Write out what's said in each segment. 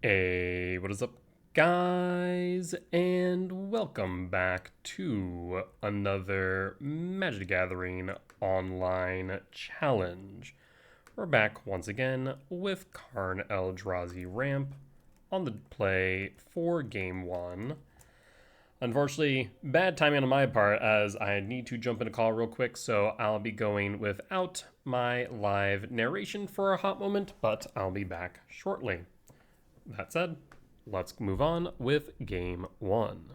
Hey, what is up, guys? And welcome back to another Magic the Gathering online challenge. We're back once again with Karn Eldrazi Ramp on the play for game one. Unfortunately, bad timing on my part as I need to jump in a call real quick, so I'll be going without my live narration for a hot moment, but I'll be back shortly. That said, let's move on with game one.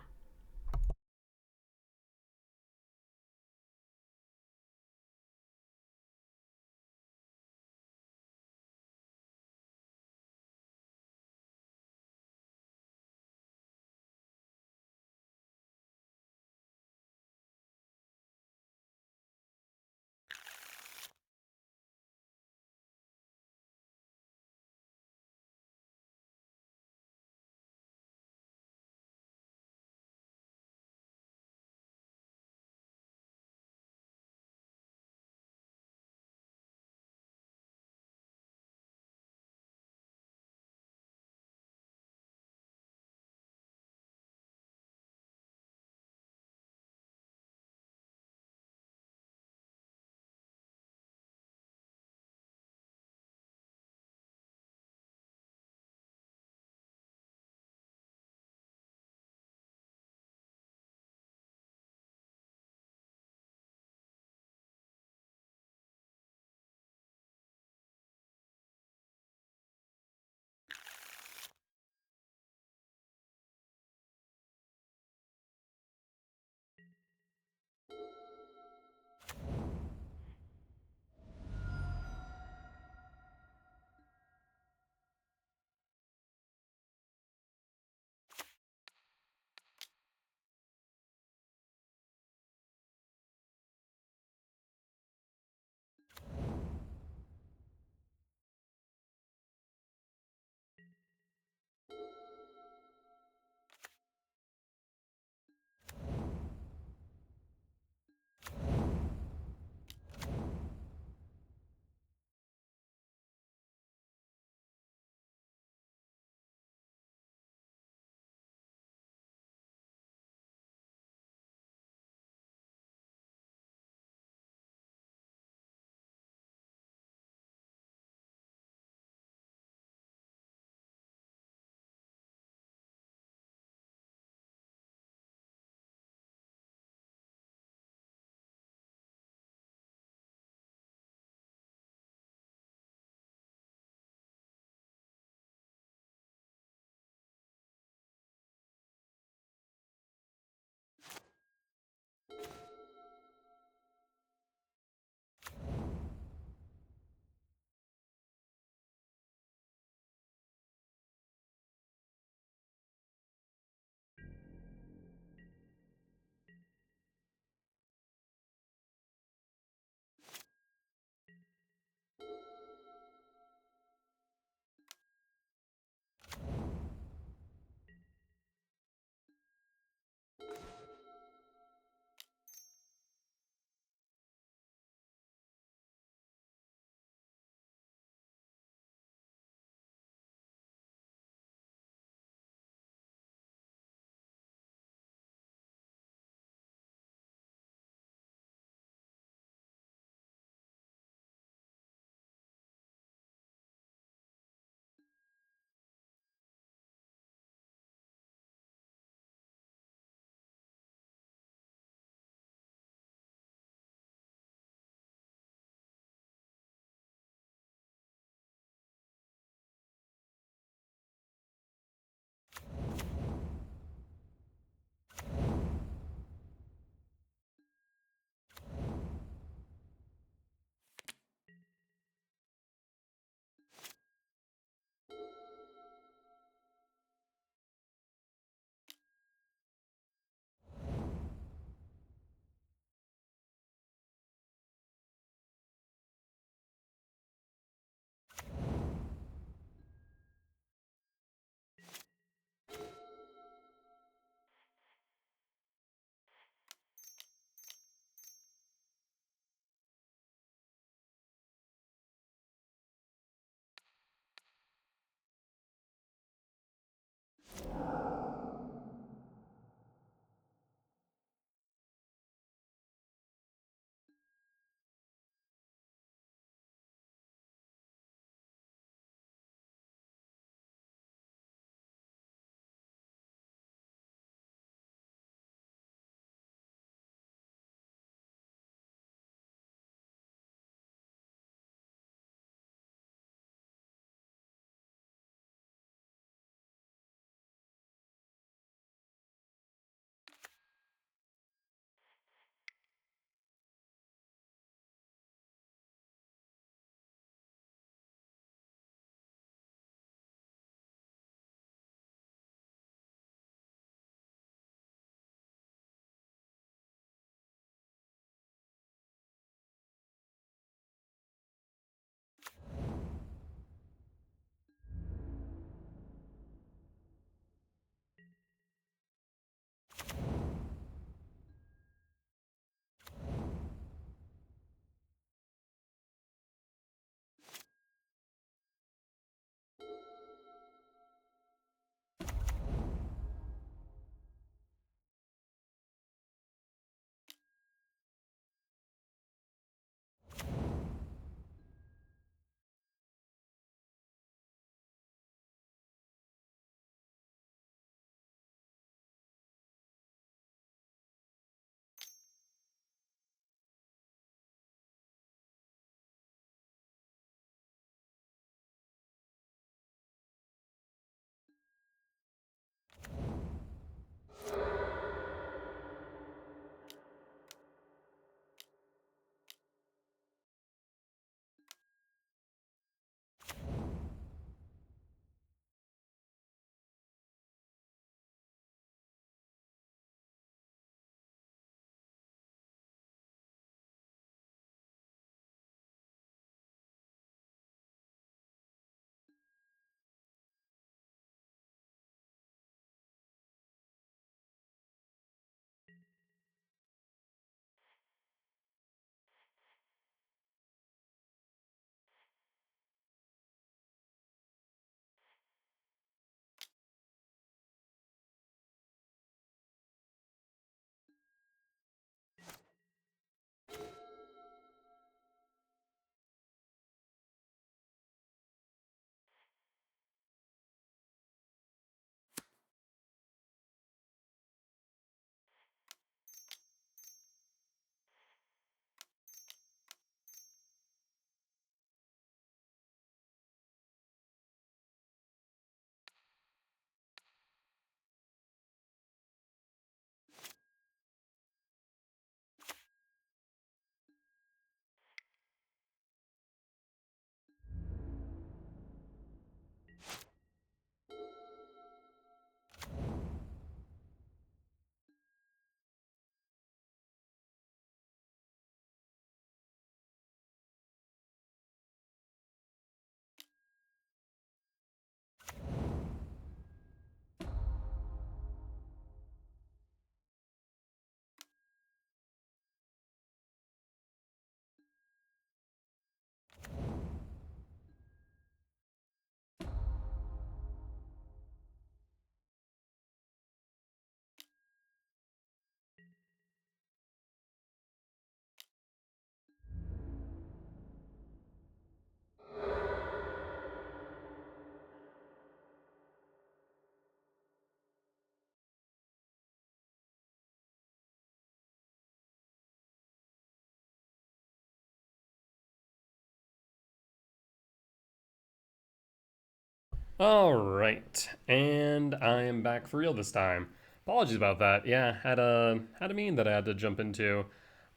All right, and I am back for real this time. Apologies about that. Yeah, had a meeting that I had to jump into.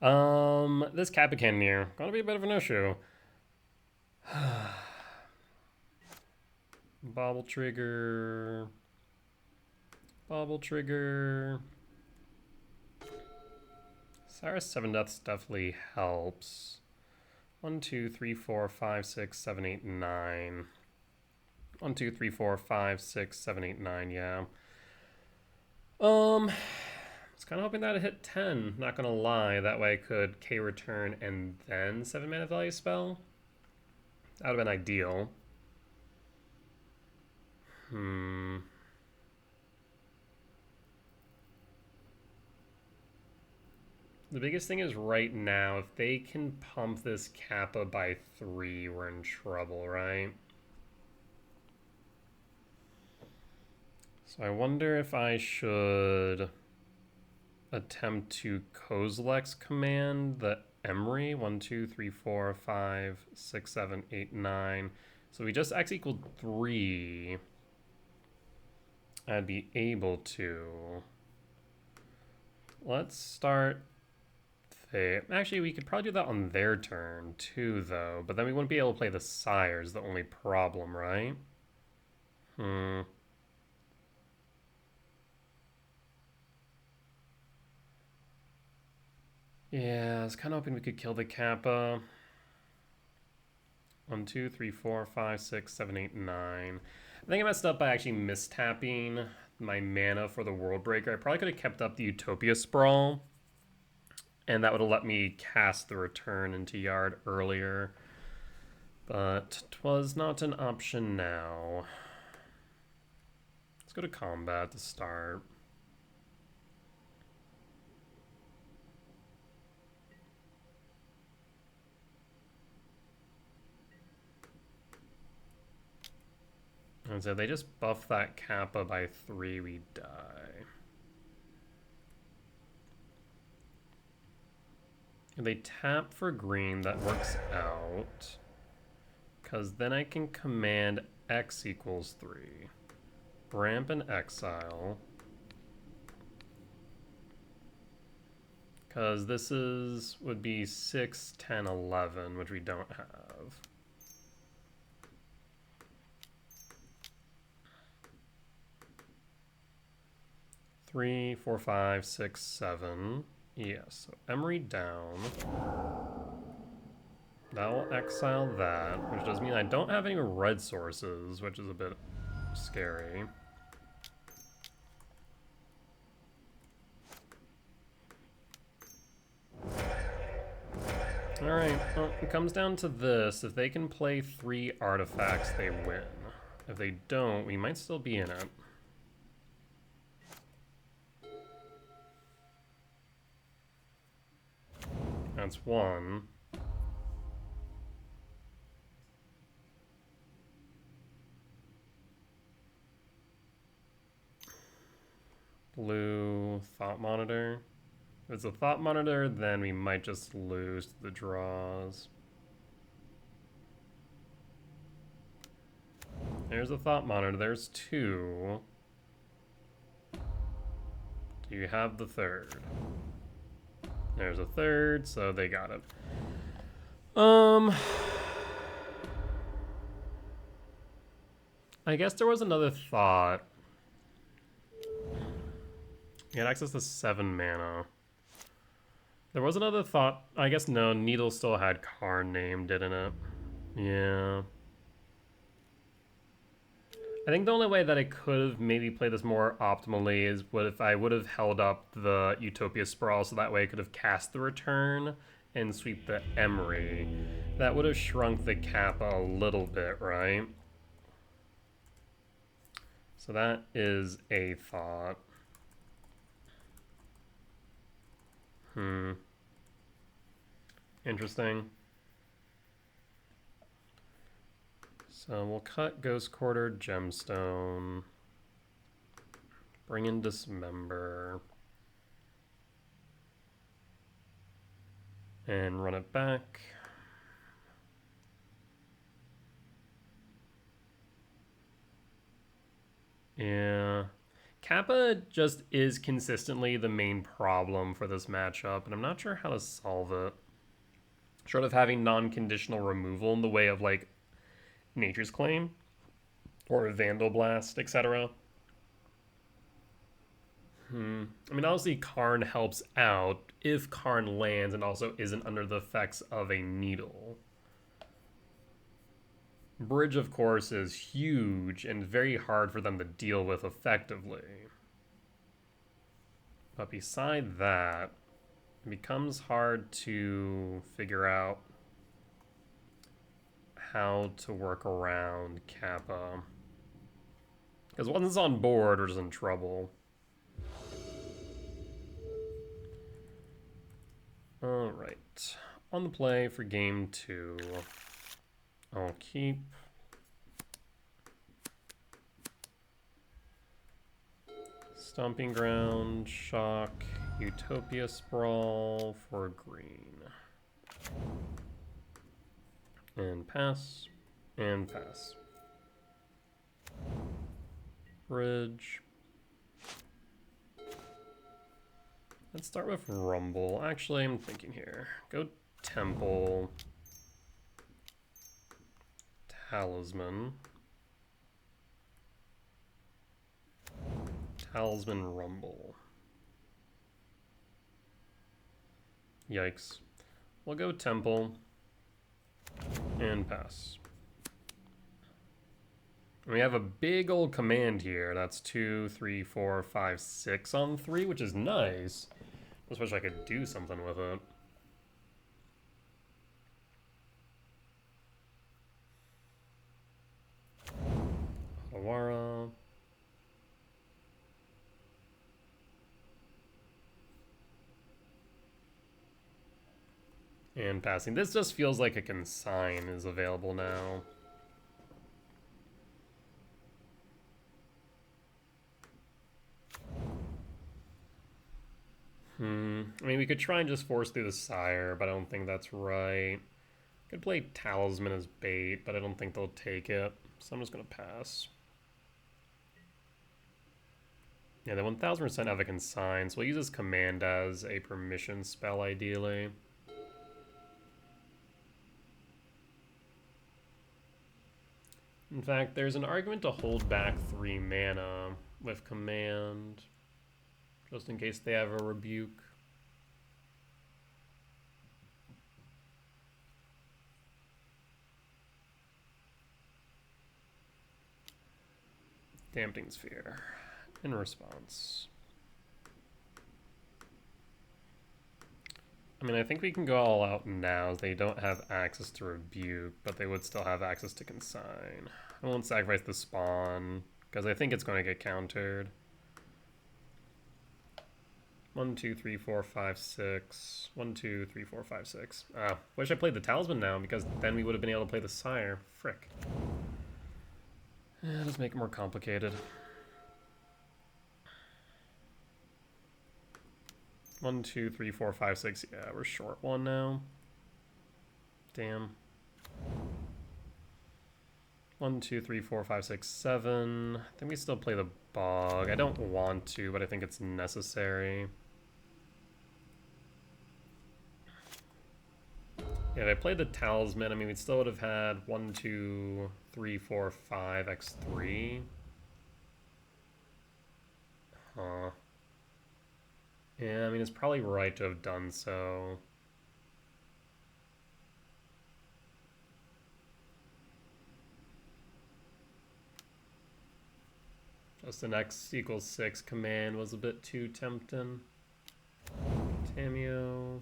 This Kappa Cannoneer gonna be a bit of an issue. Bobble trigger, bobble trigger. Cyrus Seven Deaths definitely helps. 1, 2, 3, 4, 5, 6, 7, 8, 9. 1, 2, 3, 4, 5, 6, 7, 8, 9. Yeah. I was kind of hoping that it hit 10. Not gonna lie, that way I could K return and then 7 mana value spell. That would have been ideal. The biggest thing is right now, if they can pump this Kappa by 3, we're in trouble, right? So I wonder if I should attempt to Kozilek's command the Emery. 1, 2, 3, 4, 5, 6, 7, 8, 9. So we just X equaled 3. I'd be able to. Let's start there. Actually, we could probably do that on their turn too, though. But then we wouldn't be able to play the Sires, the only problem, right? Yeah, I was kind of hoping we could kill the Kappa. 1, 2, 3, 4, 5, 6, 7, 8, 9. I think I messed up by actually mistapping my mana for the World Breaker. I probably could have kept up the Utopia Sprawl, and that would have let me cast the Return into Yard earlier. But 'twas not an option now. Let's go to combat to start. And so they just buff that Kappa by 3, we die. If they tap for green, that works out. Because then I can command X equals 3. Ramp and exile. Because this would be 6, 10, 11, which we don't have. Three, 4, 5, 6, 7. Yes, so Emery down. That will exile that, which does mean I don't have any red sources, which is a bit scary. Alright, well, it comes down to this. If they can play 3 artifacts, they win. If they don't, we might still be in it. That's 1. Blue Thought Monitor. If it's a Thought Monitor, then we might just lose the draws. There's a Thought Monitor. There's 2. Do you have the third? There's a third, so they got it. I guess there was another thought. You had access to 7 mana. There was another thought. I guess no, Needle still had Karn name, didn't it? Yeah. I think the only way that I could have maybe played this more optimally is if I would have held up the Utopia Sprawl so that way I could have cast the Return and sweep the Emery. That would have shrunk the Kappa a little bit, right? So that is a thought. Interesting. So we'll cut Ghost Quarter Gemstone. Bring in Dismember. And run it back. Yeah. Kappa just is consistently the main problem for this matchup, and I'm not sure how to solve it. Short of having non-conditional removal in the way of, like, Nature's Claim or Vandal Blast, etc. I mean, obviously, Karn helps out if Karn lands and also isn't under the effects of a needle. Bridge, of course, is huge and very hard for them to deal with effectively. But beside that, it becomes hard to figure out how to work around Kappa. Because once it's on board, we're just in trouble. Alright. On the play for game 2, I'll keep Stomping Ground, Shock, Utopia Sprawl for green. And pass. And pass. Bridge. Let's start with Rumble. Actually, I'm thinking here. Go Temple. Talisman. Talisman Rumble. Yikes. We'll go Temple. And pass. We have a big old command here. That's 2, 3, 4, 5, 6 on 3, which is nice. Just wish I could do something with it. Awara. And passing. This just feels like a consign is available now. I mean, we could try and just force through the Sire, but I don't think that's right. Could play Talisman as bait, but I don't think they'll take it. So I'm just going to pass. Yeah, they 1000% have a consign, so we'll use this command as a permission spell, ideally. In fact, there's an argument to hold back 3 mana with command, just in case they have a rebuke. Dampening Sphere in response. I mean, I think we can go all out now. They don't have access to rebuke, but they would still have access to consign. I won't sacrifice the spawn, because I think it's going to get countered. 1, 2, 3, 4, 5, 6. 1, 2, 3, 4, 5, 6. Wish I played the Talisman now, because then we would have been able to play the Sire. Frick. Let's make it more complicated. 1, 2, 3, 4, 5, 6. Yeah, we're short one now. Damn. 1, 2, 3, 4, 5, 6, 7. I think we still play the Bog. I don't want to, but I think it's necessary. Yeah, if I played the Talisman, I mean, we still would have had 1, 2, 3, 4, 5, x3. Huh. Yeah, I mean, it's probably right to have done so. Just an x equals 6 command was a bit too tempting. Tameo.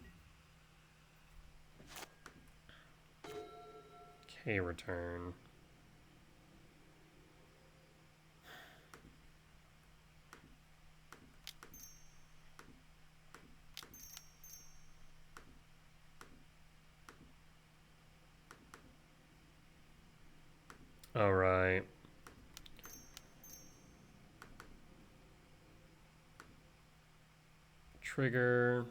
K return. All right. Trigger.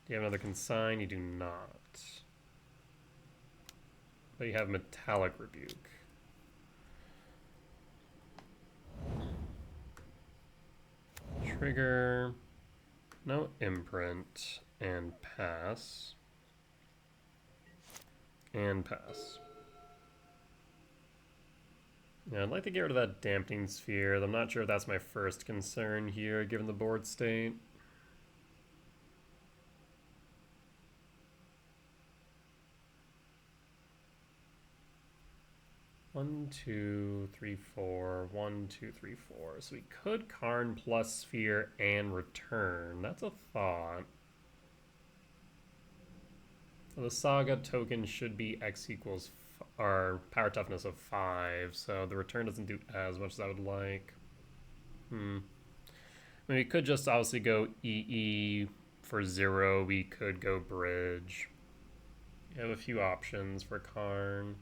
Do you have another consign? You do not. But you have Metallic Rebuke. trigger, no imprint, and pass. And pass. Yeah, I'd like to get rid of that dampening sphere. I'm not sure if that's my first concern here, given the board state. One, two, three, four. 1, 2, 3, 4. So we could Karn plus sphere and return. That's a thought. So the Saga token should be X equals our power toughness of 5, so the return doesn't do as much as I would like. I mean, we could just obviously go EE for 0. We could go bridge. We have a few options for Karn.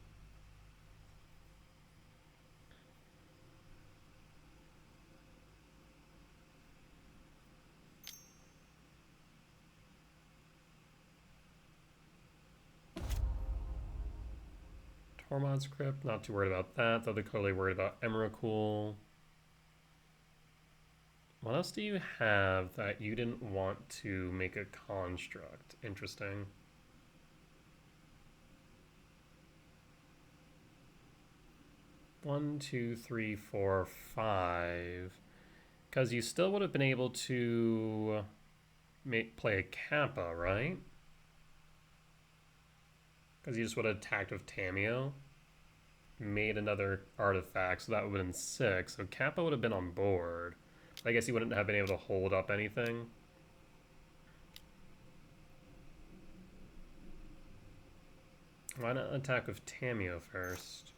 Tormod's Crypt, not too worried about that, though they're clearly worried about Emrakul. What else do you have that you didn't want to make a construct? Interesting. One, two, three, four, 5. Because you still would have been able to play a Kappa, right? Because you just would have attacked with Tamiyo, made another artifact, so that would have been 6. So Kappa would have been on board. I guess you wouldn't have been able to hold up anything. Why not attack with Tamiyo first?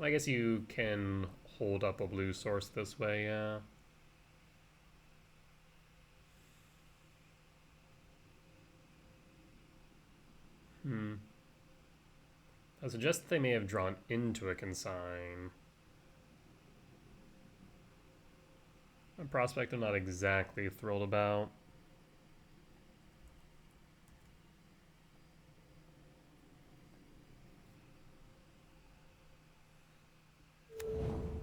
I guess you can hold up a blue source this way, yeah. I suggest they may have drawn into a consign. A prospect I'm not exactly thrilled about.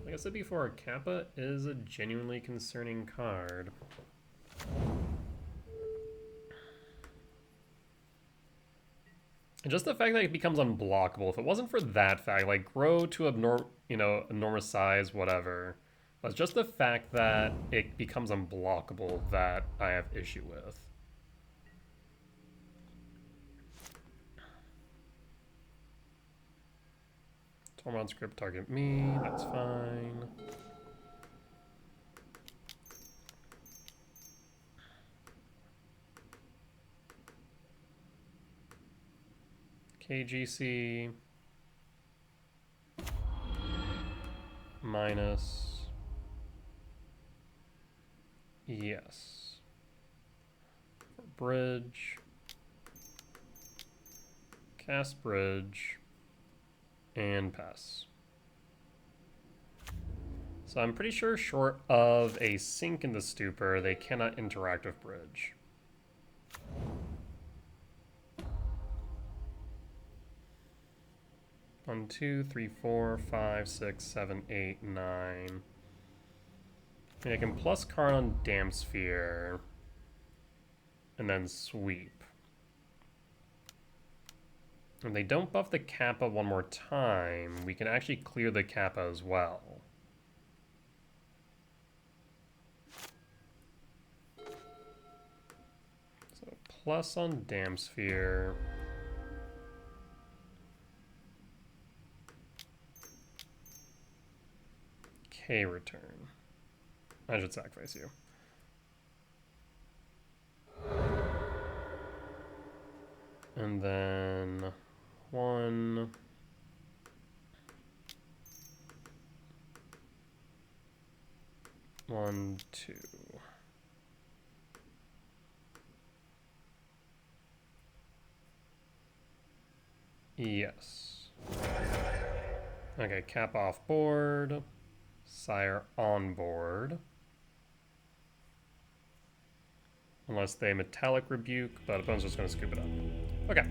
Like I said before, Kappa is a genuinely concerning card. And just the fact that it becomes unblockable. If it wasn't for that fact, like grow to enormous size, whatever. But it's just the fact that it becomes unblockable that I have issue with. Tormod's Crypt target me, that's fine. KGC minus yes. For bridge, cast bridge, and pass. So I'm pretty sure short of a sink in the stupor, they cannot interact with bridge. One, two, three, 4, 5, 6, 7, 8, 9. And I can plus Karn on Damp Sphere. And then sweep. If they don't buff the Kappa one more time, we can actually clear the Kappa as well. So plus on Damp Sphere. K return. I should sacrifice you. And then 1. One, 2. Yes. Okay, Cap off board. Sire on board. Unless they Metallic Rebuke, but opponent's just going to scoop it up. Okay.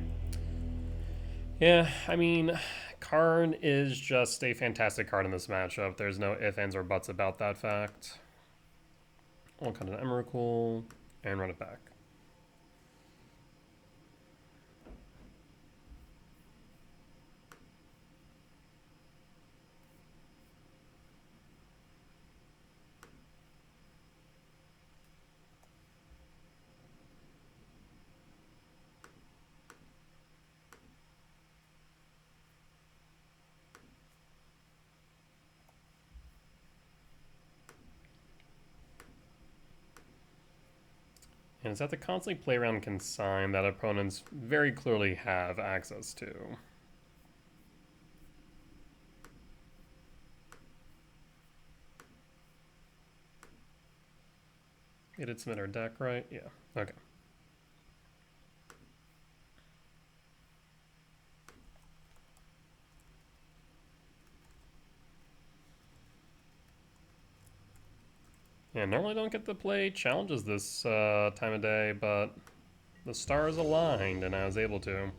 Yeah, I mean, Karn is just a fantastic card in this matchup. There's no ifs, ands, or buts about that fact. I'll cut an Emrakul and run it back. And it's at the constantly play around consign that opponents very clearly have access to. We did submit our deck, right? Yeah. Okay. Yeah, normally don't get to play challenges this time of day, but the stars aligned and I was able to.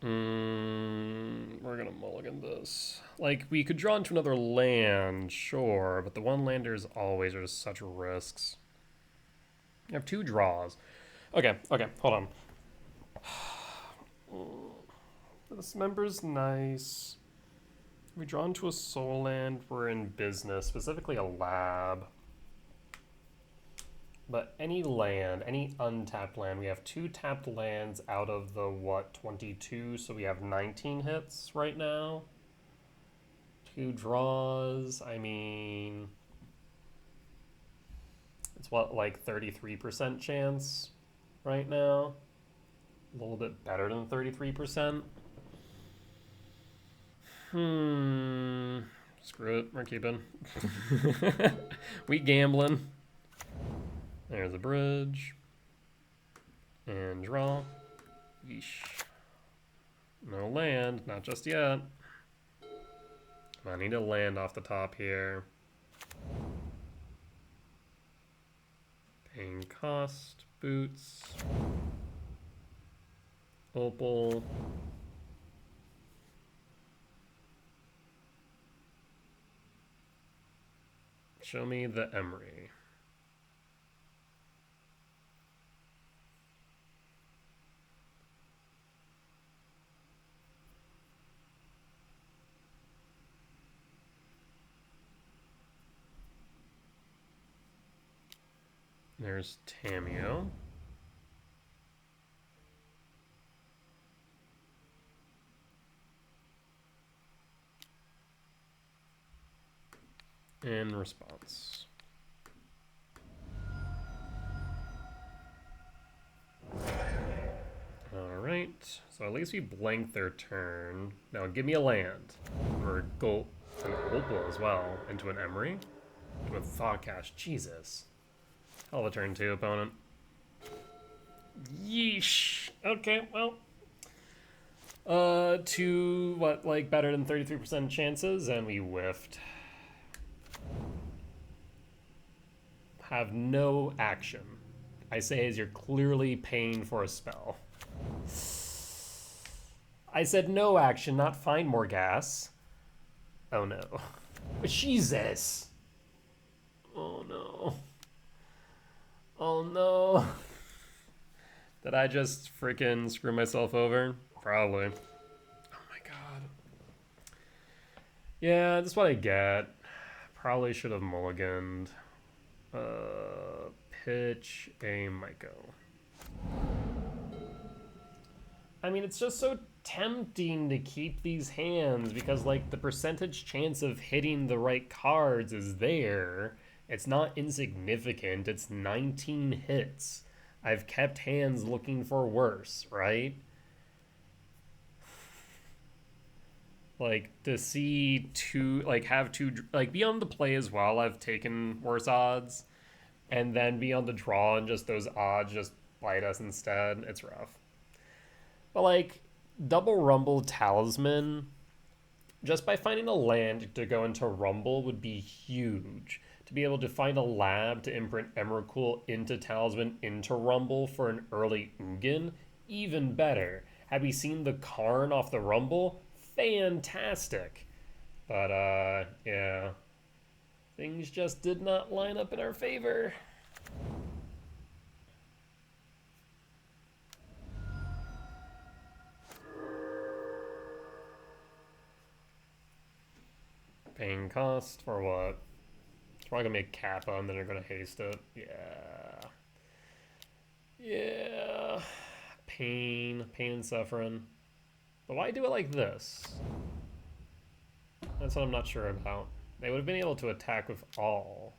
We're gonna mulligan this. Like, we could draw into another land, sure, but the one-landers always are such risks. You have 2 draws. Okay, hold on. This member's nice. We draw into a soul land, we're in business, specifically a lab. But any land, any untapped land, we have 2 tapped lands out of the, 22? So we have 19 hits right now. 2 draws, I mean... It's like 33% chance right now? A little bit better than 33%. Screw it, we're keeping. We gambling. There's a bridge. And draw. Yeesh. No land, not just yet. I need a land off the top here. Paying cost, boots. Opal. Show me the Emery. There's Tamio. In response. Alright, so at least we blanked their turn. Now give me a land. Or go an Opal as well, into an Emery. With Thought Cache, Jesus. Hell of a turn 2, opponent. Yeesh. Okay, well. 2, better than 33% chances, and we whiffed. Have no action. I say as you're clearly paying for a spell. I said no action, not find more gas. Oh no. Jesus! Oh no. Oh no. Did I just freaking screw myself over? Probably. Oh my god. Yeah, that's what I get. Probably should have mulliganed. Pitch a Myco. I mean, it's just so tempting to keep these hands because, like, the percentage chance of hitting the right cards is there. It's not insignificant. It's 19 hits. I've kept hands looking for worse, right? Like, to see 2, like, have 2, like, be on the play as well, I've taken worse odds. And then be on the draw and just those odds just bite us instead. It's rough. But, like, double Rumble Talisman, just by finding a land to go into Rumble would be huge. To be able to find a lab to imprint Emrakul into Talisman into Rumble for an early Ugin, even better. Have we seen the Karn off the Rumble? Fantastic. But, yeah. Things just did not line up in our favor. Paying cost for what? It's probably gonna make Kappa and then they're gonna haste it. Yeah. Yeah. Pain and suffering. But why do it like this? That's what I'm not sure about. They would have been able to attack with all.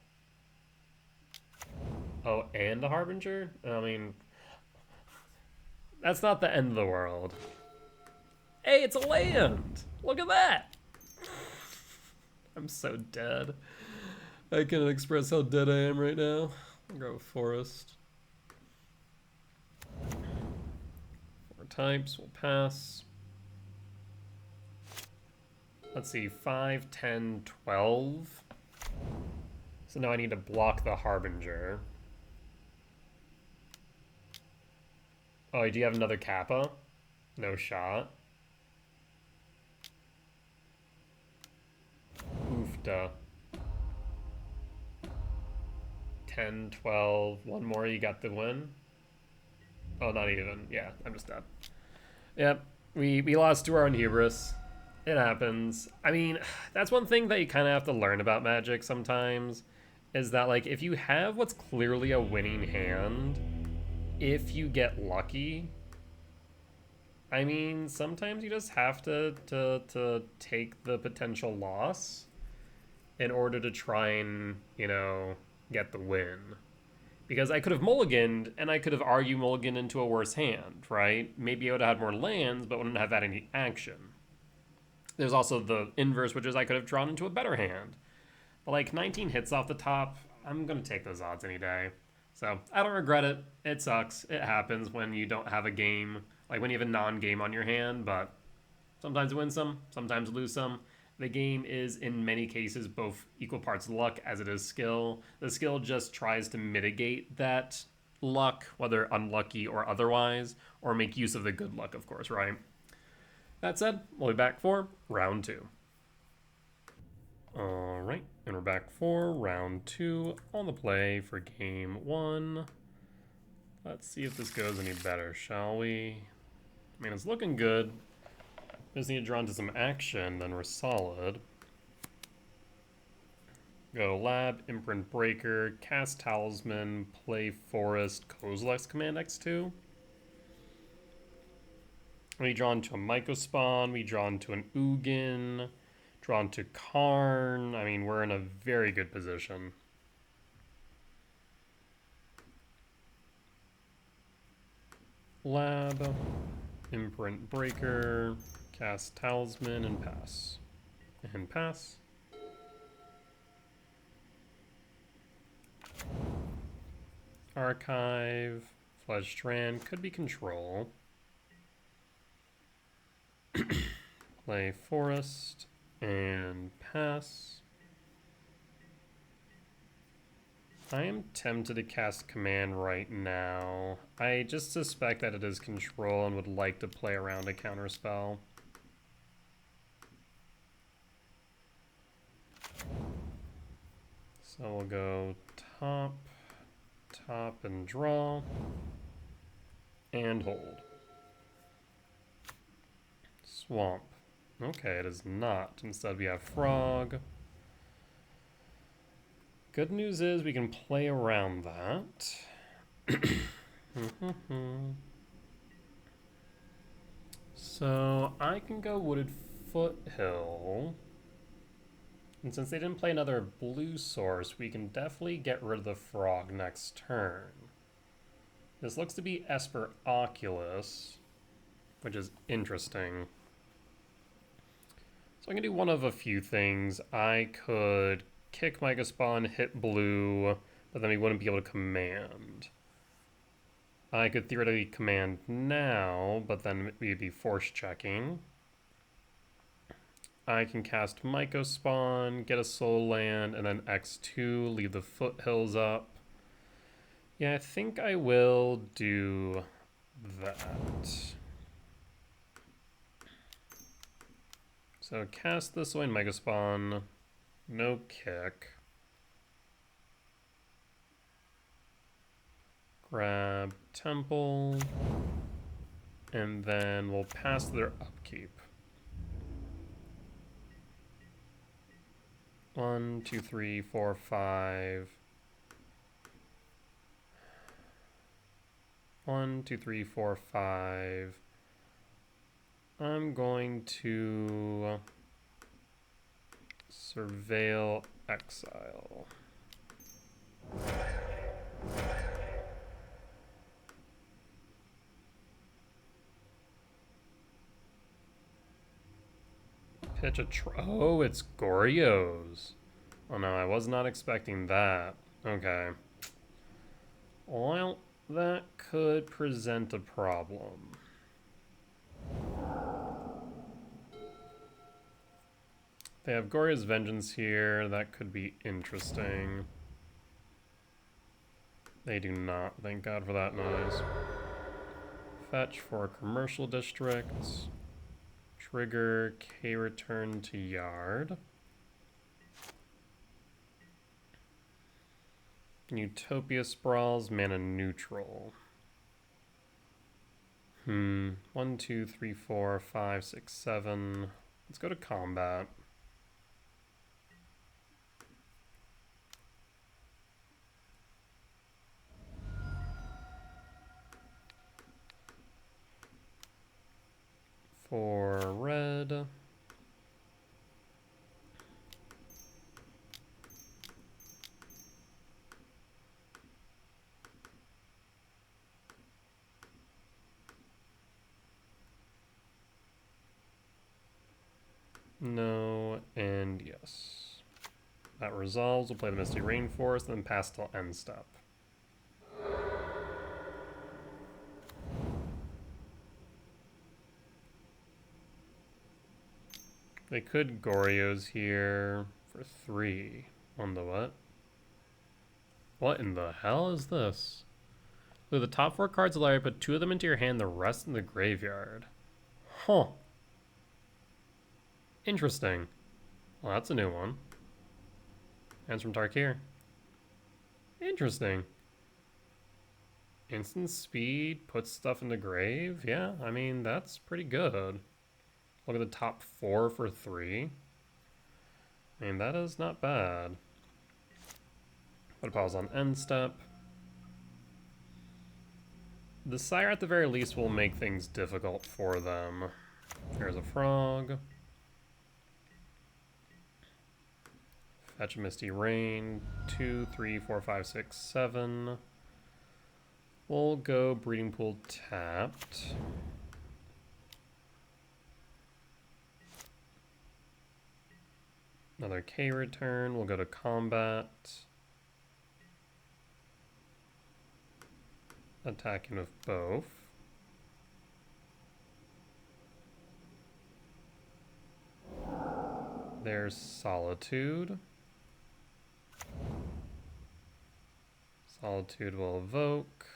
Oh, and the Harbinger? I mean, that's not the end of the world. Hey, it's a land! Look at that! I'm so dead. I can't express how dead I am right now. I'll go with Forest. 4 types, we'll pass. Let's see, 5, 10, 12. So now I need to block the Harbinger. Oh, do you have another Kappa? No shot. Oofda. 10, 12, one more, you got the win? Oh, not even. Yeah, I'm just dead. Yep, we lost to our own hubris. It happens. I mean, that's one thing that you kind of have to learn about Magic sometimes, is that, like, if you have what's clearly a winning hand, if you get lucky, I mean, sometimes you just have to take the potential loss in order to try and, you know, get the win. Because I could have mulliganed, and I could have argued mulliganed into a worse hand, right? Maybe I would have had more lands, but wouldn't have had any action. There's also the inverse, which is I could have drawn into a better hand. But like 19 hits off the top, I'm going to take those odds any day. So I don't regret it. It sucks. It happens when you don't have a game, like when you have a non-game on your hand, but sometimes win some, sometimes lose some. The game is, in many cases, both equal parts luck as it is skill. The skill just tries to mitigate that luck, whether unlucky or otherwise, or make use of the good luck, of course, right? That said, we'll be back for round 2. Alright, and we're back for round 2 on the play for game 1. Let's see if this goes any better, shall we? I mean, it's looking good. Just need to draw into some action, then we're solid. Go Lab, Imprint Breaker, cast Talisman, play Forest, Kozilek's Command X2. We draw into a Mycospawn, we draw into an Ugin, draw into Karn. I mean, we're in a very good position. Lab, Imprint Breaker, cast Talisman, and pass. And pass. Archive, Fledged Strand, could be Control. Play Forest, and pass. I am tempted to cast Command right now. I just suspect that it is Control and would like to play around a counterspell. So we'll go top, and draw, and hold. Swamp. Okay, it is not. Instead we have Frog. Good news is we can play around that. So I can go Wooded Foothill. And since they didn't play another blue source, we can definitely get rid of the Frog next turn. This looks to be Esper Oculus, which is interesting. So I can do one of a few things. I could kick Mycospawn, hit blue, but then we wouldn't be able to command. I could theoretically command now, but then we'd be force checking. I can cast Mycospawn, get a soul land, and then X2, leave the foothills up. Yeah, I think I will do that. So cast this away in Megaspawn. No kick. Grab Temple. And then we'll pass their upkeep. 1, 2, 3, 4, 5. 1, 2, 3, 4, 5. I'm going to Surveil Exile. Pitch a oh, it's Goryo's. Oh no, I was not expecting that. Okay. Well, that could present a problem. They have Goryo's Vengeance here. That could be interesting. They do not. Thank God for that noise. Fetch for a commercial district. Trigger K return to yard. Utopia Sprawls, mana neutral. 1, 2, 3, 4, 5, 6, 7. Let's go to combat. For red. No, and yes. That resolves. We'll play the Misty Rainforest, then pass till end step. They could Goryo's here for 3. On the what? What in the hell is this? Look, the top 4 cards allow you to put 2 of them into your hand, the rest in the graveyard. Huh. Interesting. Well, that's a new one. Hands from Tarkir. Interesting. Instant speed, puts stuff in the grave? Yeah, I mean, that's pretty good. Look at the top 4 for 3. I mean, that is not bad. Put a pause on end step. The Sire at the very least will make things difficult for them. Here's a frog. Fetch a Misty Rain. 2, 3, 4, 5, 6, 7. We'll go Breeding Pool tapped. Another K return. We'll go to combat. Attacking with both. There's Solitude. Solitude will evoke.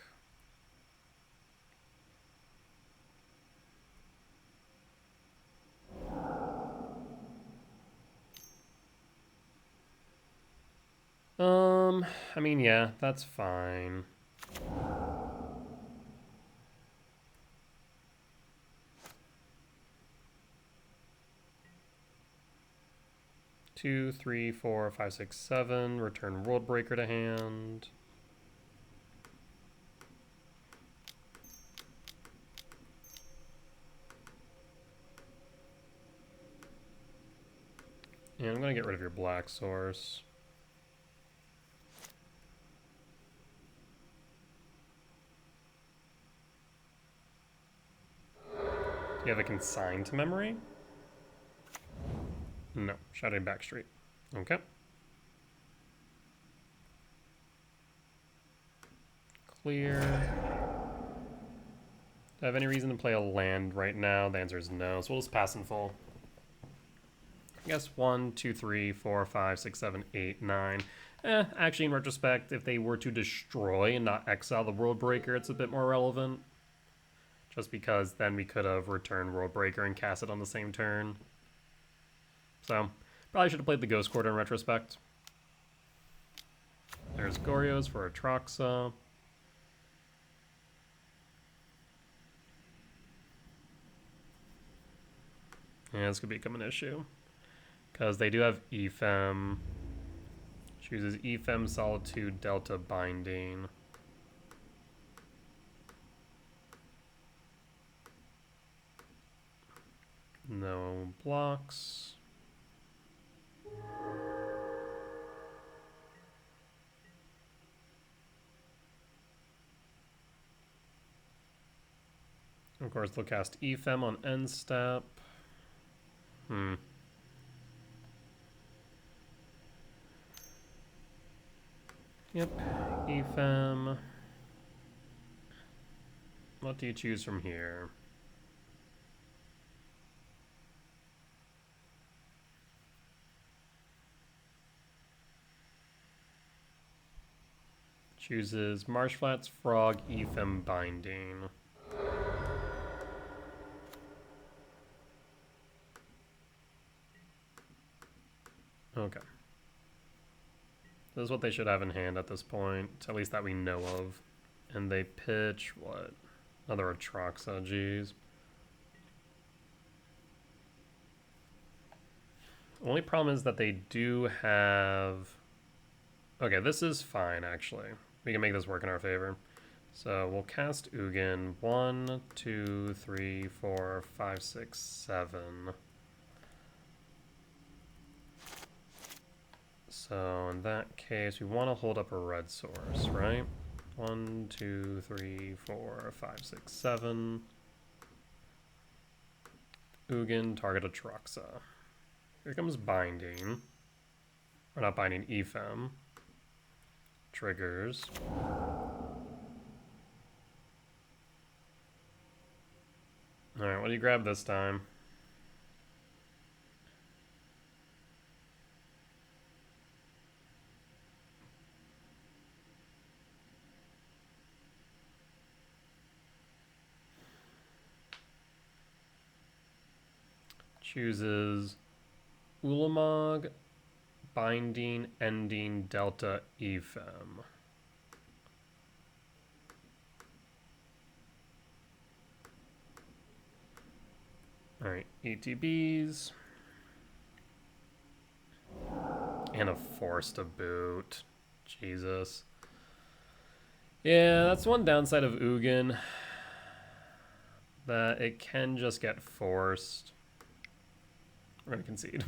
I mean, yeah, that's fine. Two, 3, 4, 5, 6, 7. Return World Breaker to hand. And I'm going to get rid of your black source. Do you have a consign to memory? No. Shadowy Backstreet. Okay. Clear. Do I have any reason to play a land right now? The answer is no, so we'll just pass in full. I guess 1, 2, 3, 4, 5, 6, 7, 8, 9. Actually, in retrospect, if they were to destroy and not exile the World Breaker, it's a bit more relevant. Just because then we could have returned World Breaker and cast it on the same turn. So, probably should have played the Ghost Quarter in retrospect. There's Goryo's for Atraxa. Yeah, this could become an issue. Because they do have Ephem. Chooses Ephem, Solitude, Delta, Binding. No blocks. Of course, they'll cast Ephem on end step. Yep, Ephem. What do you choose from here? Chooses Marshflats, Frog, Ephem, Binding. Okay. This is what they should have in hand at this point, at least that we know of. And they pitch, what? Another Atraxa, geez. Only problem is that they do have... Okay, this is fine, actually. We can make this work in our favor. So we'll cast Ugin. 1, 2, 3, 4, 5, 6, 7. So in that case, we want to hold up a red source, right? 1, 2, 3, 4, 5, 6, 7. Ugin, target Atraxa. Here comes Binding. Or not Binding, Ephem. Triggers. Alright, what do you grab this time? Chooses Ulamog, Binding, Ending, Delta, Ephem. Alright, ETBs. And a Force to boot. Jesus. Yeah, that's one downside of Ugin. That it can just get forced. We're gonna concede.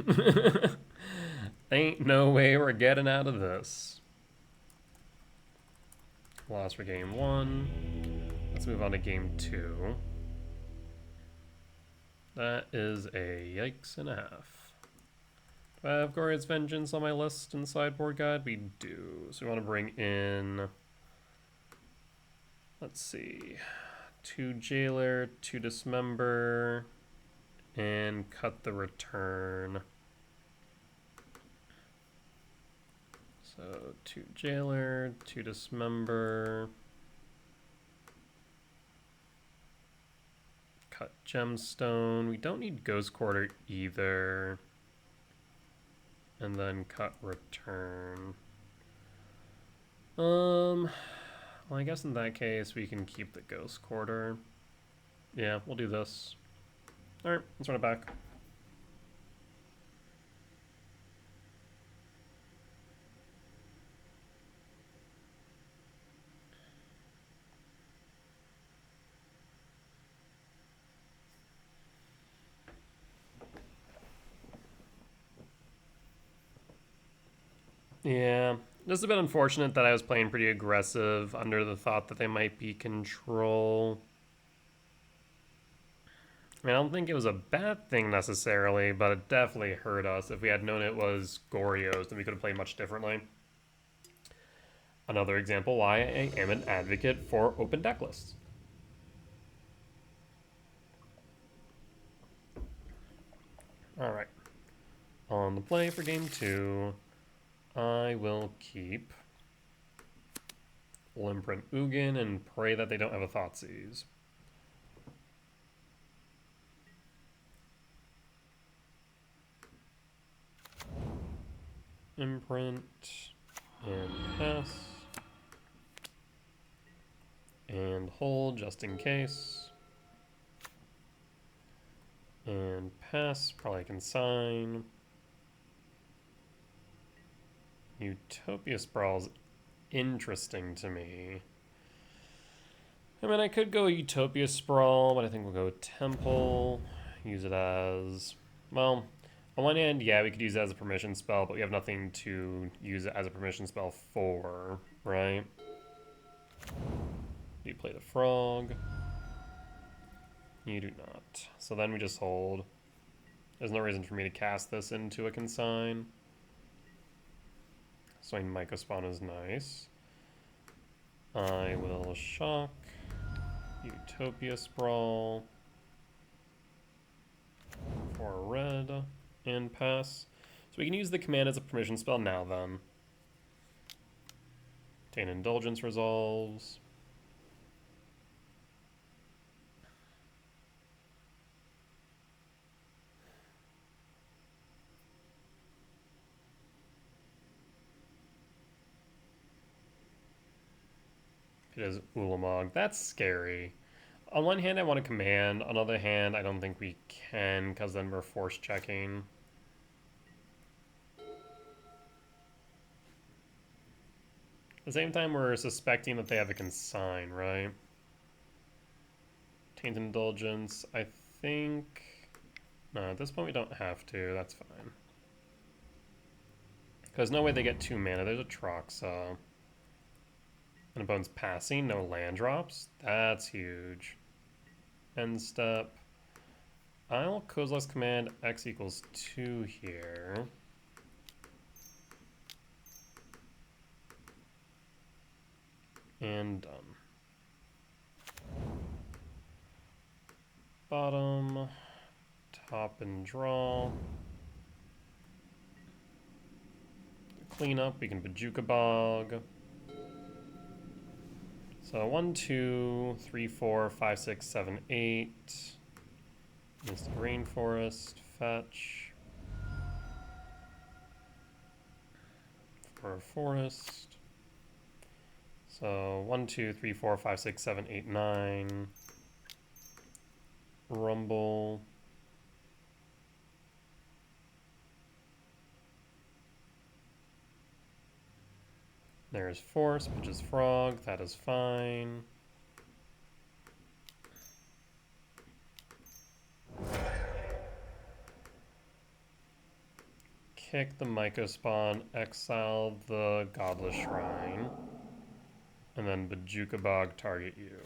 Ain't no way we're getting out of this. Lost for game 1. Let's move on to game 2. That is a yikes and a half. Do I have Goryo's Vengeance on my list in sideboard guide? We do. So we want to bring in... Let's see. 2 Jailer, 2 Dismember, and cut the return. So 2 Jailer, 2 Dismember, cut Gemstone. We don't need Ghost Quarter either. And then cut return. Well, I guess in that case we can keep the Ghost Quarter. Yeah, we'll do this. Alright, let's run it back. Yeah, this is a bit unfortunate that I was playing pretty aggressive under the thought that they might be control. I mean, I don't think it was a bad thing necessarily, but it definitely hurt us. If we had known it was Goryo's, then we could have played much differently. Another example why I am an advocate for open deck lists. Alright. On the play for game 2, I will keep Limprint Ugin and pray that they don't have a Thoughtseize. Imprint and pass. And hold just in case. And pass, probably consign. Utopia Sprawl's interesting to me. I mean, I could go Utopia Sprawl, but I think we'll go Temple. Use it as... Well, on one hand, yeah, we could use it as a permission spell, but we have nothing to use it as a permission spell for, right? You play the frog. You do not. So then we just hold. There's no reason for me to cast this into a consign. So Mycospawn is nice. I will shock. Utopia Sprawl. For red. And pass. So we can use the command as a permission spell now then. Obtain Indulgence resolves. It is Ulamog. That's scary. On one hand, I want to command. On the other hand, I don't think we can, because then we're force checking. At the same time, we're suspecting that they have a consign, right? Taint Indulgence. I think... No, at this point we don't have to. That's fine. Because no way they get 2 mana. There's a Troxa. And opponent's passing, no land drops. That's huge. End step. I'll Kozilek's command X equals 2 here. And done. Bottom, top and draw. Clean up, we can Bajuka Bog. So 1, 2, 3, 4, 5, 6, 7, 8. Mystic Rainforest, fetch. For a forest. So 1, 2, 3, 4, 5, 6, 7, 8, 9. Rumble. There's force, which is frog. That is fine. Kick the Mycospawn, exile the Godless Shrine, and then Bajuka Bog target you.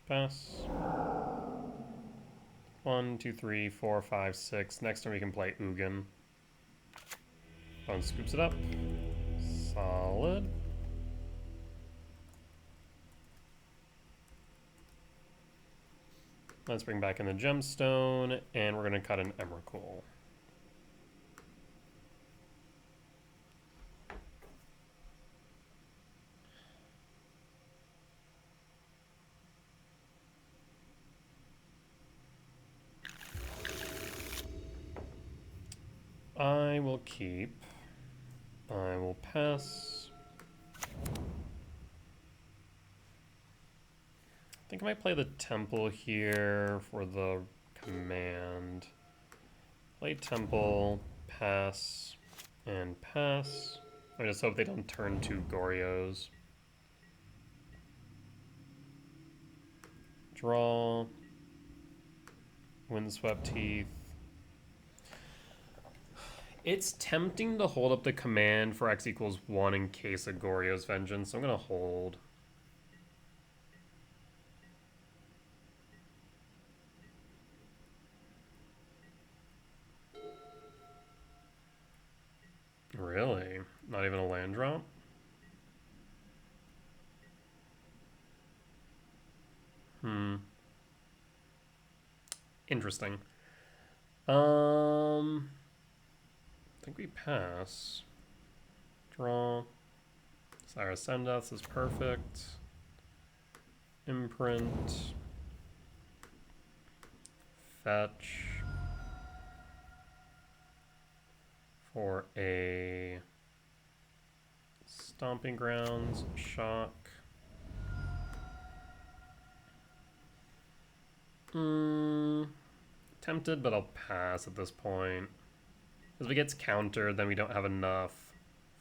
Pass. 1, 2, 3, 4, 5, 6. Next time we can play Ugin. Phone scoops it up. Solid. Let's bring back in the gemstone, and we're going to cut an Emrakul. I will keep. I will pass. I think I might play the temple here for the command. Play temple, pass, and pass. I just hope they don't turn 2 Goryos. Draw. Windswept Teeth. It's tempting to hold up the command for X equals 1 in case of Goryo's Vengeance, so I'm going to hold. Really? Not even a land drop? Interesting. I think we pass. Draw. Cyrus Sendeth is perfect. Imprint. Fetch. for a Stomping Grounds, Shock. Tempted, but I'll pass at this point. Because if it gets countered, then we don't have enough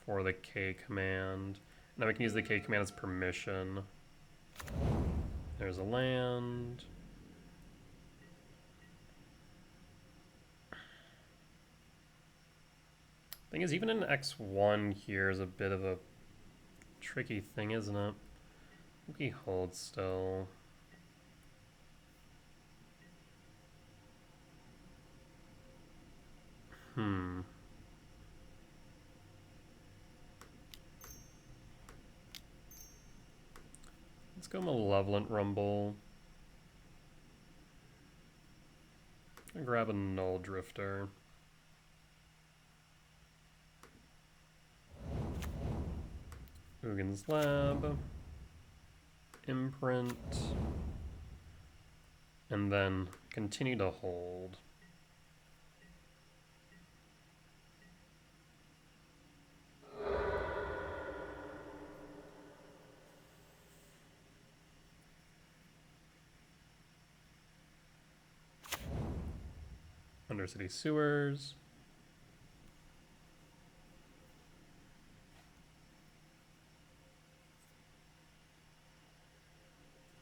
for the K command. Now we can use the K command as permission. There's a land. Thing is, even an X1 here is a bit of a tricky thing, isn't it? I think he holds still. Let's go Malevolent Rumble. I'll grab a Null Drifter. Ugin's Lab. Imprint. And then continue to hold. Undercity Sewers.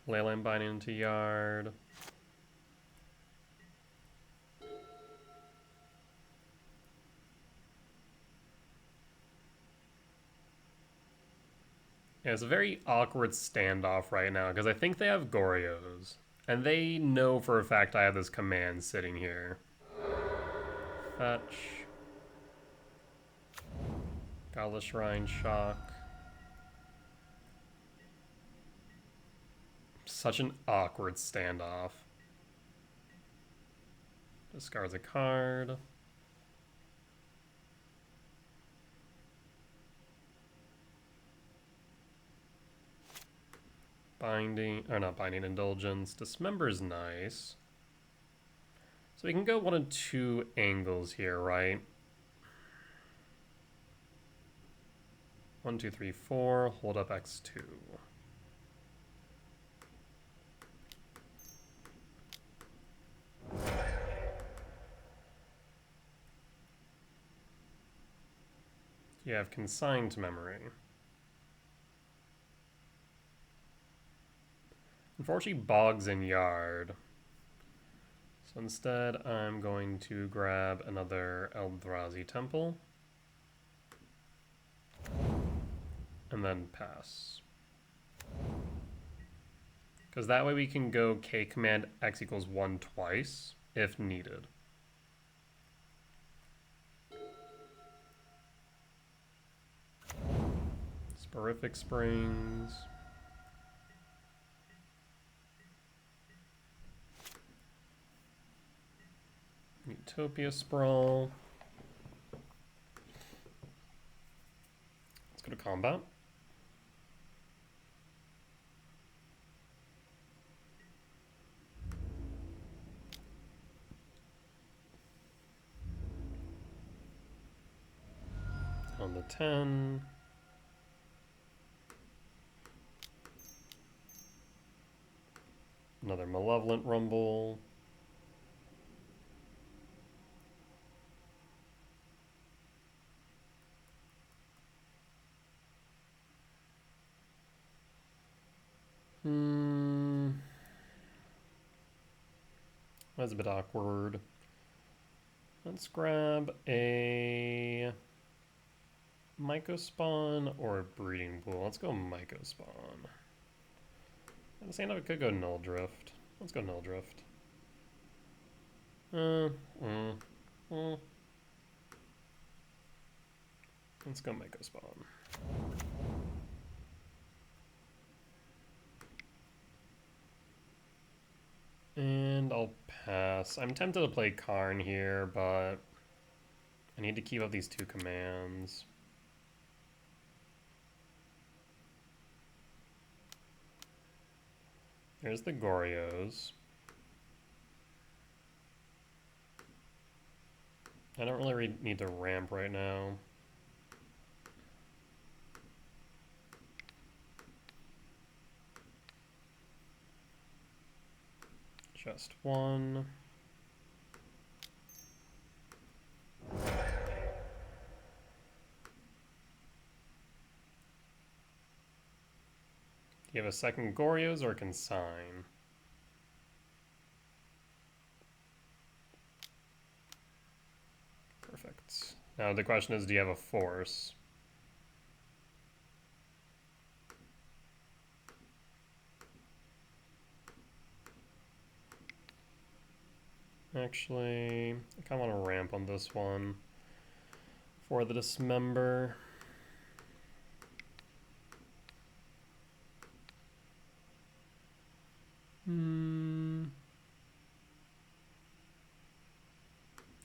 Leyline Binding into Yard. Yeah, it's a very awkward standoff right now because I think they have Goryos. And they know for a fact I have this command sitting here. Fetch. Godless Shrine, Shock. Such an awkward standoff. Discards a card. Binding, or not Binding, Indulgence. Dismember's nice. So we can go one of two angles here, right? 1, 2, 3, 4. Hold up X2. You have Consigned Memory. Unfortunately, Bogs in Yard. So instead, I'm going to grab another Eldrazi Temple. And then pass. Because that way we can go K command X equals 1 twice, if needed. Sporific Springs. Utopia Sprawl. Let's go to combat. On the 10. Another Malevolent Rumble. That's a bit awkward. Let's grab a Mycospawn or a Breeding Pool. Let's go Mycospawn. At the same time, we could go Null Drift. Let's go Null Drift. Let's go Mycospawn. And I'll pass. I'm tempted to play Karn here, but I need to keep up these two commands. There's the Goryos. I don't really need to ramp right now. Just one. Do you have a second Goryos or consign? Perfect. Now the question is, do you have a force? Actually, I kind of want to ramp on this one for the Dismember.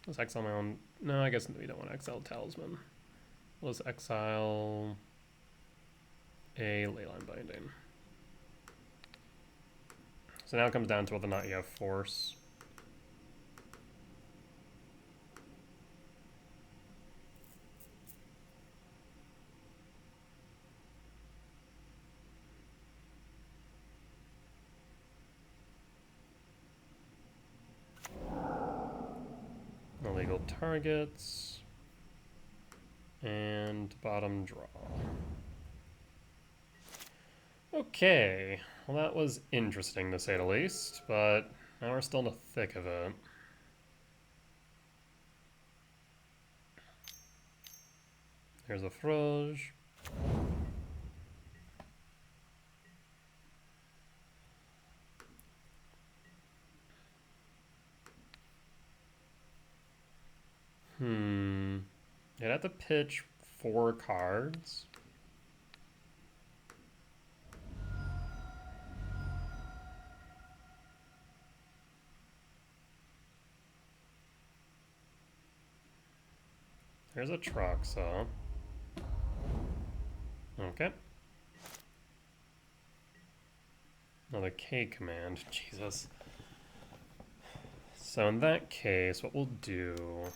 Let's exile my own. No, I guess we don't want to exile Talisman. Let's exile a Leyline Binding. So now it comes down to whether or not you have force. Illegal targets. And bottom draw. Okay, well that was interesting to say the least, but now we're still in the thick of it. Here's a Froge. I'd have to pitch 4 cards. There's a Troxa. Okay. Another K command. Jesus. So in that case, what we'll do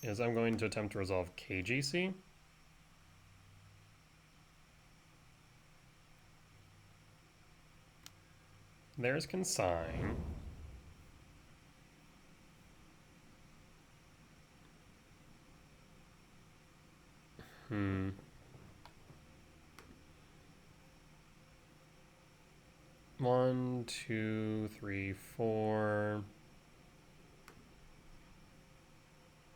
is I'm going to attempt to resolve KGC. There's Consign. One, two, three, four.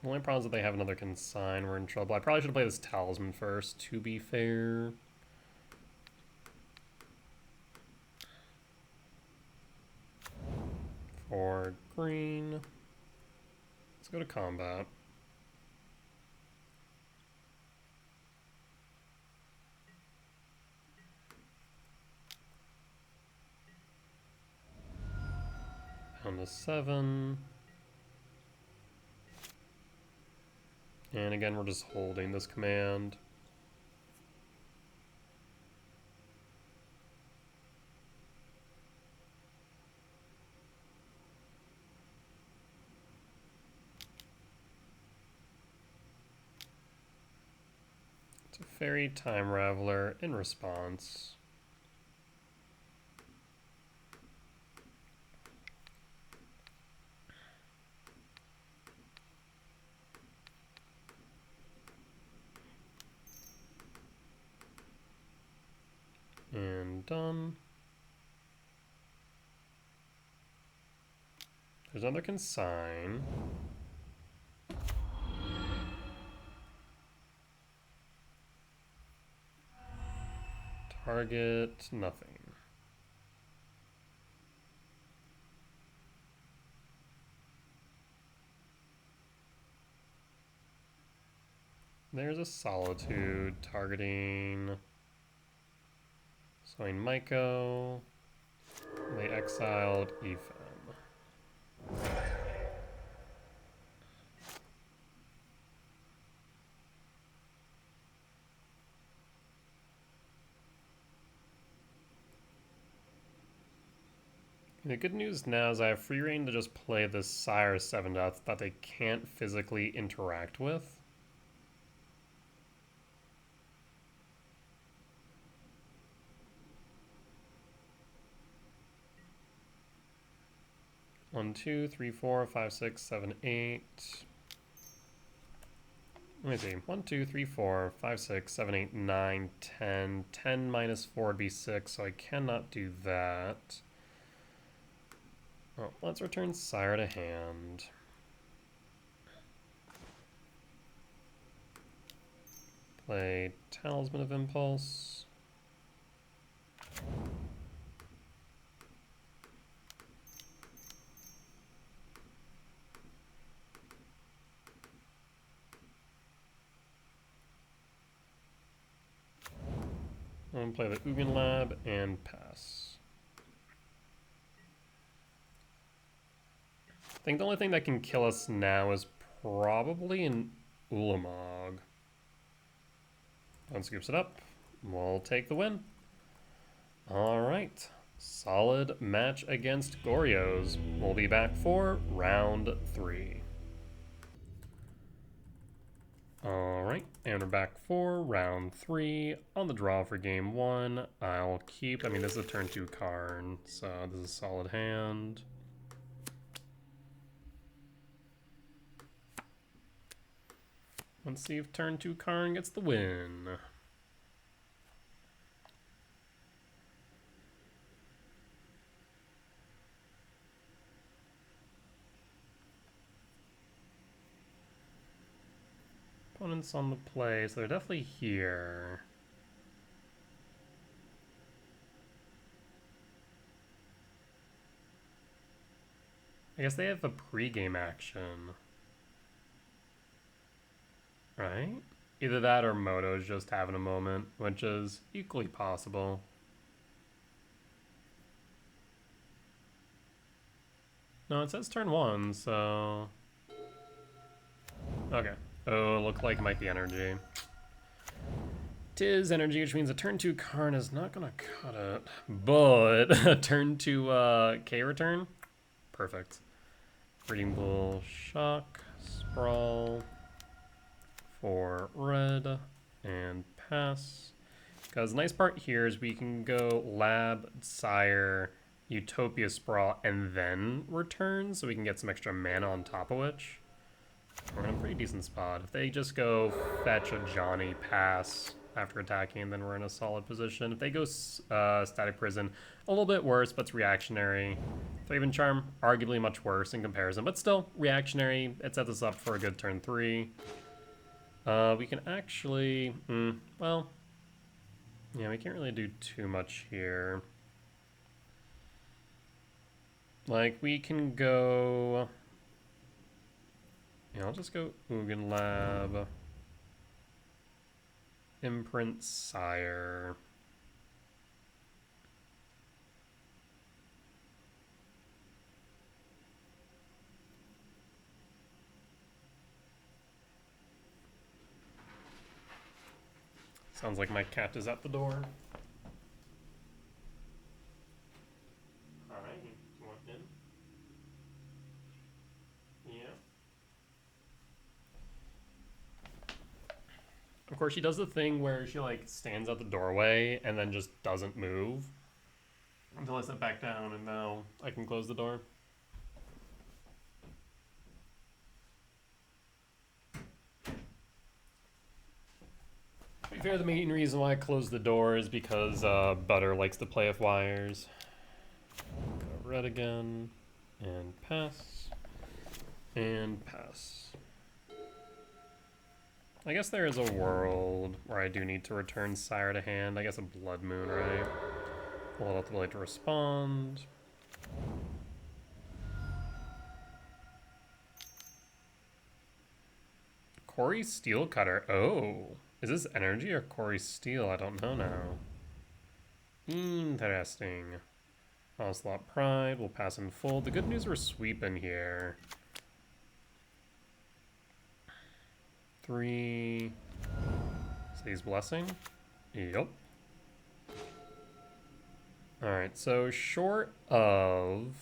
The only problem is that they have another Consign. We're in trouble. I probably should have played this Talisman first, to be fair. For green. Let's go to combat. Down to 7. And again, we're just holding this command. It's a Fairy Time Raveler in response. And done. There's another Consign. Target, nothing. There's a Solitude targeting Swing Maiko. They exiled Ethan. The good news now is I have free reign to just play this Sire 7 dots that they can't physically interact with. One, two, three, four, five, six, seven, eight. Let me see. 1, 2, 3, 4, 5, 6, 7, 8, 9, 10. 10 minus 4 would be 6, so I cannot do that. Well, let's return Sire to hand. Play Talisman of Impulse. I'm going to play the Ugin Lab and pass. I think the only thing that can kill us now is probably an Ulamog. One scoops it up. We'll take the win. Alright. Solid match against Goryos. We'll be back for round 3. Alright, and we're back for round 3. On the draw for game 1, I'll keep... I mean, this is a turn 2 Karn, so this is a solid hand. Let's see if turn 2 Karn gets the win. Opponents on the play, so they're definitely here. I guess they have a pre-game action. Right? Either that or Moto's just having a moment, which is equally possible. No, it says turn 1, so... Okay. Oh, look like it might be energy. Tis energy, which means a turn 2 Karn is not gonna cut it. But a turn 2 K return? Perfect. Breeding Bull, Shock, Sprawl, 4 red, and pass. Because the nice part here is we can go Lab, Sire, Utopia Sprawl, and then return, so we can get some extra mana on top of which. We're in a pretty decent spot. If they just go fetch a Johnny, pass after attacking, then we're in a solid position. If they go Static Prison, a little bit worse, but it's reactionary. Flaven Charm, arguably much worse in comparison, but still reactionary. It sets us up for a good turn 3. We can actually, well, yeah, we can't really do too much here. Like, we can go... Yeah, I'll just go Ugin Lab, Imprint Sire. Sounds like my cat is at the door. Alright, you want in? Yeah. Of course, she does the thing where she, like, stands at the doorway and then just doesn't move until I sit back down, and now I can close the door. To be fair, the main reason why I closed the door is because Butter likes to play with wires. Go red again, and pass, and pass. I guess there is a world where I do need to return Sire to hand. I guess a Blood Moon, right? We'll have the ability to respond. Corey's Steel Cutter. Oh. Is this energy or Corey's Steel? I don't know now. Interesting. Onslaught Pride. We'll pass in full. The good news, we're sweeping here. 3. Seize Blessing. Yep. Alright, so short of...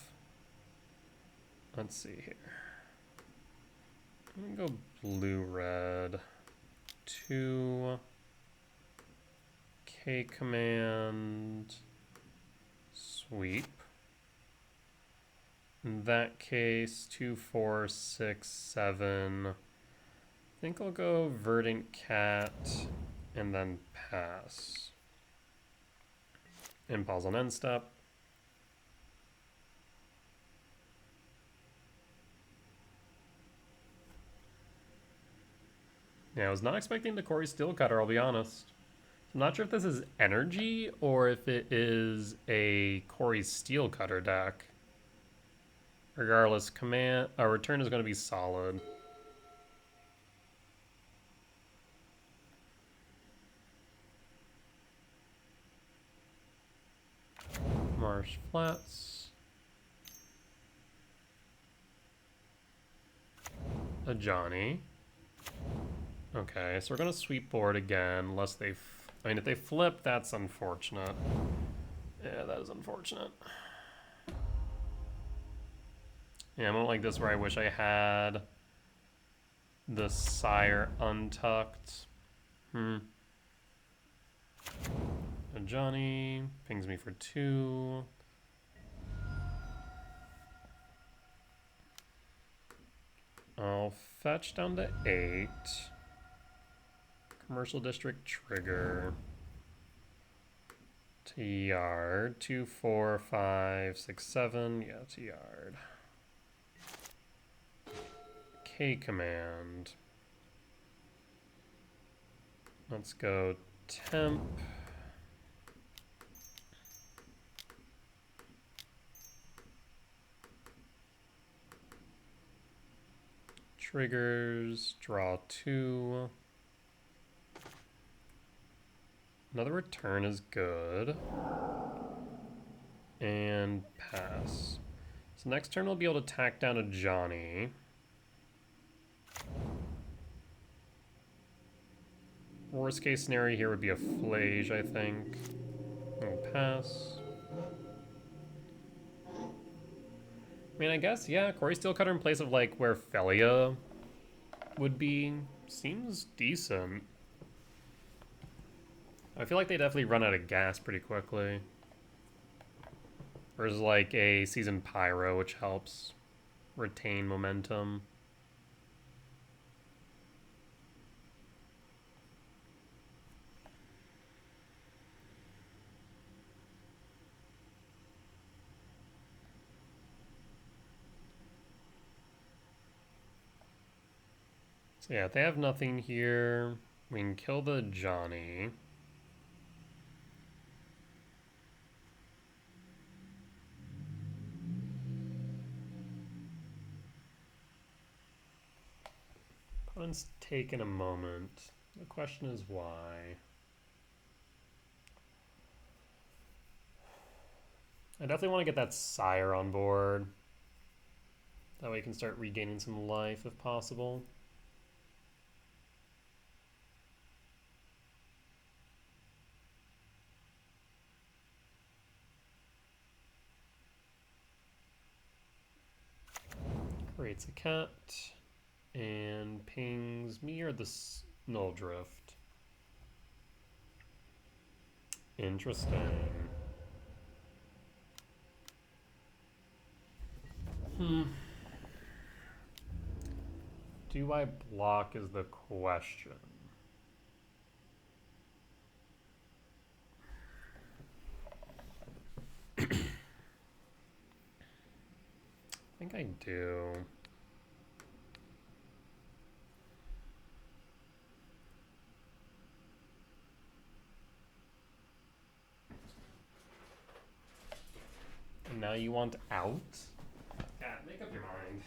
Let's see here. I'm gonna go blue-red. 2... K command... Sweep. In that case, 2, 4, 6, 7... I think I'll go Verdant Cat and then pass. Impulse on end step. Yeah, I was not expecting the Corey Steel Cutter, I'll be honest. I'm not sure if this is energy or if it is a Corey Steel Cutter deck. Regardless, our return is going to be solid. Marsh Flats. A Johnny. Okay, so we're going to sweep board again, unless they... I mean, if they flip, that's unfortunate. Yeah, that is unfortunate. Yeah, I don't like this where I wish I had the Sire untucked. A Johnny pings me for 2. I'll fetch down to 8. Commercial District trigger. To yard. 2, 4, 5, 6, 7. Yeah, to yard. K command. Let's go temp. Triggers, draw 2. Another return is good. And pass. So next turn we'll be able to tack down a Johnny. Worst case scenario here would be a Flage, I think. We'll pass. I mean, I guess, yeah, Corey Steelcutter in place of, like, where Felia would be seems decent. I feel like they definitely run out of gas pretty quickly. There's, like, a Seasoned Pyro, which helps retain momentum. So yeah, if they have nothing here, we can kill the Johnny. Opponent's taken a moment. The question is why. I definitely want to get that Sire on board. That way you can start regaining some life if possible. Creates a cat and pings me or the Snowdrift. Interesting. Do I block is the question. I think I do. And now you want out? Yeah, make up your mind.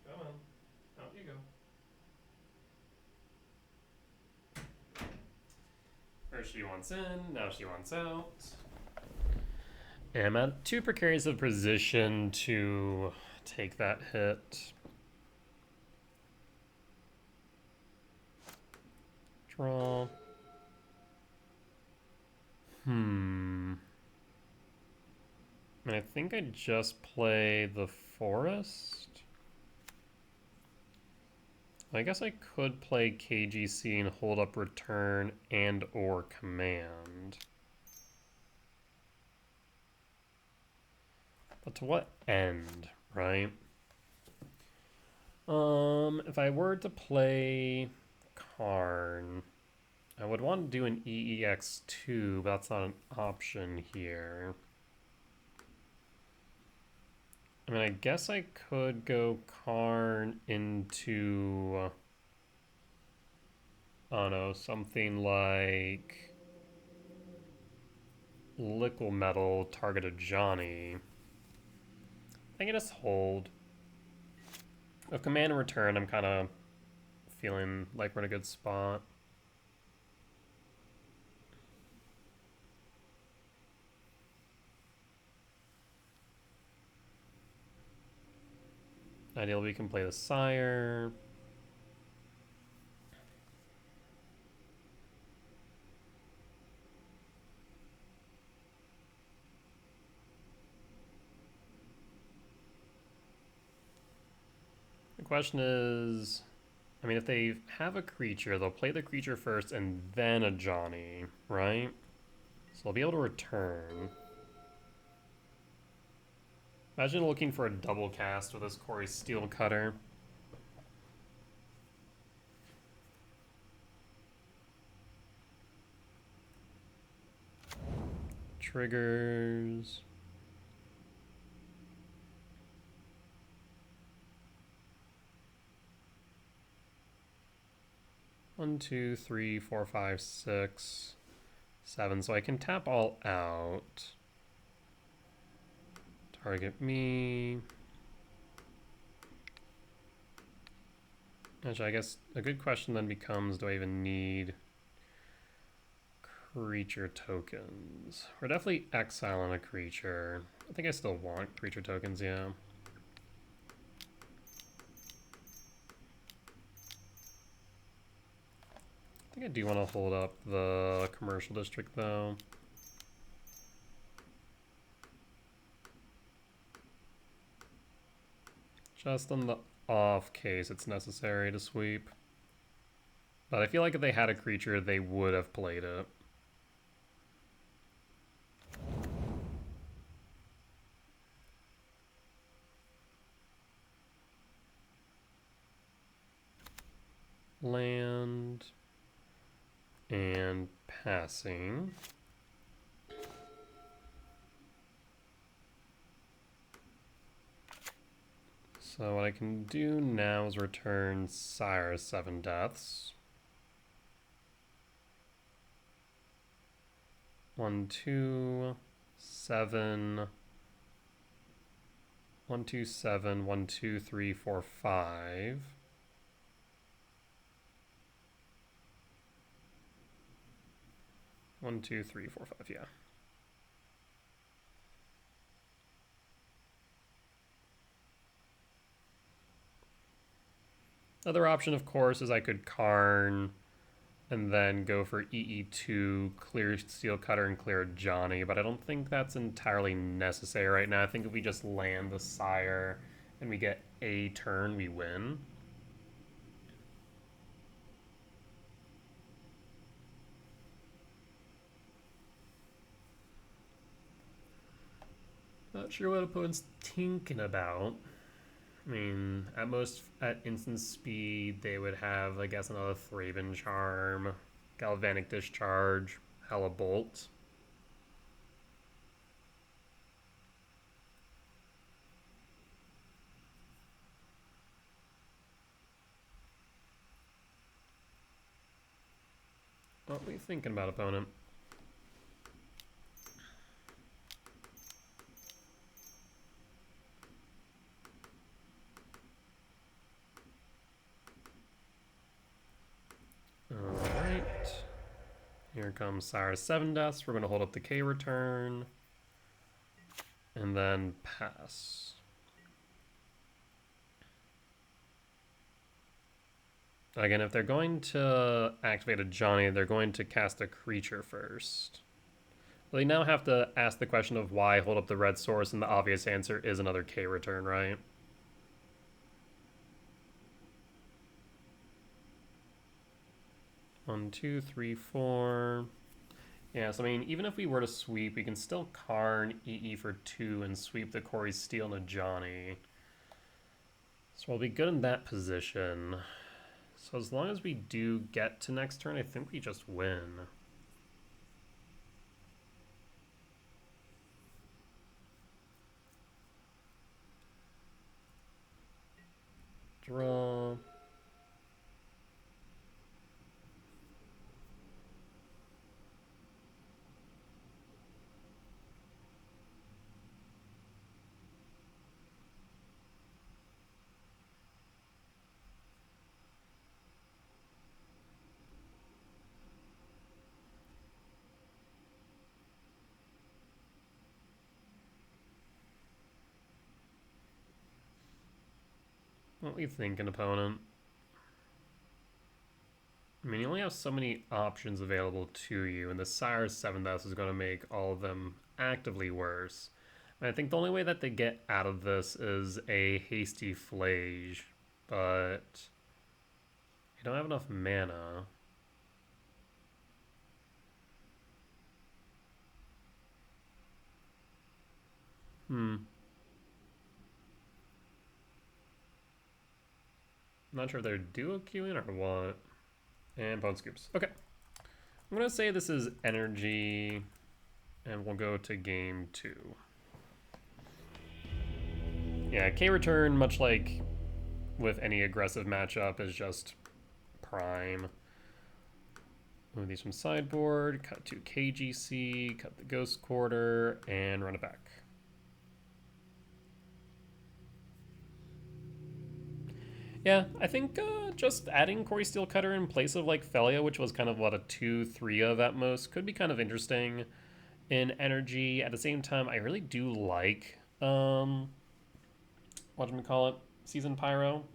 Go on. Out you go. First she wants in, now she wants out. And I'm at too precarious a position to take that hit. Draw. Hmm. And I think I just play the forest. I guess I could play KGC and hold up return and or command. But to what end, right? If I were to play Karn, I would want to do an EEX2, but that's not an option here. I mean, I guess I could go Karn into, I don't know, something like Liquid Metal targeted Johnny. I can just hold. With command and return, I'm kind of feeling like we're in a good spot. Ideally, we can play the Sire. The question is, I mean, if they have a creature, they'll play the creature first and then a Johnny, right? So they'll be able to return. Imagine looking for a double cast with this Corey Steel Cutter. Triggers. One, two, three, four, five, six, seven. So I can tap all out. Target me. Actually, I guess a good question then becomes, do I even need creature tokens? We're definitely exiling a creature. I think I still want creature tokens, yeah. I think I do want to hold up the commercial district though. Just on the off case it's necessary to sweep. But I feel like if they had a creature, they would have played it. Land and passing. So what I can do now is return Sire's 7 Deaths. 1, 2, 7. 1, 2, 7. 1, 2, 3, 4, 5. One, two, three, four, five, yeah. Other option, of course, is I could Karn and then go for EE2, clear Steel Cutter, and clear Johnny, but I don't think that's entirely necessary right now. I think if we just land the Sire and we get a turn, we win. Not sure what opponent's thinking about. I mean, at most, at instant speed, they would have, I guess, another Thraben Charm, Galvanic Discharge, Hella Bolt. What are you thinking about, opponent? Alright. Here comes Sire's 7 Deaths. We're going to hold up the K return. And then pass. Again, if they're going to activate a Johnny, they're going to cast a creature first. They now have to ask the question of why hold up the red source, and the obvious answer is another K return, right? One, two, three, four. Yeah, so I mean, even if we were to sweep, we can still Karn EE for 2 and sweep the Corey Steel and a Johnny. So we'll be good in that position. So as long as we do get to next turn, I think we just win. Draw. What do you think, an opponent? I mean, you only have so many options available to you, and the Sire's 7th is going to make all of them actively worse. And I think the only way that they get out of this is a hasty Flage, but you don't have enough mana. I'm not sure if they're duo queuing or what. And Bone Scoops. Okay. I'm going to say this is energy, and we'll go to game 2. Yeah, K return, much like with any aggressive matchup, is just prime. Move these from sideboard, cut to KGC, cut the Ghost Quarter, and run it back. Yeah, I think just adding Corey Steelcutter in place of like Felia, which was kind of what a 2-3 of at most, could be kind of interesting in energy. At the same time, I really do like whatchamacallit, Season Pyro.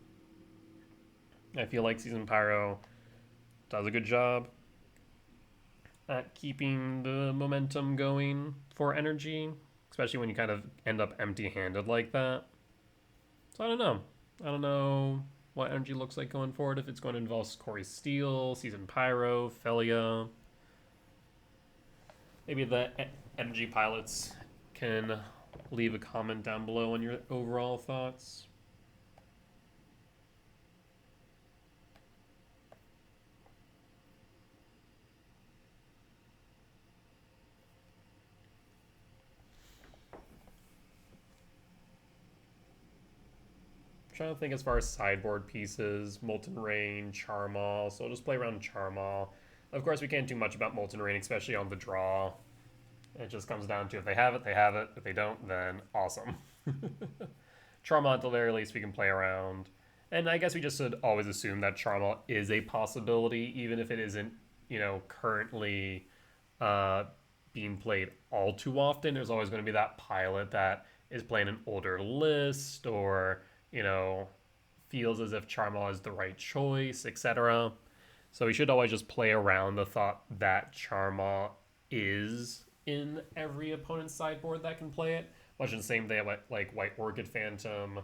I feel like Season Pyro does a good job at keeping the momentum going for energy, especially when you kind of end up empty-handed like that. So I don't know. I don't know what energy looks like going forward, if it's going to involve Corey Steel, Season Pyro, Felia. Maybe the energy pilots can leave a comment down below on your overall thoughts. I'm trying to think as far as sideboard pieces, Molten Rain, Charmal, so I'll just play around Charmal. Of course, we can't do much about Molten Rain, especially on the draw. It just comes down to if they have it, they have it. If they don't, then awesome. Charmal, at the very least, we can play around. And I guess we just should always assume that Charmal is a possibility, even if it isn't, currently being played all too often. There's always going to be that pilot that is playing an older list, or, feels as if Charmal is the right choice, etc. So we should always just play around the thought that Charmal is in every opponent's sideboard that can play it. Much in the same way like White Orchid Phantom.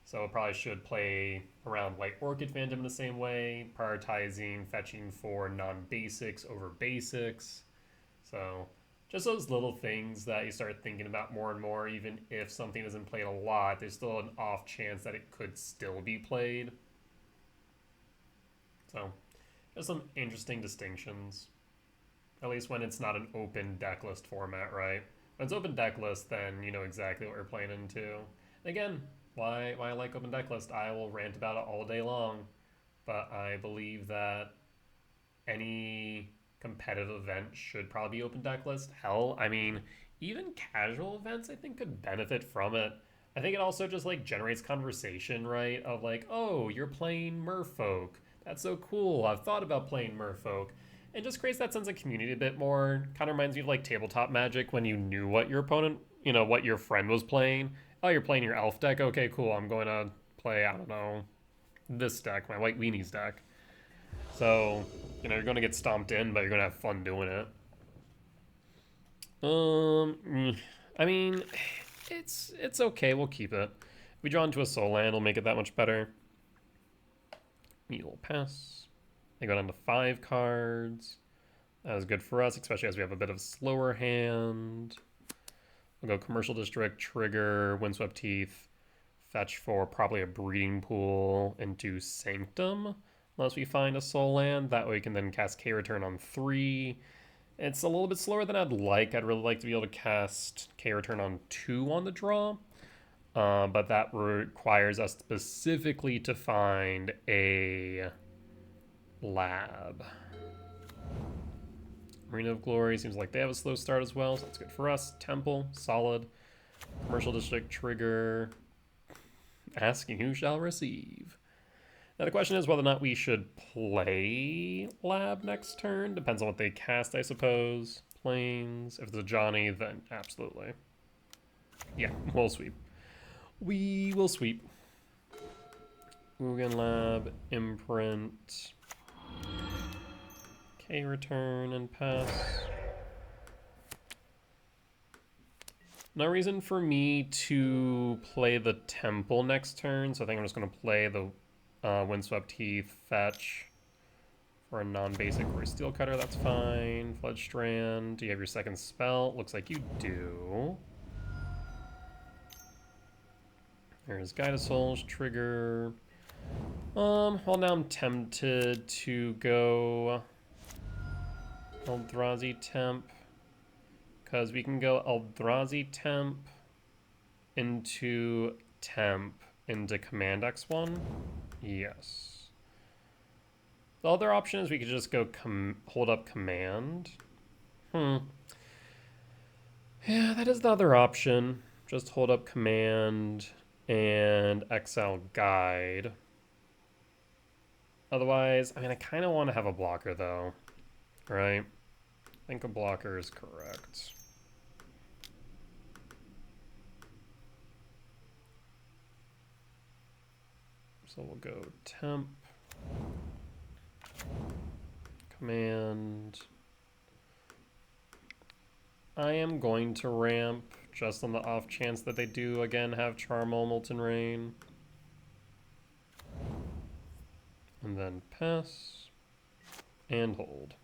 So probably should play around White Orchid Phantom in the same way, prioritizing fetching for non-basics over basics. So just those little things that you start thinking about more and more, even if something isn't played a lot, there's still an off chance that it could still be played. So there's some interesting distinctions. At least when it's not an open deck list format, right? When it's open deck list, then you know exactly what we're playing into. And again, why I like open deck list, I will rant about it all day long. But I believe that any competitive event should probably be open deck list. Hell, I mean, even casual events I think could benefit from it. I think it also just like generates conversation, right? Of like, oh, you're playing Merfolk. That's so cool. I've thought about playing Merfolk. It just creates that sense of community a bit more. Kind of reminds me of like tabletop Magic when you knew what your opponent, what your friend was playing. Oh, you're playing your elf deck? Okay, cool. I'm going to play, I don't know, this deck, my White Weenies deck. So, you're going to get stomped in, but you're going to have fun doing it. I mean, it's okay. We'll keep it. If we draw into a soul land, it'll make it that much better. We'll pass. They go down to 5 cards. That is good for us, especially as we have a bit of a slower hand. We'll go Commercial District, trigger, Windswept Teeth, fetch for probably a Breeding Pool into Sanctum, unless we find a soul land. That way we can then cast K-Return on 3. It's a little bit slower than I'd like. I'd really like to be able to cast K-Return on 2 on the draw. But that requires us specifically to find a lab. Arena of Glory seems like they have a slow start as well, so that's good for us. Temple, solid. Commercial District, trigger. Asking who shall receive. Now the question is whether or not we should play lab next turn. Depends on what they cast, I suppose. Planes. If it's a Johnny, then absolutely. Yeah, we'll sweep. We will sweep. Ugin Lab, Imprint. K-Return and pass. No reason for me to play the Temple next turn, so I think I'm just going to play the Windswept Heath, fetch for a non-basic or a Steel Cutter. That's fine. Fledge Strand. Do you have your second spell? Looks like you do. There's Guide of Souls, trigger. Well, now I'm tempted to go Eldrazi Temp, because we can go Eldrazi Temp into Command X1. Yes. The other option is we could just go hold up Command. Yeah, that is the other option. Just hold up Command and exile Guide. Otherwise, I mean, I kind of want to have a blocker, though. Right? I think a blocker is correct. So we'll go Temp. Command. I am going to ramp, just on the off chance that they do, again, have Charmel, Molten Rain. And then pass. And hold.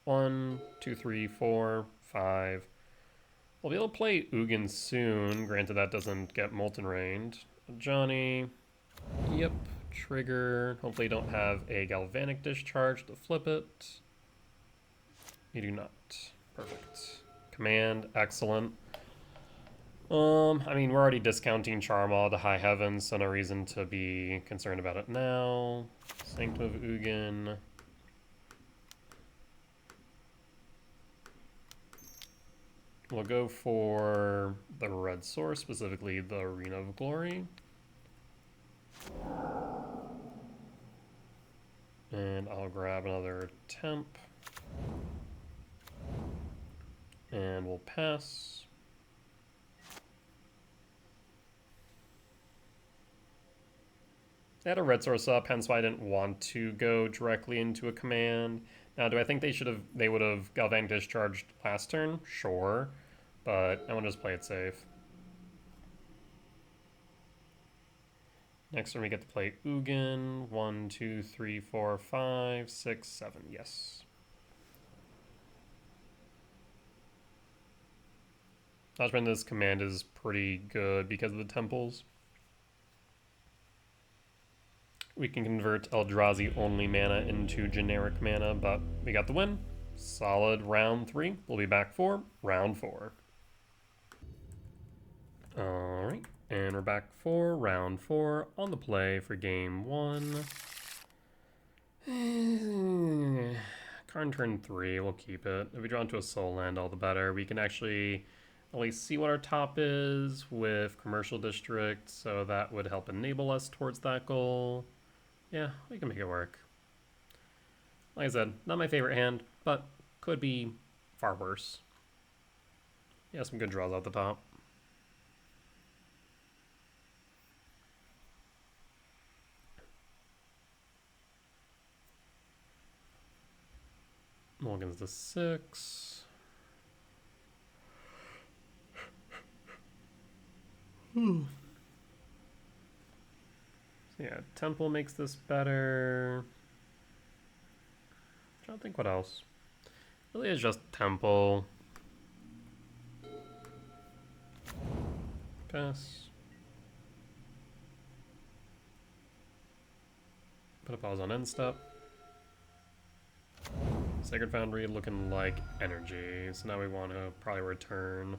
1, 2, 3, 4, 5. We'll be able to play Ugin soon, granted that doesn't get Molten Rained. Johnny. Yep. Trigger. Hopefully you don't have a Galvanic Discharge to flip it. You do not. Perfect. Command. Excellent. I mean, we're already discounting Charmaw to high heavens, so no reason to be concerned about it now. Sanctum of Ugin. We'll go for the red source, specifically the Arena of Glory. And I'll grab another temp. And we'll pass. I had a red source up, hence why I didn't want to go directly into a command. Now, do I think they would have Galvanic Discharged last turn? Sure, but I want to just play it safe. Next turn we get to play Ugin. 1, 2, 3, 4, 5, 6, 7. Yes. Dodgeman, this command is pretty good because of the temples. We can convert Eldrazi only mana into generic mana, but we got the win. Solid round 3. We'll be back for round 4. Alright, and we're back for round 4 on the play for game 1. Karn turn 3, we'll keep it. If we draw into a soul land, all the better. We can actually at least see what our top is with Commercial District, so that would help enable us towards that goal. Yeah, we can make it work. Like I said, not my favorite hand, but could be far worse. Yeah, some good draws out the top. Mulligan's the 6. So yeah, Temple makes this better. I'm trying to think what else. Really is just Temple. Pass. Put a pause on end step. Sacred Foundry looking like energy, so now we want to probably return.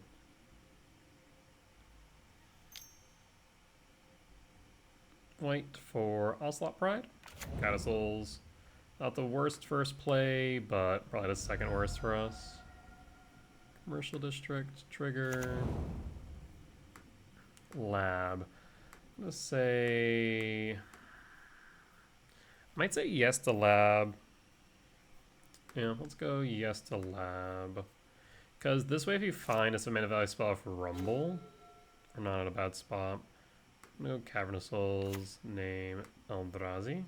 White for Ocelot Pride. Codicils. Not the worst first play, but probably the second worst for us. Commercial District, Trigger. Lab. I'm gonna say... I might say yes to Lab. Yeah, let's go yes to Lab. Because this way if you find a mana value spell for Rumble, we're not in a bad spot. I'm gonna go Cavernous Souls, name Eldrazi.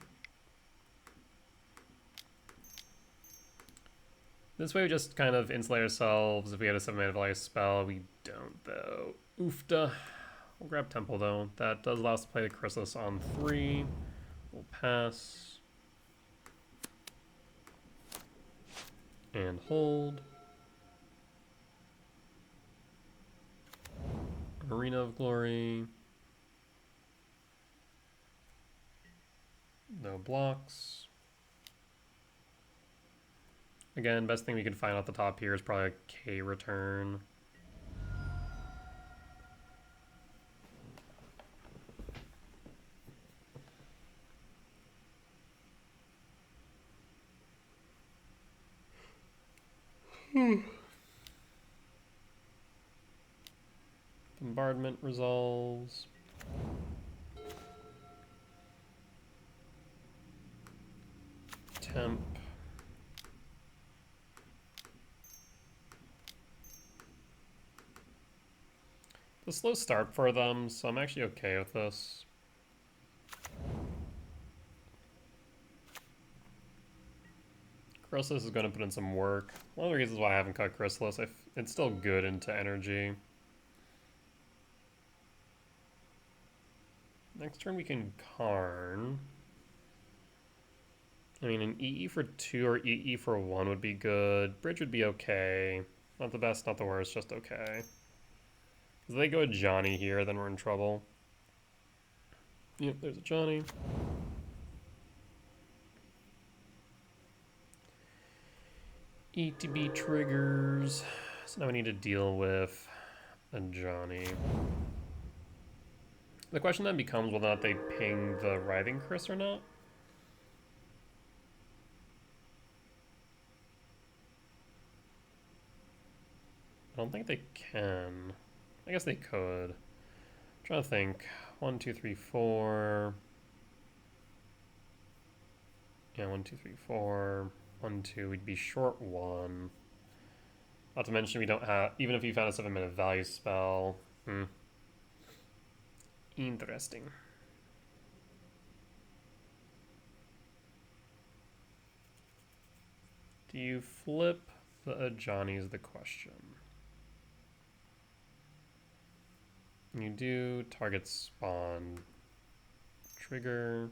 This way we just kind of insulate ourselves. If we had a 7 mana value spell, we don't though. Oofda. We'll grab Temple though. That does allow us to play the Chrysalis on 3. We'll pass. And hold. Arena of Glory. No blocks. Again, best thing we can find off the top here is probably a K return. Bombardment resolves. Temp. It's a slow start for them, so I'm actually okay with this. Chrysalis is going to put in some work. One of the reasons why I haven't cut Chrysalis, it's still good into energy. Next turn we can Karn. I mean, an EE for 2 or EE for 1 would be good. Bridge would be okay. Not the best, not the worst, just okay. If they go with Johnny here, then we're in trouble. Yep, there's a Johnny. ETB triggers. So now we need to deal with a Johnny. The question then becomes whether or not they ping the Writhing Chris or not. I don't think they can. I guess they could. I'm trying to think. 1, 2, 3, 4. Yeah, 1, 2, 3, 4. 1, 2. We'd be short 1. Not to mention we don't have... Even if you found a 7-mana value spell. Interesting. Do you flip the Johnny is the question. You do target spawn. Trigger.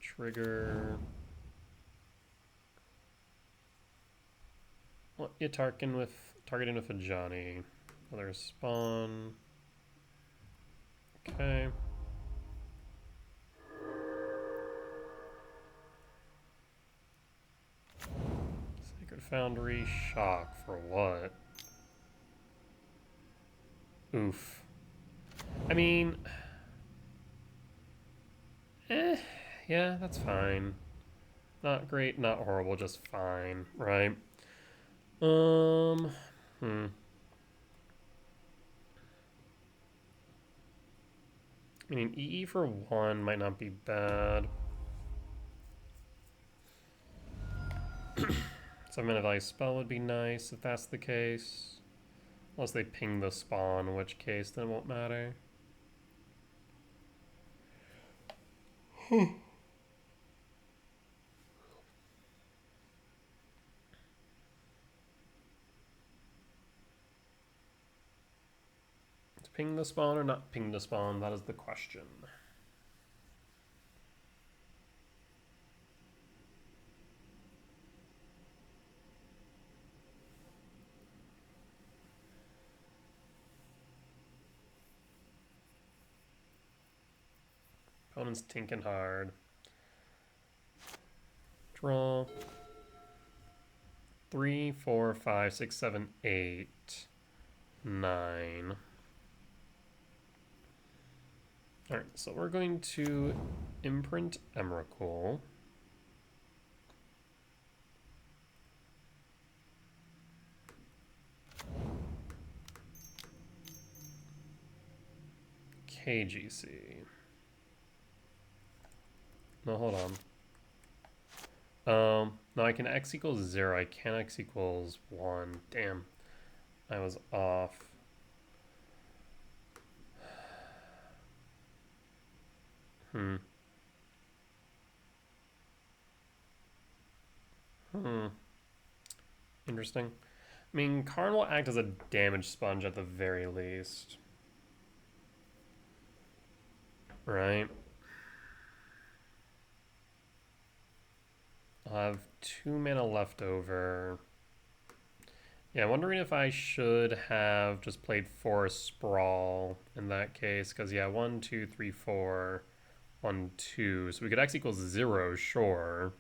Trigger. What you targeting with a Johnny. Another spawn. Okay. Sacred Foundry shock for what? Oof. I mean, yeah, that's fine. Not great, not horrible, just fine, right? I mean, EE for 1 might not be bad. 7-mana value spell would be nice if that's the case. Unless they ping the spawn, in which case then it won't matter. Ping the spawn or not ping the spawn? That is the question. Opponent's tinking hard. Draw. 3, 4, 5, 6, 7, 8, 9. Alright, so we're going to imprint Emrakul. KGC. No, hold on. No, I can X equals 0. I can't X equals 1. Damn. I was off. Interesting. I mean, Karn will act as a damage sponge at the very least. Right? I'll have 2 mana left over. Yeah, I'm wondering if I should have just played Forest Sprawl in that case, because yeah, 1, 2, 3, 4, 1, 2. So we could X equals 0, sure.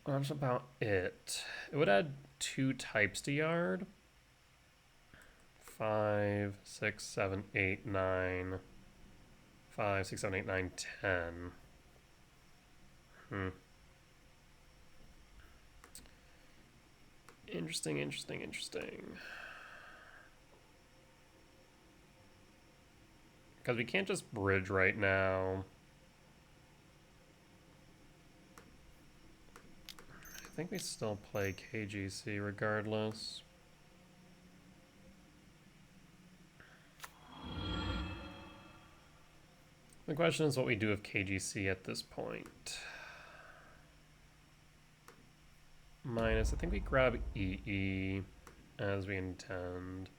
That's about it. It would add 2 types to Yard. 5, 6, 7, 8, 9. 5, 6, 7, 8, 9, 10. Interesting, interesting, interesting. Because we can't just bridge right now. I think we still play KGC regardless. The question is what we do with KGC at this point. Minus, I think we grab EE as we intend.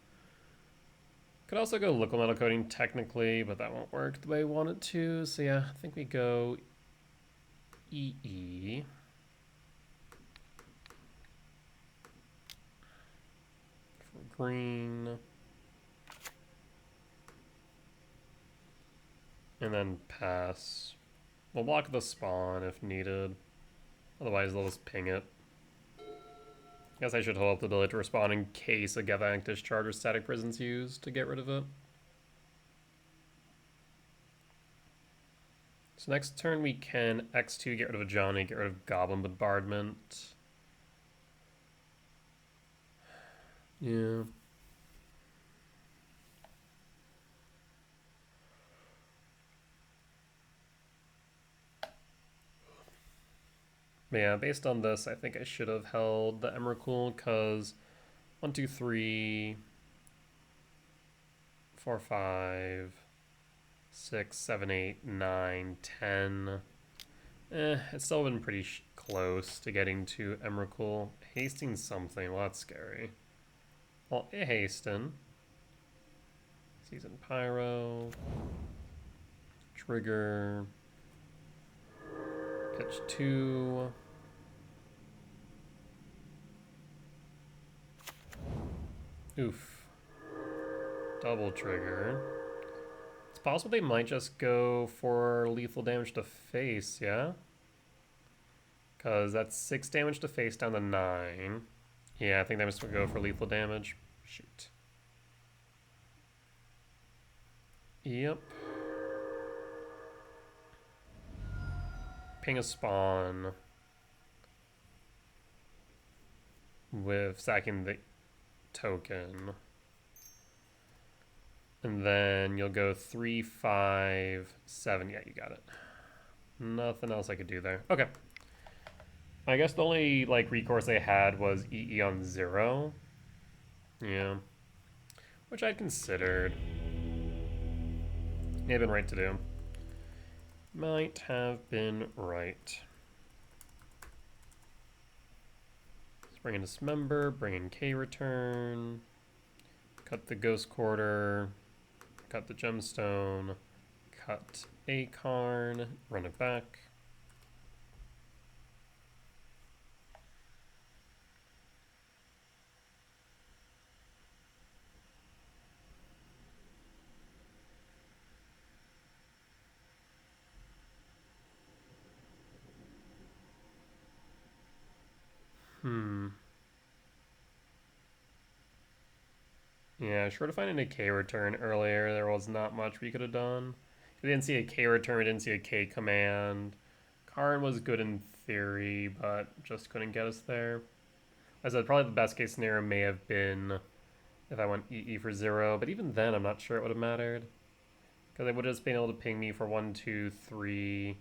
Could also go local metal coating technically, but that won't work the way we want it to. So yeah, I think we go EE. For green. And then pass. We'll block the spawn if needed. Otherwise they'll just ping it. I guess I should hold up the ability to respond in case a Galvanic Discharge or Static Prison's used to get rid of it. So next turn we can X2, get rid of a Johnny, get rid of Goblin Bombardment. Yeah. But yeah, based on this, I think I should have held the Emrakul, because 1, 2, 3, 4, 5, 6, 7, 8, 9, 10. It's still been pretty close to getting to Emrakul. Hasting something, well, that's scary. Well, Hasten. Season Pyro. Trigger. Pitch 2. Oof. Double trigger. It's possible they might just go for lethal damage to face, yeah? Because that's 6 damage to face down to 9. Yeah, I think they must go for lethal damage. Shoot. Yep. Ping a spawn with sacking the token. And then you'll go 3, 5, 7. Yeah, you got it. Nothing else I could do there. Okay. I guess the only recourse I had was EE on 0. Yeah. Which I'd considered. May have been right to do. Might have been right. Let's bring in Dismember, bring in K return, cut the Ghost Quarter, cut the Gemstone, cut a Karn, run it back. Yeah, sure to find a K return earlier. There was not much we could have done. We didn't see a K return, we didn't see a K command. Karn was good in theory, but just couldn't get us there. As I said, probably the best case scenario may have been if I went EE for 0, but even then I'm not sure it would have mattered. Because they would have just been able to ping me for 1, 2, 3.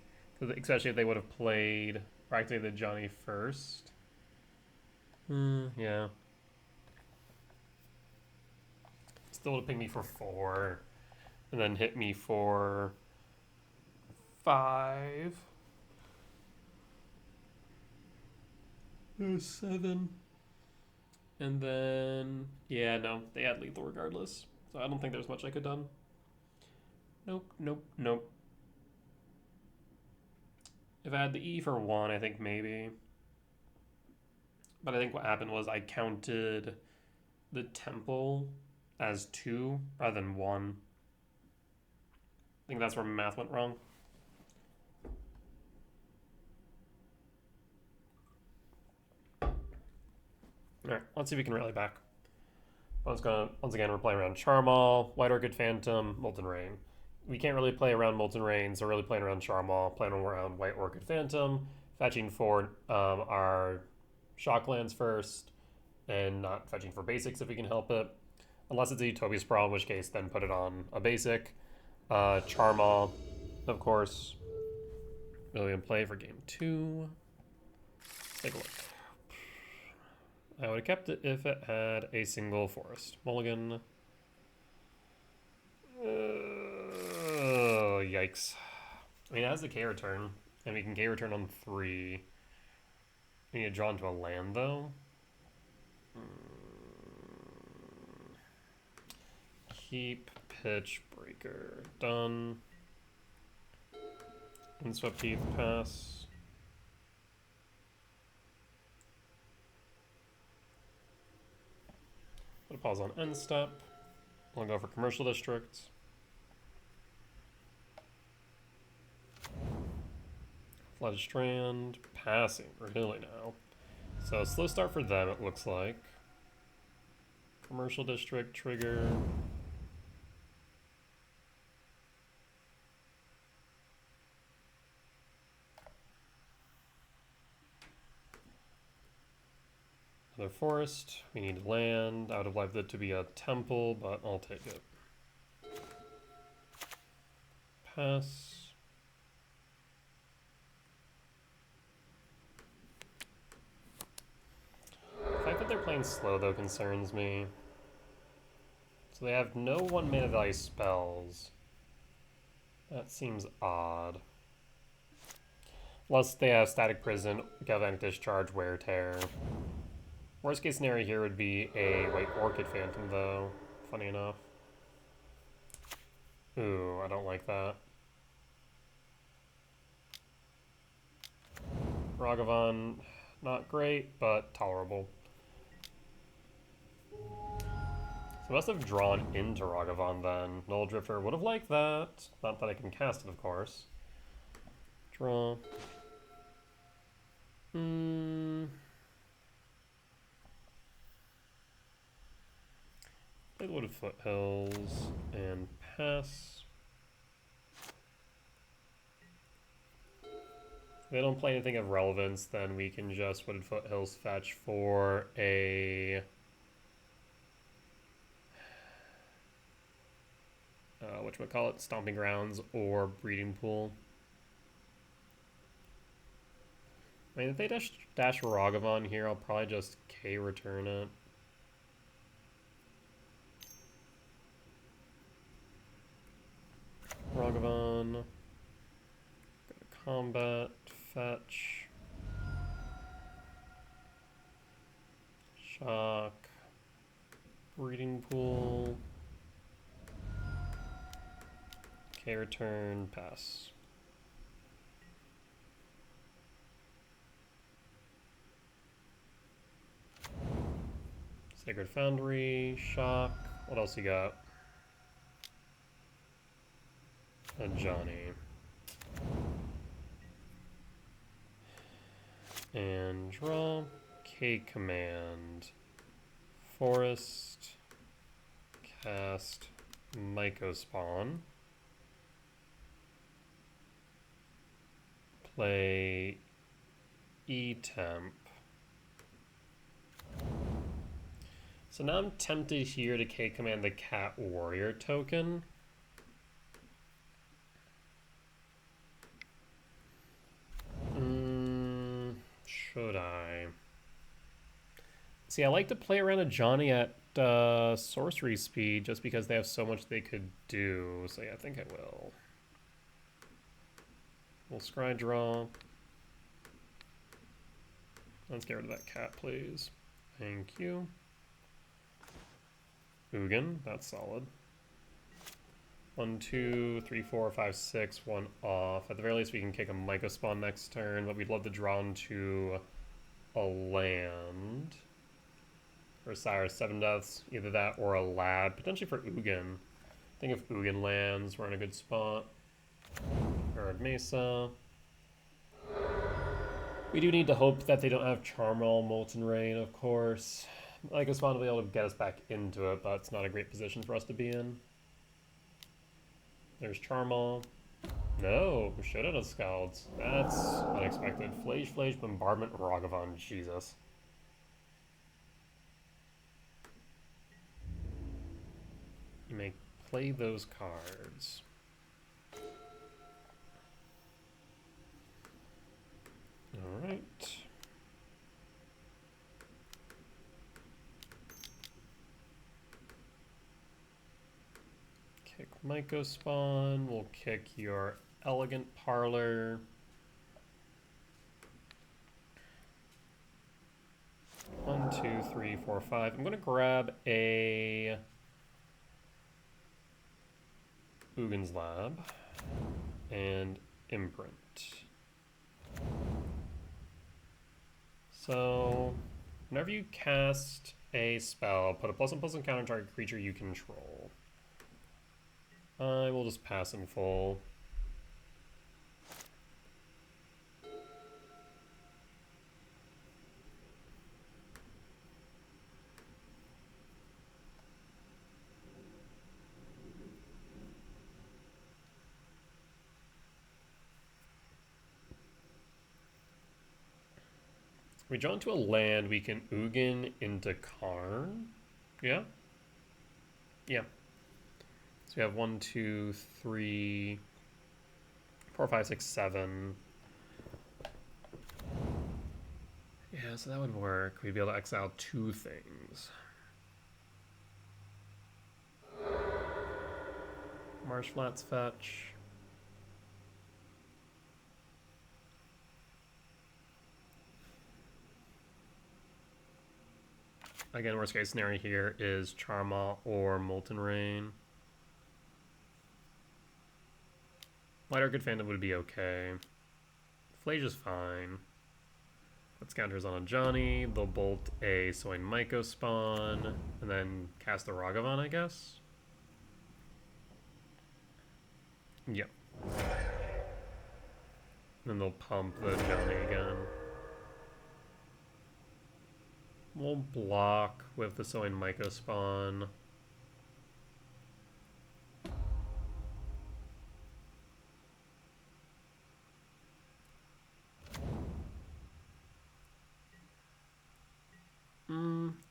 Especially if they would have played practically the Johnny first. Yeah. Still would have pinged me for 4. And then hit me for 5. 7. And then, yeah, no, they had lethal regardless. So I don't think there's much I could have done. Nope, nope, nope. If I had the E for 1, I think maybe. But I think what happened was I counted the temple as 2 rather than 1. I think that's where math went wrong. Alright, let's see if we can rally back. Once again, we're playing around Charmal, White Orchid Phantom, Molten Rain. We can't really play around Molten Rain, so we're really playing around Charmal, playing around White Orchid Phantom, fetching for our Shocklands first, and not fetching for basics if we can help it. Unless it's a Utopia's Sprawl, in which case then put it on a basic. Charmal, of course. Really gonna play for game 2. Take a look. I would have kept it if it had a single forest. Mulligan. Yikes. I mean, it has the K return, and we can K return on 3. We need to draw into a land, though. Keep Pitch Breaker. Done. Windswept Heath, pass. Put a pause on end step. We'll go for Commercial District. Flooded Strand. Passing, really now. So slow start for them, it looks like. Commercial District, trigger. Another forest. We need land. I would have liked it to be a temple, but I'll take it. Pass. The fact that they're playing slow, though, concerns me. So they have no 1 mana value spells. That seems odd. Unless they have Static Prison, Galvanic Discharge, Wear Tear. Worst case scenario here would be a White Orchid Phantom, though. Funny enough. Ooh, I don't like that. Ragavan, not great, but tolerable. So I must have drawn into Ragavan then. Null Drifter would have liked that. Not that I can cast it, of course. Draw. Play the Wooded Foothills and pass. If they don't play anything of relevance, then we can just Wooded Foothills fetch for a whatchamacallit, Stomping Grounds or Breeding Pool. I mean, if they dash Ragavan here, I'll probably just K return it. Ragavan. combat, fetch, shock, breeding pool, okay, return, pass. Sacred Foundry, shock, what else you got? A Johnny. And draw, K command, forest, cast, Mycospawn, play E-temp. So now I'm tempted here to K command the cat warrior token. Should I? See, I like to play around a Johnny at sorcery speed just because they have so much they could do. So yeah, I think I will. We'll scry draw. Let's get rid of that cat, please. Thank you. Ugin, that's solid. 1, 2, 3, 4, 5, 6, 1 off. At the very least, we can kick a Mycospawn next turn, but we'd love to draw into a land. Or Sire 7 Deaths, either that or a lad. Potentially for Ugin. I think if Ugin lands, we're in a good spot. Or Mesa. We do need to hope that they don't have Charmal, Molten Rain, of course. Mycospawn will be able to get us back into it, but it's not a great position for us to be in. There's Charmal. No, should have Scalds. That's unexpected. Flage, Bombardment, Ragavan. Jesus. You may play those cards. Alright. Kick Mycospawn. We'll kick your Elegant Parlor. One, two, three, four, five. I'm going to grab a Ugin's Lab and Imprint. So, whenever you cast a spell, put a +1/+1 counter on target creature you control. I will just pass in full. We draw into a land, we can Ugin into Karn. Yeah? Yeah. So we have 1, 2, 3, 4, 5, 6, 7. Yeah, so that would work. We'd be able to exile 2 things. Marsh Flats fetch. Again, worst case scenario here is Charma or Molten Rain. White Orchid Phantom would be okay. Flage is fine. Puts counters on a Johnny. They'll bolt a Soin Mycospawn and then cast a Ragavan, I guess. Yep. Then they'll pump the Johnny again. We'll block with the Soin Mycospawn.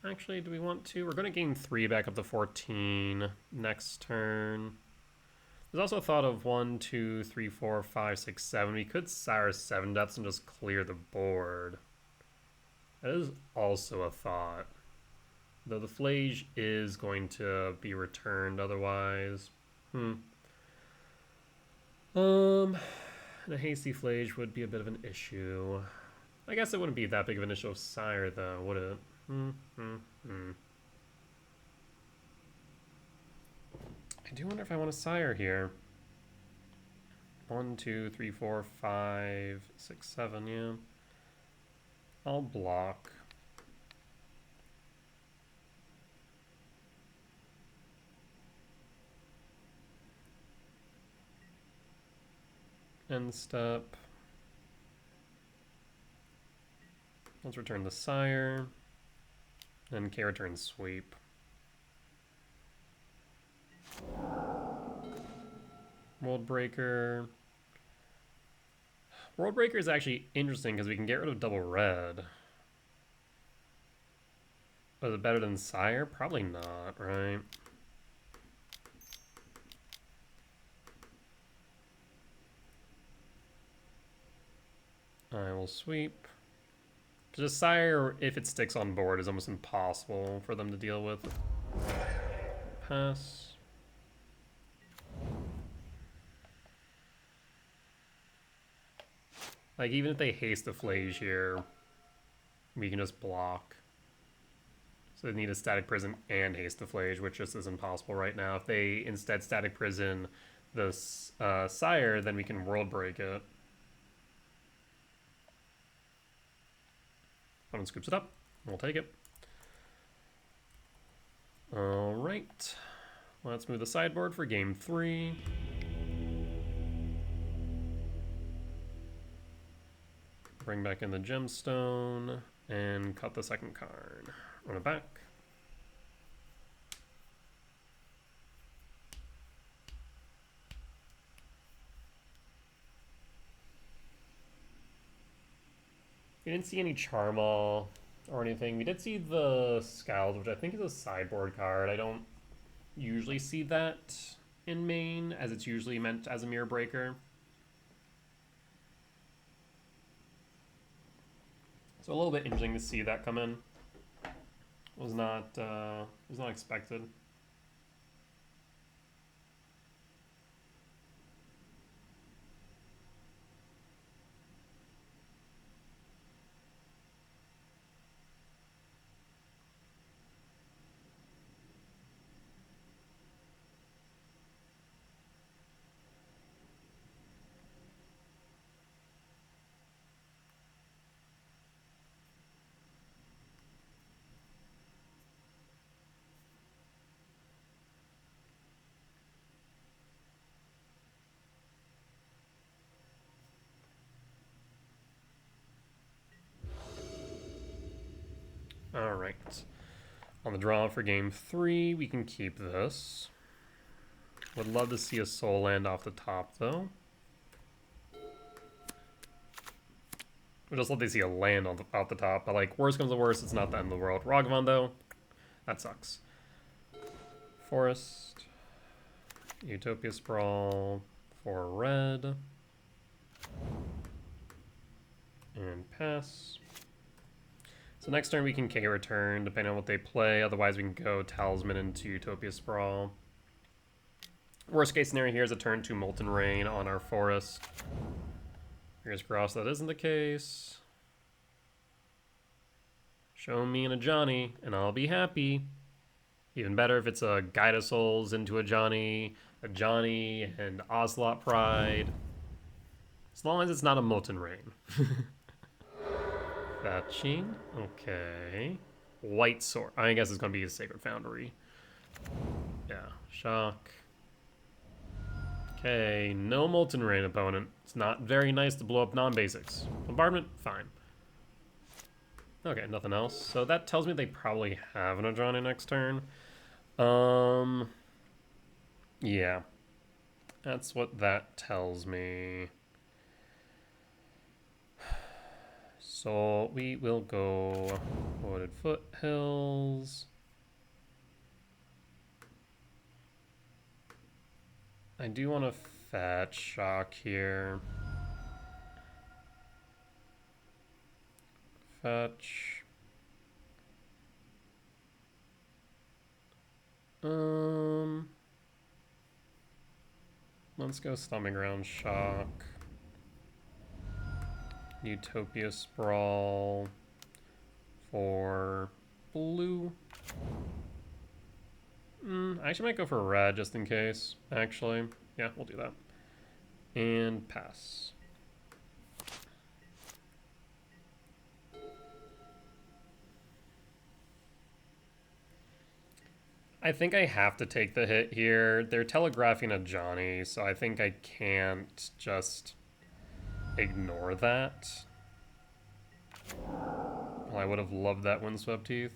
Actually, do we want to? We're going to gain 3 back up to 14 next turn. There's also a thought of 1, 2, 3, 4, 5, 6, 7. We could Sire 7 Deaths and just clear the board. That is also a thought. Though the Flage is going to be returned otherwise. And a hasty flage would be a bit of an issue. I guess it wouldn't be that big of an issue of Sire, though, would it? I do wonder if I want a Sire here. 1, 2, 3, 4, 5, 6, 7, yeah. I'll block. End step. Let's return the Sire. Then K return sweep. World Breaker. World Breaker is actually interesting because we can get rid of double red. But is it better than Sire? Probably not, right? I will sweep. Just Sire, if it sticks on board, is almost impossible for them to deal with. Pass. Like, even if they haste the Flage here, we can just block. So they need a Static Prison and haste the Flage, which just is impossible right now. If they instead Static Prison the Sire, then we can World Break it. Opponent scoops it up. We'll take it. Alright. Let's move the sideboard for game 3. Bring back in the gemstone and cut the second Karn. Run it back. We didn't see any Charmal or anything. We did see the Scowls, which I think is a sideboard card. I don't usually see that in main, as it's usually meant as a mirror breaker. So a little bit interesting to see that come in. Was not expected. All right. On the draw for game 3, we can keep this. Would love to see a soul land off the top, though. Would just love to see a land on off the top. But, like, worst comes to worst, it's not the end of the world. Ragavan, though, that sucks. Forest. Utopia Sprawl for red. And pass. So next turn we can K return, depending on what they play. Otherwise we can go Talisman into Utopia Sprawl. Worst case scenario here is a turn 2 Molten Rain on our forest. Fingers crossed that isn't the case. Show me and a Johnny, and I'll be happy. Even better if it's a Guide of Souls into a Johnny and Ocelot Pride. As long as it's not a Molten Rain. Fetching. Okay. White Sword. I guess it's going to be a Sacred Foundry. Yeah. Shock. Okay. No Molten Rain, opponent. It's not very nice to blow up non-basics. Bombardment? Fine. Okay, nothing else. So that tells me they probably have an Ajani next turn. Yeah. That's what that tells me. So we will go Wooded Foothills. I do want to fetch Shock here. Fetch. Let's go Stomping Ground Shock. Utopia Sprawl for blue. I actually might go for red just in case, actually. Yeah, we'll do that. And pass. I think I have to take the hit here. They're telegraphing a Johnny, so I think I can't just ignore that. Well, I would have loved that Windswept Teeth.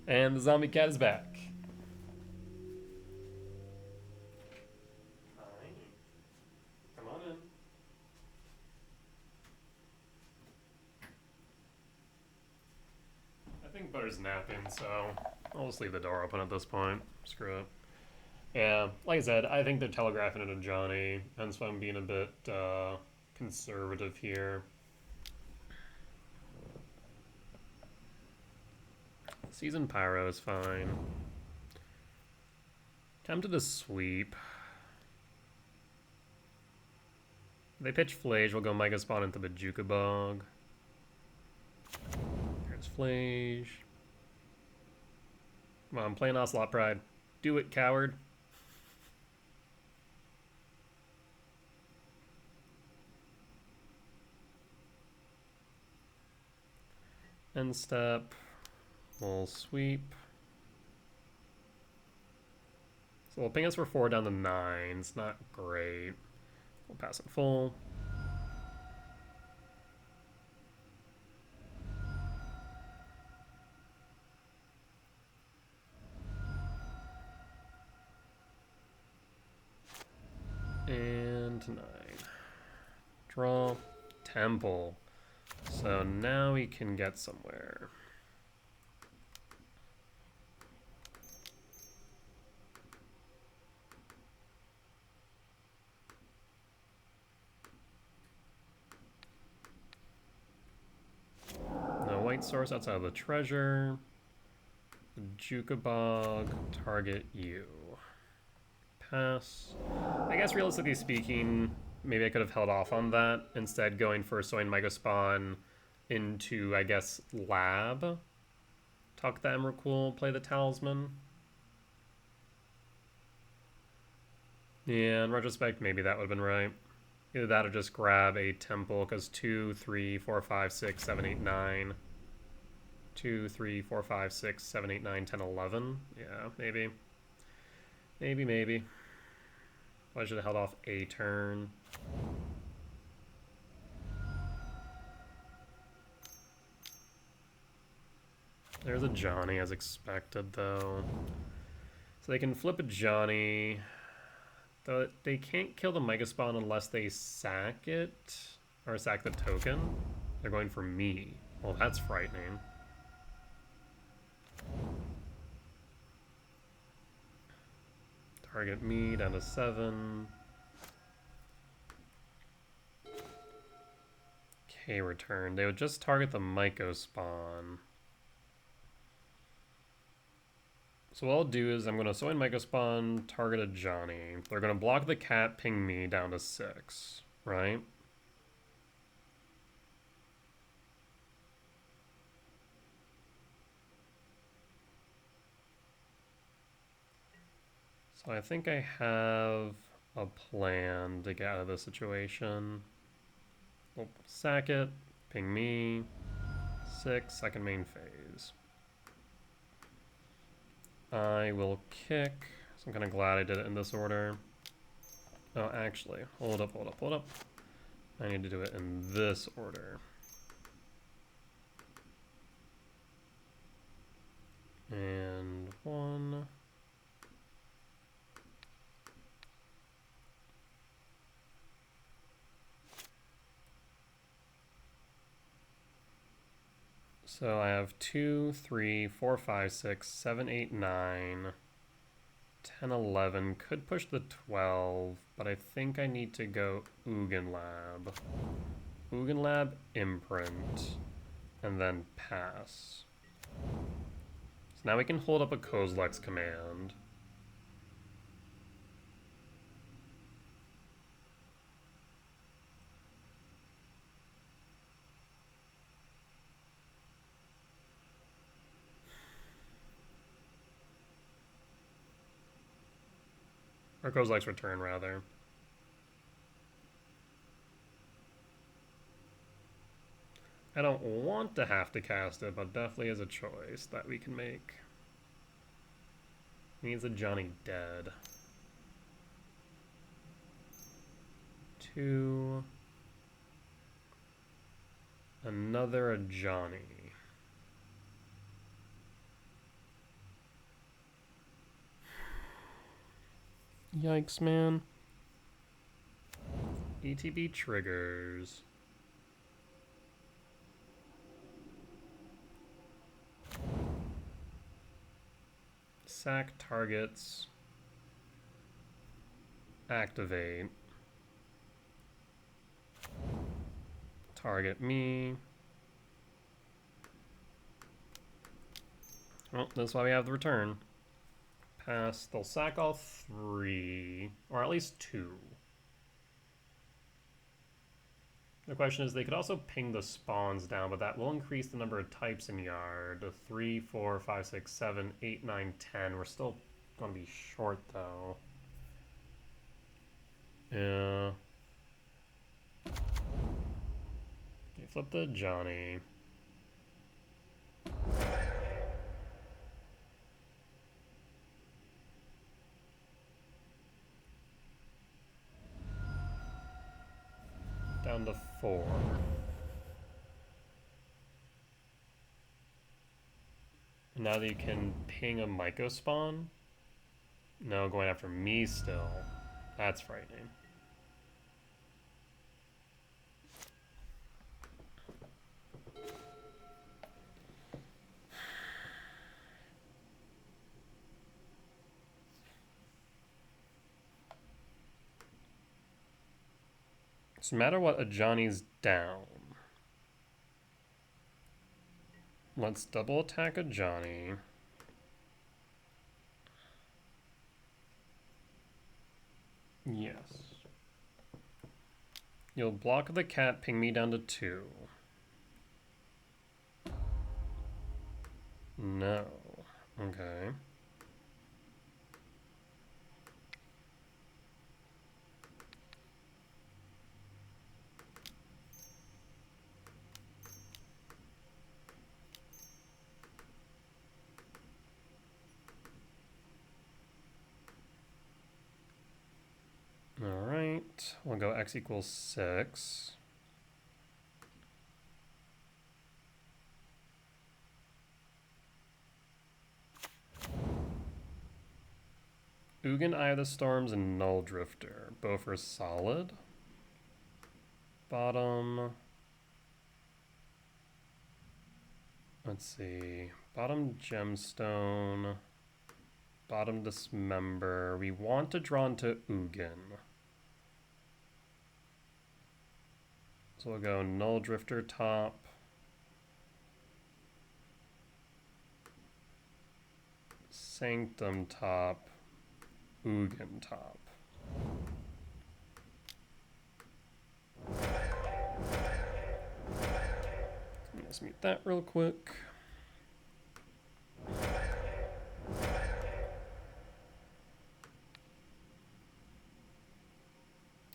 And the zombie cat is back. Hi. Come on in. I think Butter's napping, so I'll just leave the door open at this point. Screw it. Yeah, like I said, I think they're telegraphing it to Johnny, hence why I'm being a bit conservative here. Season Pyro is fine. Tempted to sweep. They pitch Flage, we'll go Mega Spawn into the Jukabog. There's Flage. Come on, I'm playing Ocelot Pride. Do it, coward. End step. We'll sweep. So we'll ping us for 4 down to 9. It's not great. We'll pass it full. And 9. Draw. Temple. So now we can get somewhere. No white source outside of the treasure. Jukabog, target you. Pass. I guess realistically speaking, maybe I could have held off on that, instead going for Soin Mega Spawn into, I guess, Lab. Talk the Emrakul, play the Talisman. Yeah, in retrospect, maybe that would have been right. Either that or just grab a Temple, because 2, 3, 4, 5, 6, 7, 8, 9. 2, 3, 4, 5, 6, 7, 8, 9, 10, 11. Yeah, maybe. Maybe. I should have held off a turn. There's a Johnny as expected, though. So they can flip a Johnny. Though they can't kill the Mega Spawn unless they sack it. Or sack the token. They're going for me. Well, that's frightening. Target me down to 7. Okay, return. They would just target the Myco Spawn. So what I'll do is I'm going to Soin Myco Spawn, target a Johnny. They're going to block the cat, ping me down to 6, right? So I think I have a plan to get out of this situation. We'll sack it, ping me, 6, second main phase. I will kick, so I'm kind of glad I did it in this order. Oh, actually, hold up. I need to do it in this order. And 1. So I have 2, 3, 4, 5, 6, 7, 8, 9, 10, 11. Could push the 12, but I think I need to go Ugin Lab. Ugin Lab, Imprint, and then pass. So now we can hold up a Kozilek's command. Or Kozilek's Return, rather. I don't want to have to cast it, but definitely is a choice that we can make. Needs a Johnny dead. 2. Another a Johnny. Yikes, man. ETB triggers. Sack targets. Activate. Target me. Well, that's why we have the return. Pass. They'll sack all 3, or at least 2. The question is, they could also ping the spawns down, but that will increase the number of types in yard to 3, 4, 5, 6, 7, 8, 9, 10. We're still going to be short, though. Yeah. Okay, flip the Johnny. Down to 4. Now that you can ping a Myco spawn? No, going after me still. That's frightening. So no matter what, a Johnny's down. Let's double attack a Johnny. Yes. You'll block the cat, ping me down to 2. No. Okay. Alright, we'll go x equals 6. Ugin, Eye of the Storms, and Null Drifter. Both are solid. Bottom. Let's see. Bottom Gemstone. Bottom Dismember. We want to draw into Ugin. So we'll go Null Drifter top. Sanctum top. Ugin top. Let's mute that real quick.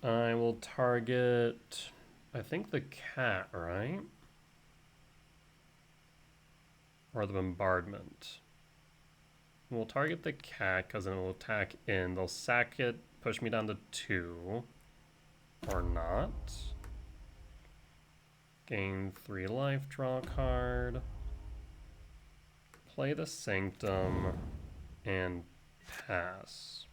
I will target, I think, the cat, right? Or the bombardment. We'll target the cat because then it will attack in. They'll sack it, push me down to 2. Or not. Gain 3 life, draw a card. Play the Sanctum and pass.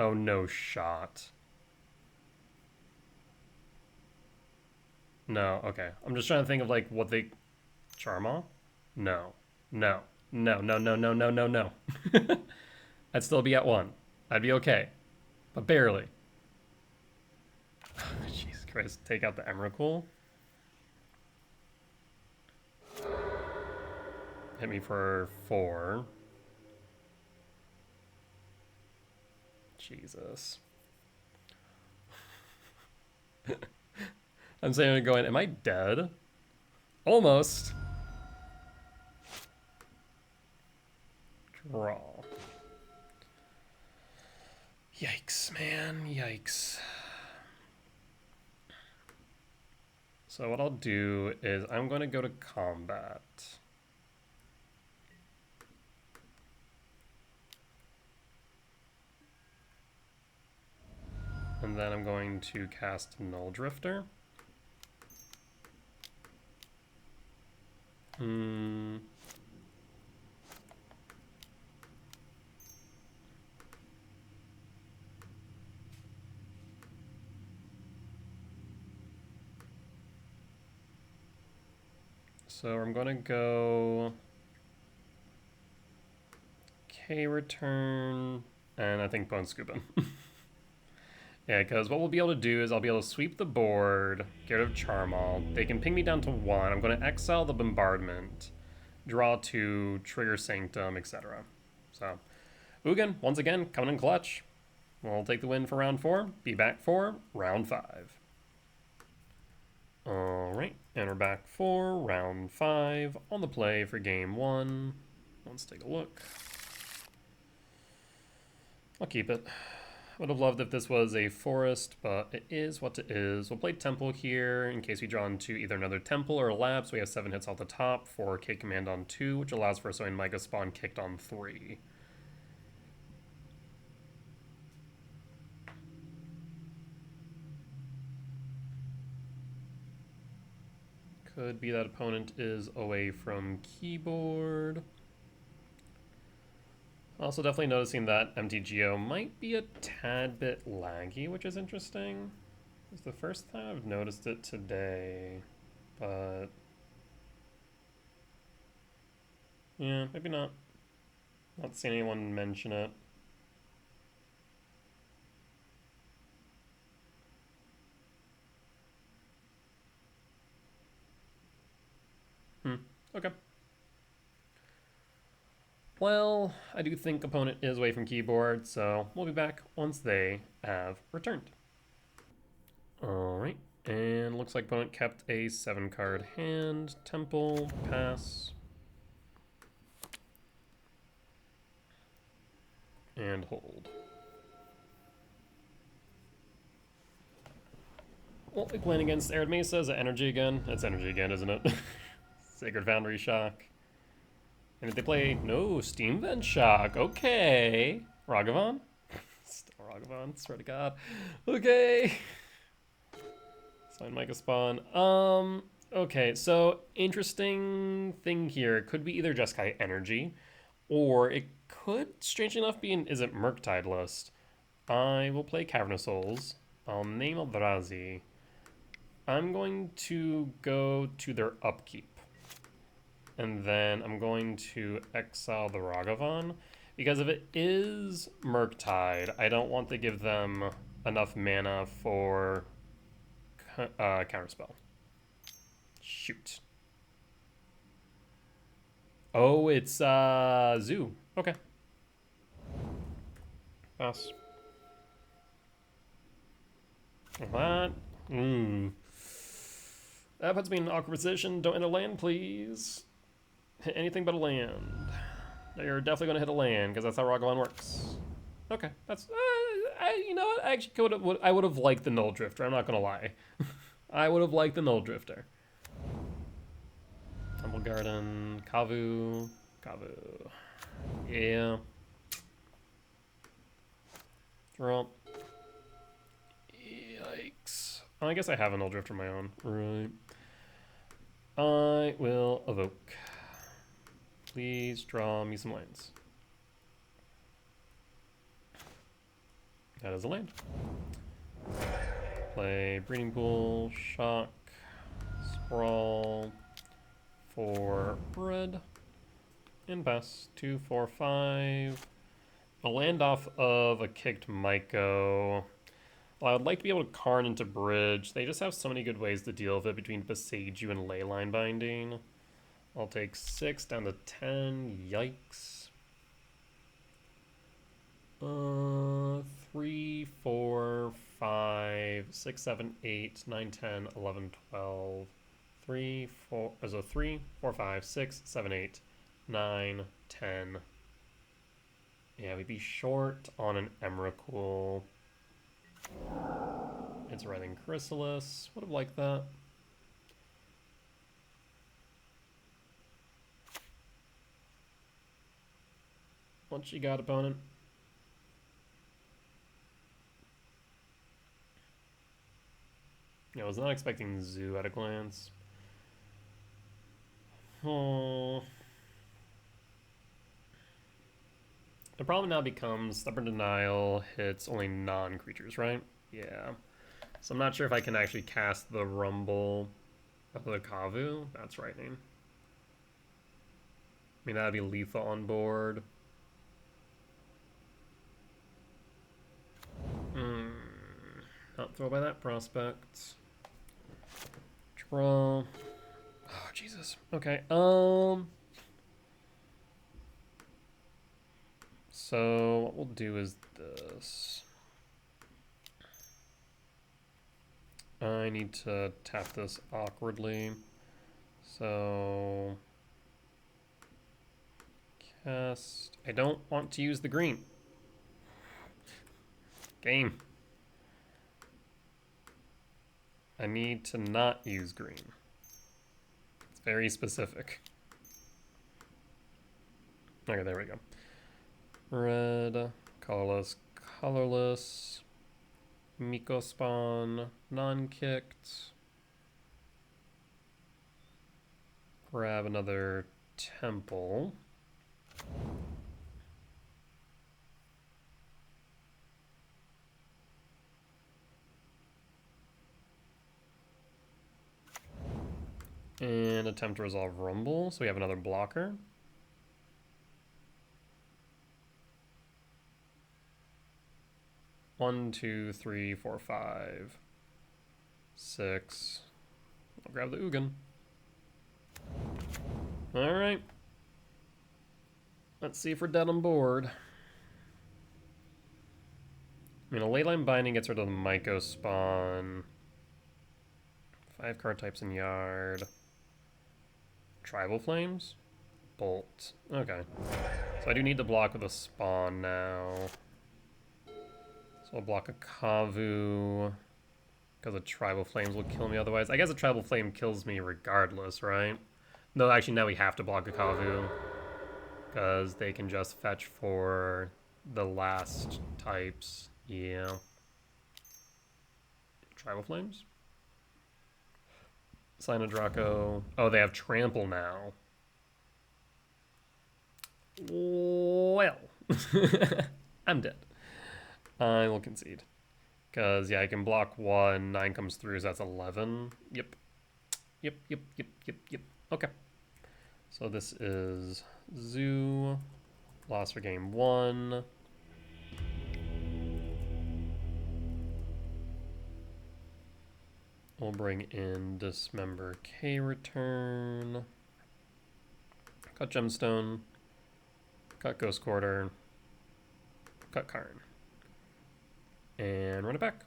Oh, no shot. No, okay. I'm just trying to think of like what they... Charmal? No. No. No, no, no, no, no, no, no. I'd still be at 1. I'd be okay. But barely. Jesus Christ. Take out the Emrakul. Hit me for 4. Jesus. I'm saying I'm going, am I dead? Almost. Draw. Yikes, man. Yikes. So what I'll do is I'm going to go to combat. And then I'm going to cast Null Drifter. So I'm going to go K-Return, and I think Bone Scoopin'. Yeah, because what we'll be able to do is I'll be able to sweep the board, get rid of Charmal. They can ping me down to 1. I'm going to exile the Bombardment, draw 2, trigger Sanctum, etc. So, Ugin, once again, coming in clutch. We'll take the win for round 4, be back for round 5. Alright, and we're back for round 5 on the play for game 1. Let's take a look. I'll keep it. Would have loved if this was a forest, but it is what it is. We'll play Temple here in case we draw into either another Temple or a Lab, so we have 7 hits off the top for K command on 2, which allows for a Sowing Mega Spawn kicked on 3. Could be that opponent is away from keyboard. Also definitely noticing that MTGO might be a tad bit laggy, which is interesting. It's the first time I've noticed it today, but yeah, maybe not. Not seeing anyone mention it. Okay. Well, I do think opponent is away from keyboard, so we'll be back once they have returned. Alright, and looks like opponent kept a 7-card hand. Temple, pass. And hold. Well, we playing against Arid Mesa. Is it energy again? That's energy again, isn't it? Sacred Foundry Shock. And if they play... No, Steam Vent Shock. Okay. Ragavan? Still Ragavan, swear to God. Okay. Sign Micah Spawn. Okay, so interesting thing here. Could be either Jeskai Energy, or it could, strangely enough, be an Is It Murktide list. I will play Cavern of Souls. I'll name Eldrazi. I'm going to go to their upkeep. And then I'm going to exile the Ragavan. Because if it is Murktide, I don't want to give them enough mana for counterspell. Shoot. Oh, it's Zoo. Okay. Pass. That. That puts me in an awkward position. Don't hit a land, please. Hit anything but a land. You're definitely going to hit a land, because that's how Ragavan works. Okay, that's... you know what? I actually I would have liked the Null Drifter. I'm not going to lie. I would have liked the Null Drifter. Temple Garden, Kavu. Yeah. Draw. Yikes. I guess I have a Null Drifter of my own. Right. I will evoke. Please draw me some lines. That is a land. Play Breeding Pool, Shock, Sprawl, for red, and pass. 2, 4, 5. A land off of a kicked Myco. Well, I would like to be able to Karn into Bridge. They just have so many good ways to deal with it between Besage You and Leyline Binding. I'll take 6 down to 10. Yikes. 3, 4, 5, 6, 7, 8, 9, 10, 11, 12. 3, 4, so 3, 4, 5, 6, 7, 8, 9, 10. Yeah, we'd be short on an Emrakul. It's Writhing Chrysalis. Would have liked that. What you got, opponent? Yeah, I was not expecting Zoo at a glance. Oh. The problem now becomes Stubborn Denial hits only non-creatures, right? Yeah. So I'm not sure if I can actually cast the Rumble of the Kavu. That's frightening. I mean, that'd be lethal on board. Not throw by that prospect. Draw. Oh, Jesus. Okay. So what we'll do is this. I need to tap this awkwardly. So cast. I don't want to use the green. Game. I need to not use green. It's very specific. Okay, there we go. Red, colorless, colorless. Miko spawn, non-kicked. Grab another temple. And attempt to resolve Rumble, so we have another blocker. One, 2, 3, 4, 5, 6. I'll grab the Ugin. Alright. Let's see if we're dead on board. I mean, a Leyline Binding gets rid of the Myco spawn. 5 card types in Yard. Tribal Flames? Bolt. Okay. So I do need to block with a spawn now. So I'll block a Kavu. Because the Tribal Flames will kill me otherwise. I guess a Tribal Flame kills me regardless, right? No, actually, now we have to block a Kavu. Because they can just fetch for the last types. Yeah. Tribal Flames? Sign of Draco. Oh, they have Trample now. Well. I'm dead. I will concede. Because, yeah, I can block 1. 9 comes through, so that's 11. Yep. Yep. Okay. So this is Zoo. Lost for game 1. We'll bring in Dismember K return. Cut Gemstone. Cut Ghost Quarter. Cut Karn. And run it back.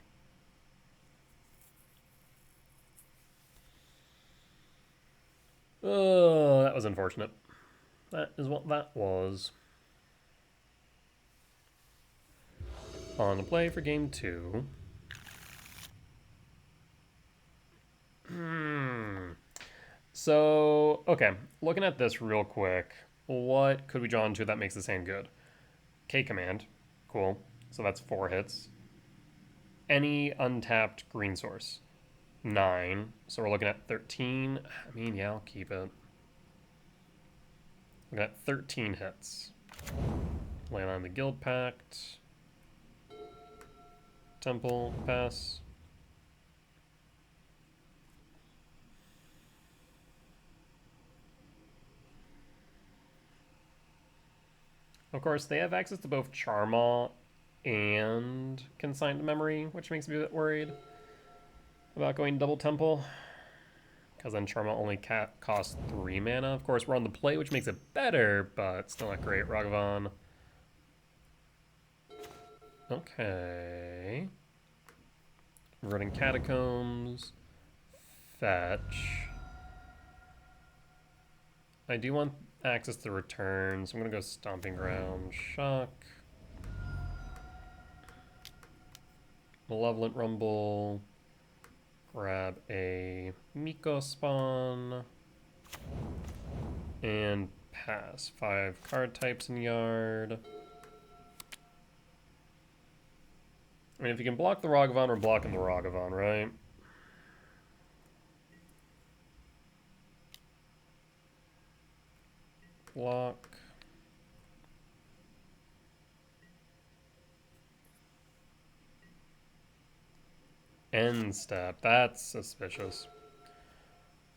Oh, that was unfortunate. That is what that was. On the play for game 2. So, okay, looking at this real quick, what could we draw into that makes this hand good? K command, cool. So that's 4 hits. Any untapped green source, 9. So we're looking at 13. I mean, yeah, I'll keep it. Looking at 13 hits. Land on the Guild Pact. Temple, pass. Of course, they have access to both Charmaw and Consign to Memory, which makes me a bit worried about going double Temple. Because then Charmaw only costs 3 mana. Of course, we're on the play, which makes it better, but still not great. Ragavan. Okay. We're running Catacombs. Fetch. I do want access to return, so I'm going to go Stomping Ground. Shock. Malevolent Rumble. Grab a Miko spawn. And pass. 5 card types in yard. I mean, if you can block the Ragavan, we're blocking the Ragavan, right? Block. End step. That's suspicious.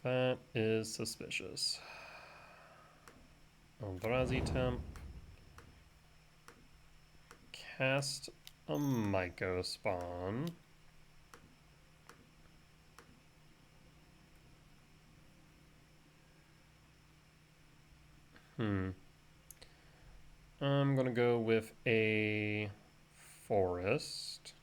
That is suspicious. Eldrazi temp. Cast a Myco spawn. I'm gonna go with a forest.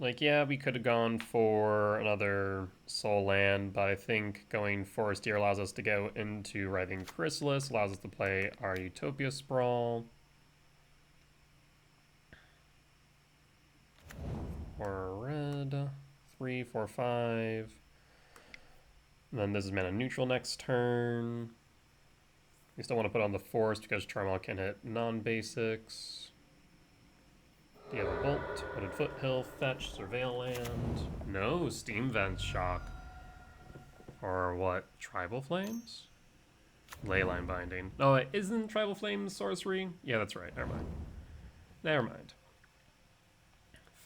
Like, yeah, we could have gone for another Soul Land, but I think going Forest here allows us to go into Writhing Chrysalis, allows us to play our Utopia Sprawl. Or red. 3, 4, 5. And then this is mana neutral next turn. We still want to put on the Forest because Charmaw can hit non-basics. Do you have a Bolt? Wooded Foothill, Fetch, Surveil Land? No, Steam Vent Shock. Or what? Tribal Flames? Leyline Binding. Oh, it isn't Tribal Flames sorcery? Yeah, that's right. Never mind. Never mind.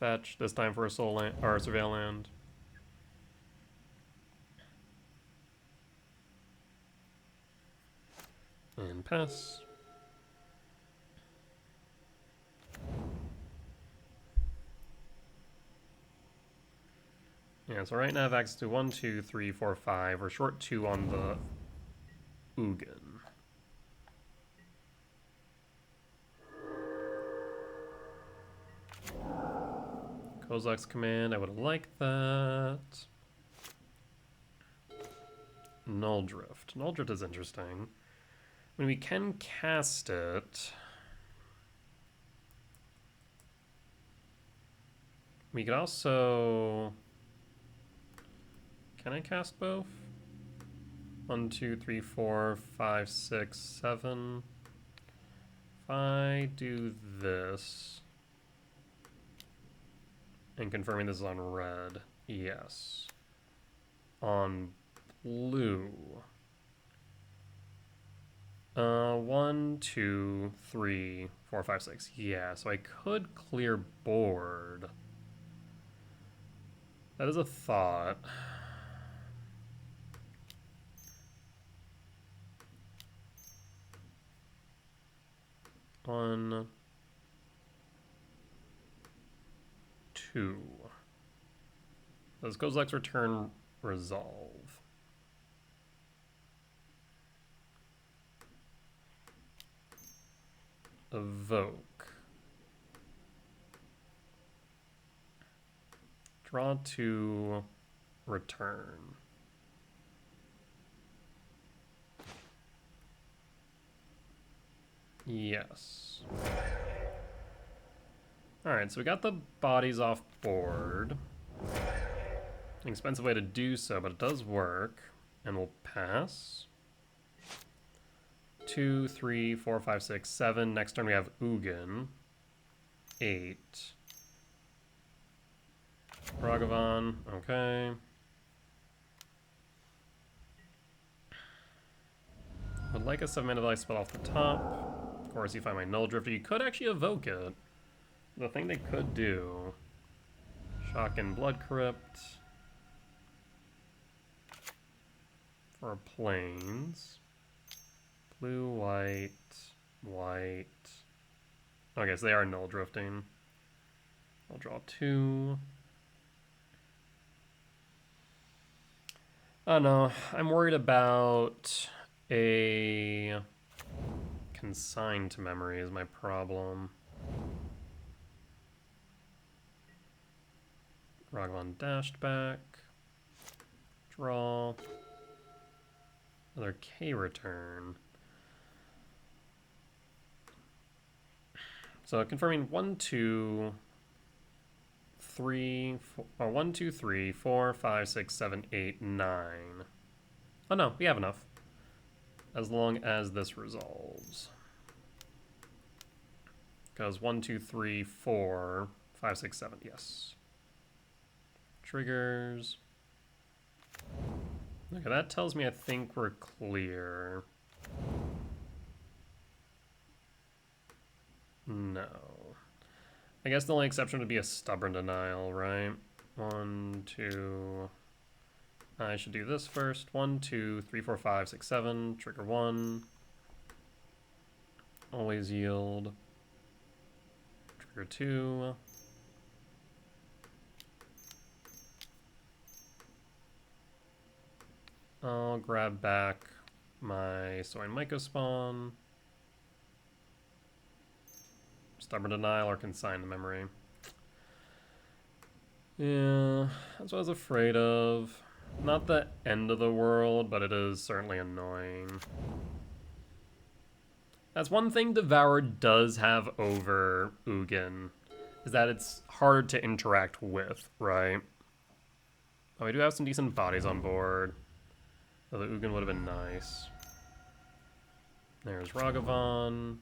Fetch, this time for a Soul Land, or a Surveil Land. And pass. Yeah, so right now I have access to 1, 2, 3, 4, 5. We're short 2 on the Ugin. Kozak's command, I would like that. Null Drift. Null Drift is interesting. I mean, we can cast it. We could also... Can I cast both? 1, 2, 3, 4, 5, 6, 7. If I do this... And confirming this is on red. Yes. On blue. 1, 2, 3, 4, 5, 6. Yeah, so I could clear board. That is a thought. One, 2. Does Kozak's return resolve? Evoke. Draw 2, return. Yes. Alright, so we got the bodies off board. An expensive way to do so, but it does work. And we'll pass. 2, 3, 4, 5, 6, 7. Next turn we have Ugin. 8. Ragavan, okay. Would like a 7-mana value spell off the top. Of course, you find my Null Drifter. You could actually evoke it. The thing they could do. Shock and Blood Crypt. For planes. Blue, white, white. Okay, so they are Null Drifting. I'll draw 2. Oh no, I'm worried about a consigned to memory is my problem. Ragavan dashed back. Draw. Another K return. So confirming 1, 2, 3, 4, 1, 2, 3, 4, 5, 6, 7, 8, 9. Oh no, we have enough. As long as this resolves. Because 1, 2, 3, 4, 5, 6, 7, yes. Triggers. Okay, that tells me I think we're clear. No. I guess the only exception would be a stubborn denial, right? 1, 2. I should do this first. 1, 2, 3, 4, 5, 6, 7. Trigger 1. Always yield. Trigger 2. I'll grab back my Soaring Mycospawn. Stubborn Denial or Consign to Memory. Yeah, that's what I was afraid of. Not the end of the world, but it is certainly annoying. That's one thing Devour does have over Ugin, is that it's harder to interact with, right? Oh, we do have some decent bodies on board. Though the Ugin would have been nice. There's Ragavan.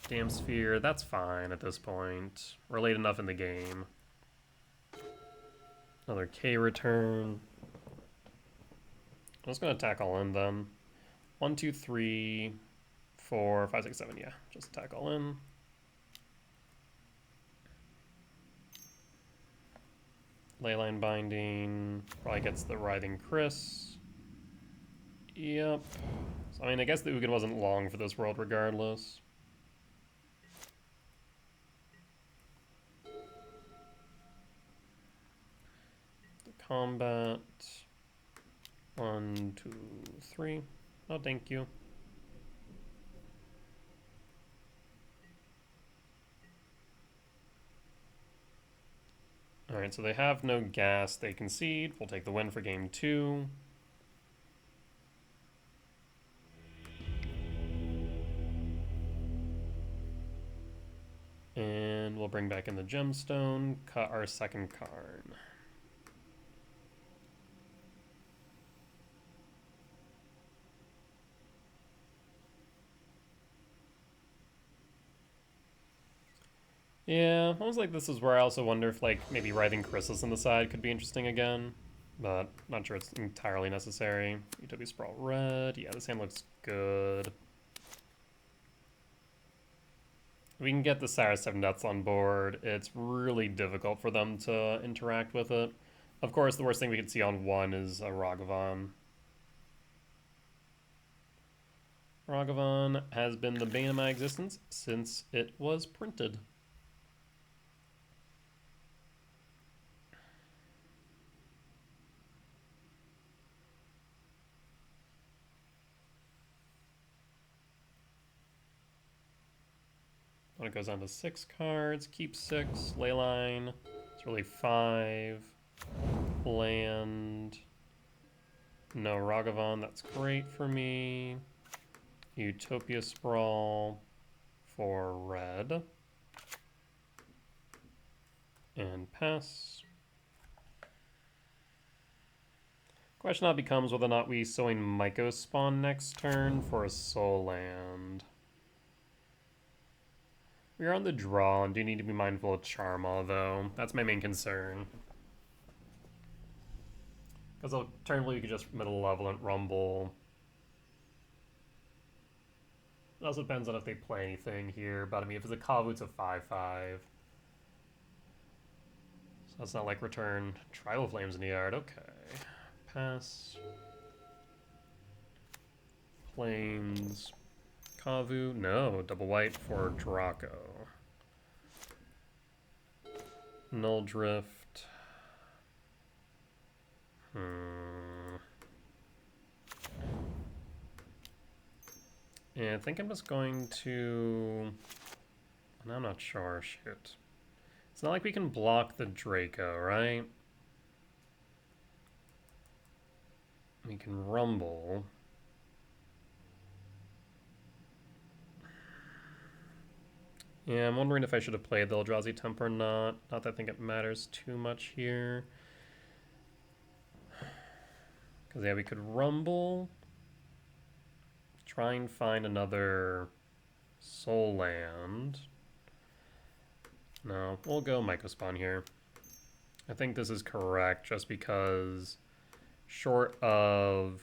Damn Sphere, that's fine at this point. We're late enough in the game. Another K return. I'm just gonna attack all in then. 1, 2, 3, 4, 5, 6, 7, yeah. Just attack all in. Leyline Binding. Probably gets the Writhing Chris. Yep. So, I mean, I guess the Ugin wasn't long for this world regardless. Combat. 1, 2, 3. Oh, thank you. Alright, so they have no gas. They concede. We'll take the win for game 2. And we'll bring back in the gemstone, cut our second Karn. Yeah, almost like this is where I also wonder if, like, maybe Writhing Chrysalis on the side could be interesting again. But not sure it's entirely necessary. Utopia Sprawl red. Yeah, this hand looks good. We can get the Cyrus 7 Deaths on board. It's really difficult for them to interact with it. Of course, the worst thing we could see on 1 is a Ragavan. Ragavan has been the bane of my existence since it was printed. When it goes down to 6 cards, keep 6, Leyline, it's really 5, land, no Ragavan, that's great for me, Utopia Sprawl for red, and pass. Question now becomes whether or not we Sowing Mycospawn next turn for a soul land. We're on the draw and do need to be mindful of Charma, though. That's my main concern. Because alternatively, you could just middle level and Rumble. It also depends on if they play anything here. But I mean, if it's a Kavu, it's a 5/5. So that's not like return Tribal Flames in the yard. Okay. Pass. Plains. Kavu. No. Double white for Draco. Null Drift. Yeah, I think I'm just going to... I'm not sure. Shoot. It's not like we can block the Draco, right? We can Rumble. Yeah, I'm wondering if I should have played the Eldrazi Temp or not. Not that I think it matters too much here. Because, yeah, we could Rumble. Try and find another Soul Land. No, we'll go Mycospawn here. I think this is correct just because short of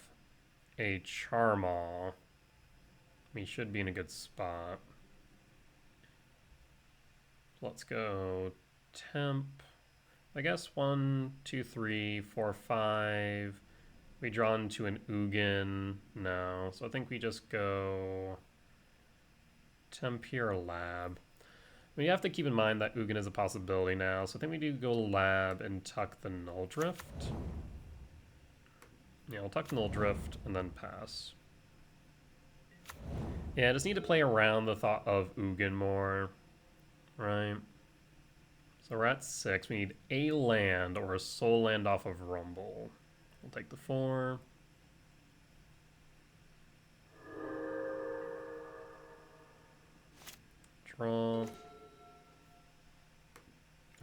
a Charmaw, we should be in a good spot. Let's go Temp. I guess 1, 2, 3, 4, 5. We draw into an Ugin. No. So I think we just go Temp here or Lab. I mean, you have to keep in mind that Ugin is a possibility now. So I think we do go Lab and tuck the Null Drift. Yeah, I'll tuck the Null Drift and then pass. Yeah, I just need to play around the thought of Ugin more. Right. So we're at 6. We need a land or a soul land off of Rumble. We'll take the 4. Draw.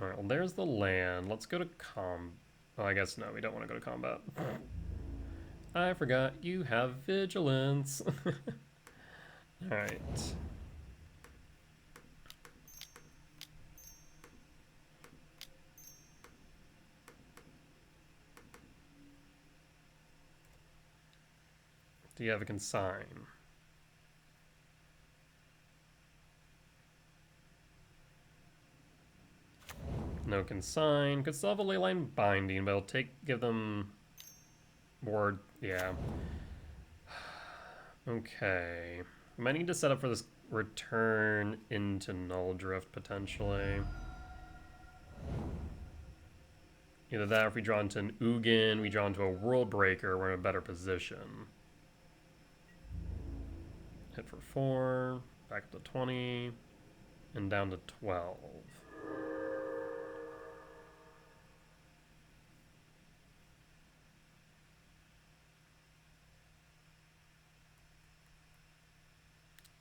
Alright, well there's the land. Let's go to Oh, I guess no, we don't want to go to combat. I forgot you have vigilance. Alright. Do you have a consign? No consign. Could still have a leyline binding, but it'll give them ward. Yeah. Okay. We might need to set up for this return into Null Drift potentially. Either that or if we draw into an Ugin, we draw into a World Breaker, we're in a better position. Hit for 4, back to 20, and down to 12.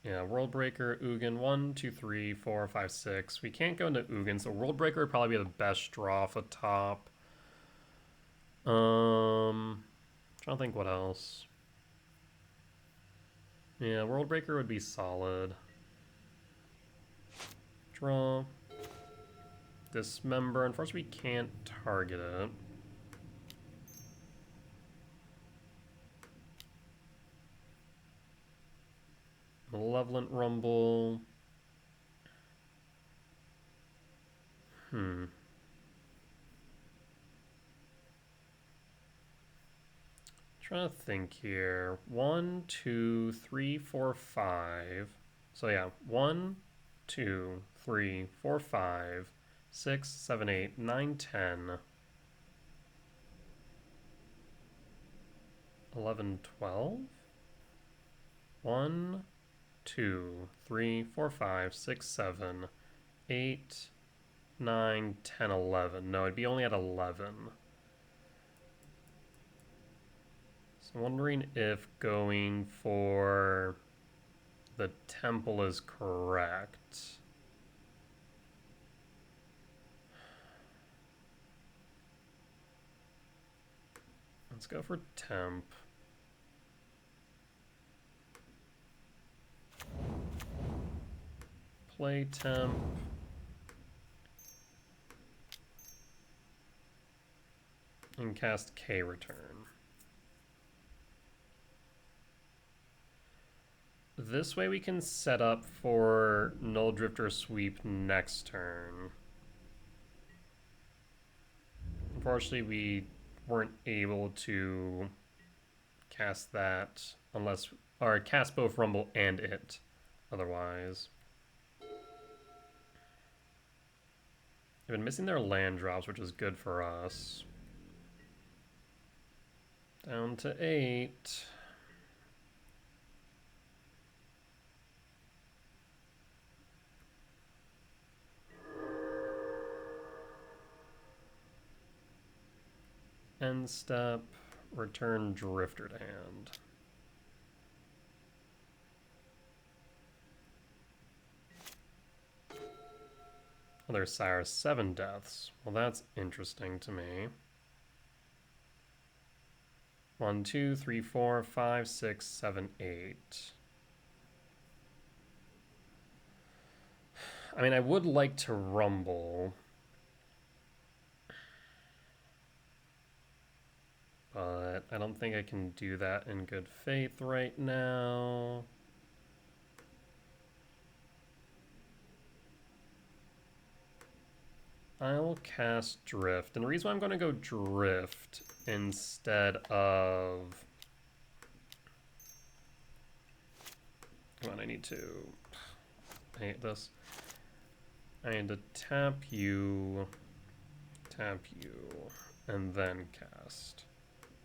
Yeah, World Breaker, Ugin, 1, 2, 3, 4, 5, 6. We can't go into Ugin, so World Breaker would probably be the best draw off the top. Trying to think what else. Yeah, World Breaker would be solid. Draw. Dismember. Unfortunately, we can't target it. Malevolent Rumble. Trying to think here. 1, 2, 3, 4, 5. So yeah, 1, 2, 3, 4, 5, 6, 7, 8, 9, 10, 11, 12. 1, 2, 3, 4, 5, 6, 7, 8, 9, 10, 11. No, it'd be only at 11. So I'm wondering if going for the temple is correct. Let's go for temp. play temp. And cast K return. This way we can set up for Null Drifter Sweep next turn. Unfortunately, we weren't able to cast that unless, or cast both Rumble and it otherwise. They've been missing their land drops, which is good for us. Down to 8. End step, return Drifter to hand. Oh, there's Sire's 7 deaths. Well, that's interesting to me. 1, 2, 3, 4, 5, 6, 7, 8. I mean, I would like to Rumble. But I don't think I can do that in good faith right now. I'll cast Drift. And the reason why I'm going to go Drift instead of... Come on, I need to... I hate this. I need to tap you, and then cast.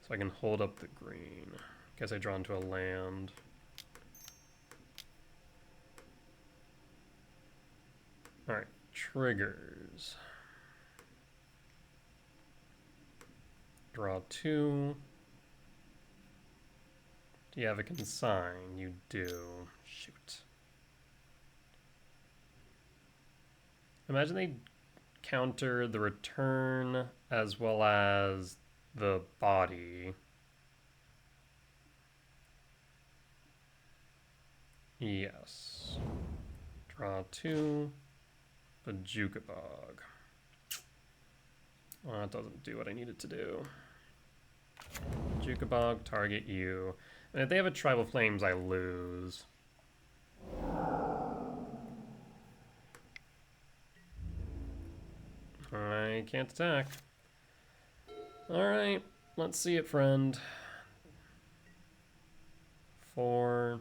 So I can hold up the green. Guess I draw into a land. Alright, triggers. Draw 2. Do you have a consign? You do. Shoot. Imagine they counter the return as well as the body. Yes. Draw 2. Bajukabog. Well, that doesn't do what I need it to do. Jukabog, target you. And if they have a Tribal Flames, I lose. I can't attack. Alright, let's see it, friend. 4.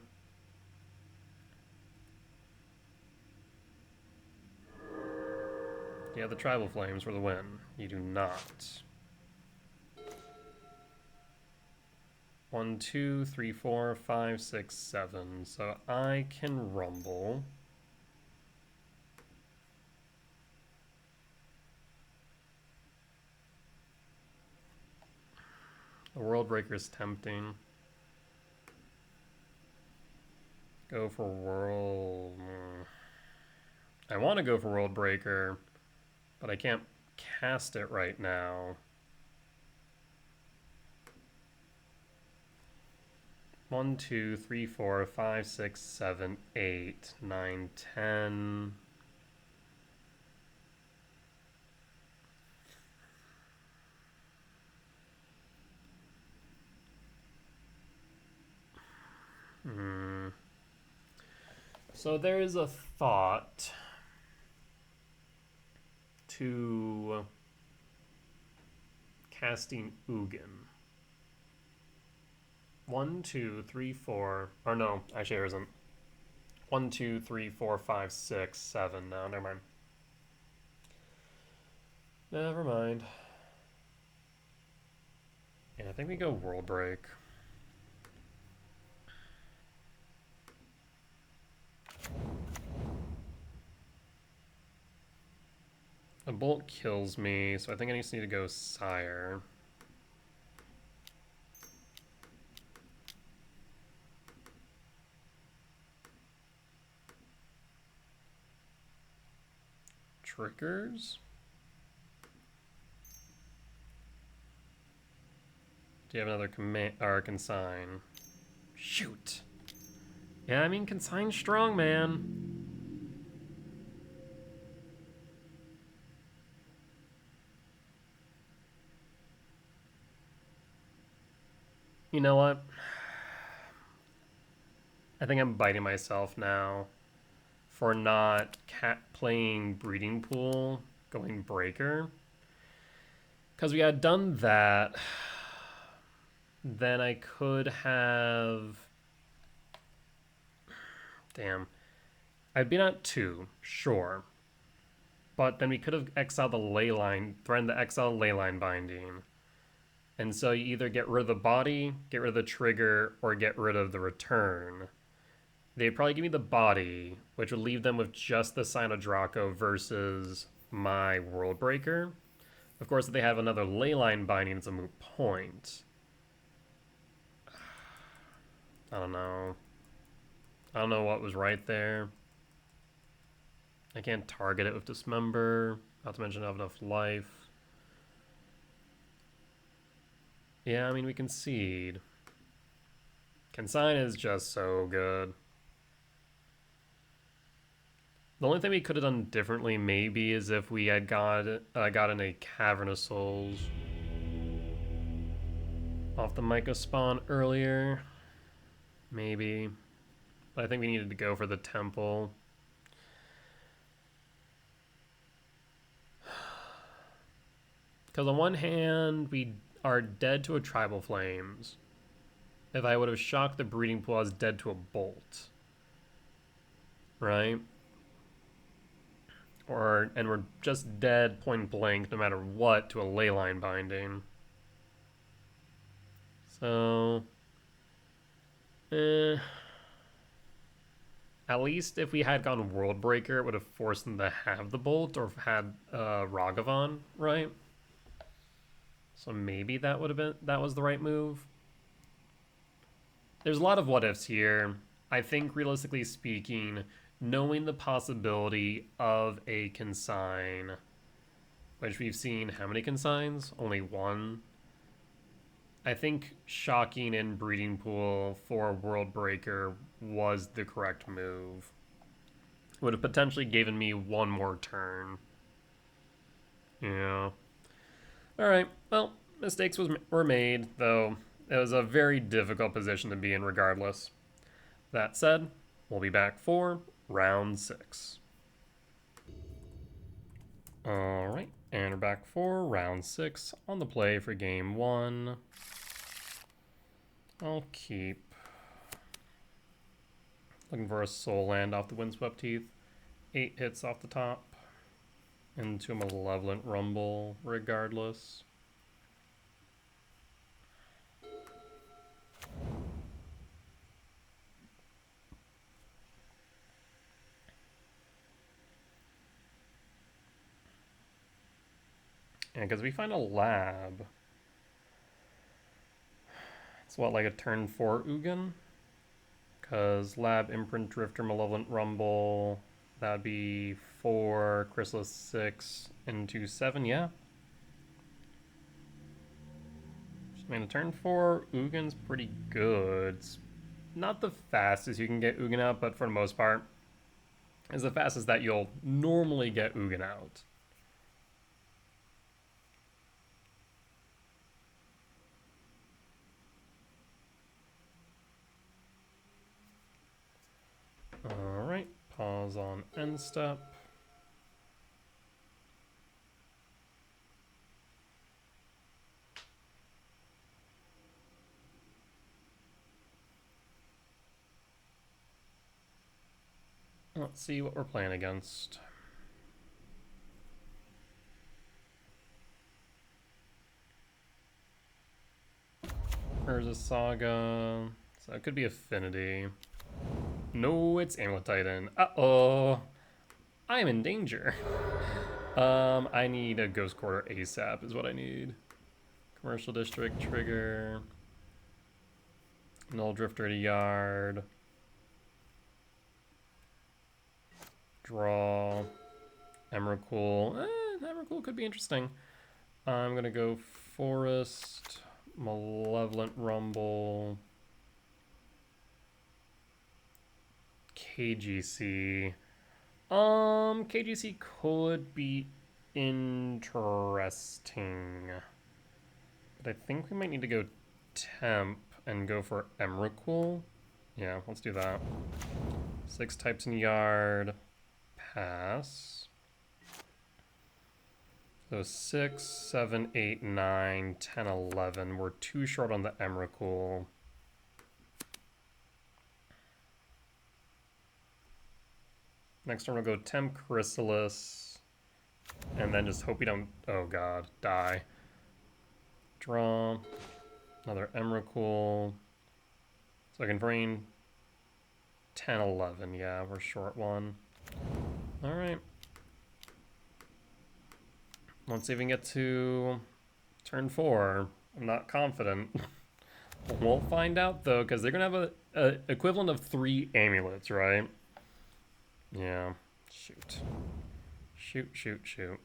You have the Tribal Flames for the win. You do not. 1, 2, 3, 4, 5, 6, 7. So I can Rumble. The World Breaker is tempting. Go for World... I want to go for World Breaker, but I can't cast it right now. 1, 2, 3, 4, 5, 6, 7, 8, 9, 10. So there is a thought to casting Ugin. 1, 2, 3, 4. Or no, actually there isn't. 1, 2, 3, 4, 5, 6, 7. No, never mind. Never mind. Yeah, I think we go World Break. A bolt kills me, so I think I just need to go Sire. Triggers? Do you have another command or consign? Shoot. Yeah, I mean consign's strong, man. You know what? I think I'm biting myself now for not playing Breeding Pool, going Breaker. Because we had done that, then I could have... Damn. I'd been at 2, sure. But then we could have exiled the Leyline, threatened the exile Leyline Binding. And so you either get rid of the body, get rid of the trigger, or get rid of the return. They'd probably give me the body, which would leave them with just the Sign of Draco versus my World Breaker. Of course, if they have another Leyline Binding, it's a moot point. I don't know. I don't know what was right there. I can't target it with Dismember, not to mention I have enough life. Yeah, I mean, we concede. Consign is just so good. The only thing we could have done differently maybe is if we had gotten a Cavern of Souls off the Myco spawn earlier. Maybe. But I think we needed to go for the Temple. Because on one hand, we are dead to a Tribal Flames. If I would have shocked the Breeding Pool, I was dead to a Bolt. Right? And we're just dead point blank no matter what to a Leyline Binding. So... At least if we had gone World Breaker, it would have forced them to have the Bolt or had Ragavan, right? So maybe that was the right move. There's a lot of what ifs here. I think realistically speaking, knowing the possibility of a consign, which we've seen how many consigns? Only one. I think shocking in Breeding Pool for World Breaker was the correct move. It would have potentially given me one more turn. Yeah. Alright, well, mistakes were made, though it was a very difficult position to be in regardless. That said, we'll be back for round 6. Alright, and we're back for round 6 on the play for game 1. I'll keep looking for a Soul Land off the Windswept Heath. 8 hits off the top. Into a Malevolent Rumble, regardless. And because we find a lab. It's what, like a turn 4 Ugin? Because lab, Imprint, Drifter, Malevolent Rumble. That'd be 4, Chrysalis 6, into 7, yeah. I mean, the turn 4 Ugin's pretty good. It's not the fastest you can get Ugin out, but for the most part, it's the fastest that you'll normally get Ugin out. Alright, pause on end step. Let's see what we're playing against. Urza Saga. So it could be Affinity. No, it's Amulet Titan. Uh-oh. I'm in danger. I need a Ghost Quarter ASAP is what I need. Commercial District, trigger. Null Drifter at a yard. Draw. Emrakul. Emrakul could be interesting. I'm gonna go Forest, Malevolent Rumble, KGC. KGC could be interesting. But I think we might need to go Temp. and go for Emrakul. Yeah, let's do that. 6 types in yard. Pass. So 6, 7, 8, 9, 10, 11. We're too short on the Emrakul. Next turn we'll go Temp Chrysalis. And then just hope we don't, oh god, die. Draw. Another Emrakul. So I can bring 10, 11. Yeah, we're short one. Alright. Let's see if we can get to turn 4. I'm not confident. We'll find out though, because they're going to have a equivalent of 3 amulets, right? Yeah. Shoot. Shoot, shoot, shoot.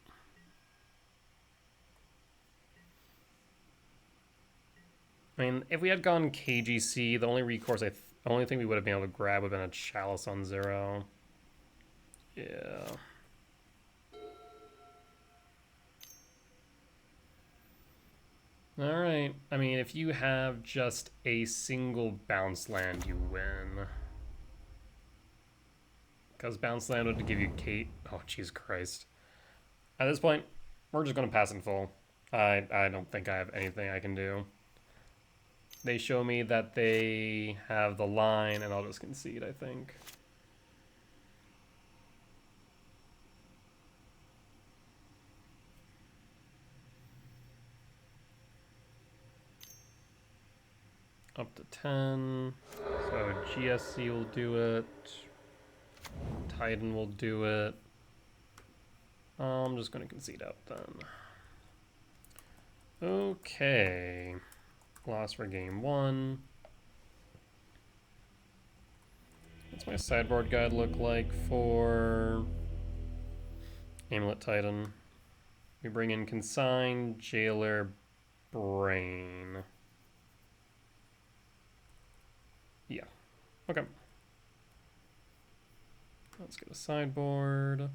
I mean, if we had gone KGC, the only recourse, the only thing we would have been able to grab would have been a Chalice on 0. Yeah. Alright, I mean, if you have just a single bounce land, you win. Because bounce land would give you Kate. Oh, Jesus Christ. At this point, we're just going to pass in full. I don't think I have anything I can do. They show me that they have the line, and I'll just concede, I think. Up to 10. So GSC will do it. Titan will do it. I'm just going to concede out then. Okay. Lost for game 1. What's my sideboard guide look like for Amulet Titan? We bring in Consign, Jailer, Brain. Yeah. Okay. Let's get a sideboard.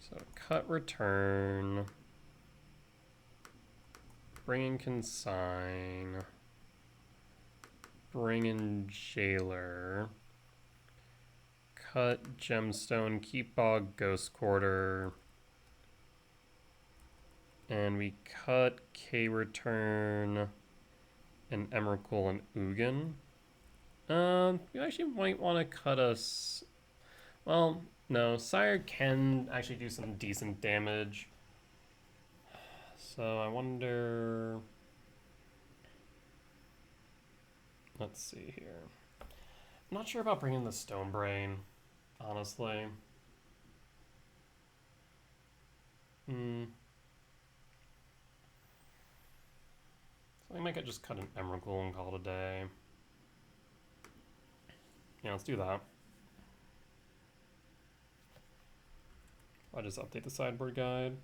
So cut return. Bring in Consign. Bring in Jailer. Cut Gemstone. Keep Bog Ghost Quarter. And we cut K return and Emrakul and Ugin. You actually might want to cut us. Well, no, Sire can actually do some decent damage. So I wonder. Let's see here. I'm not sure about bringing the Stone Brain, honestly. So I might just cut an Emrakul and call it a day. Yeah, let's do that. I'll just update the sideboard guide.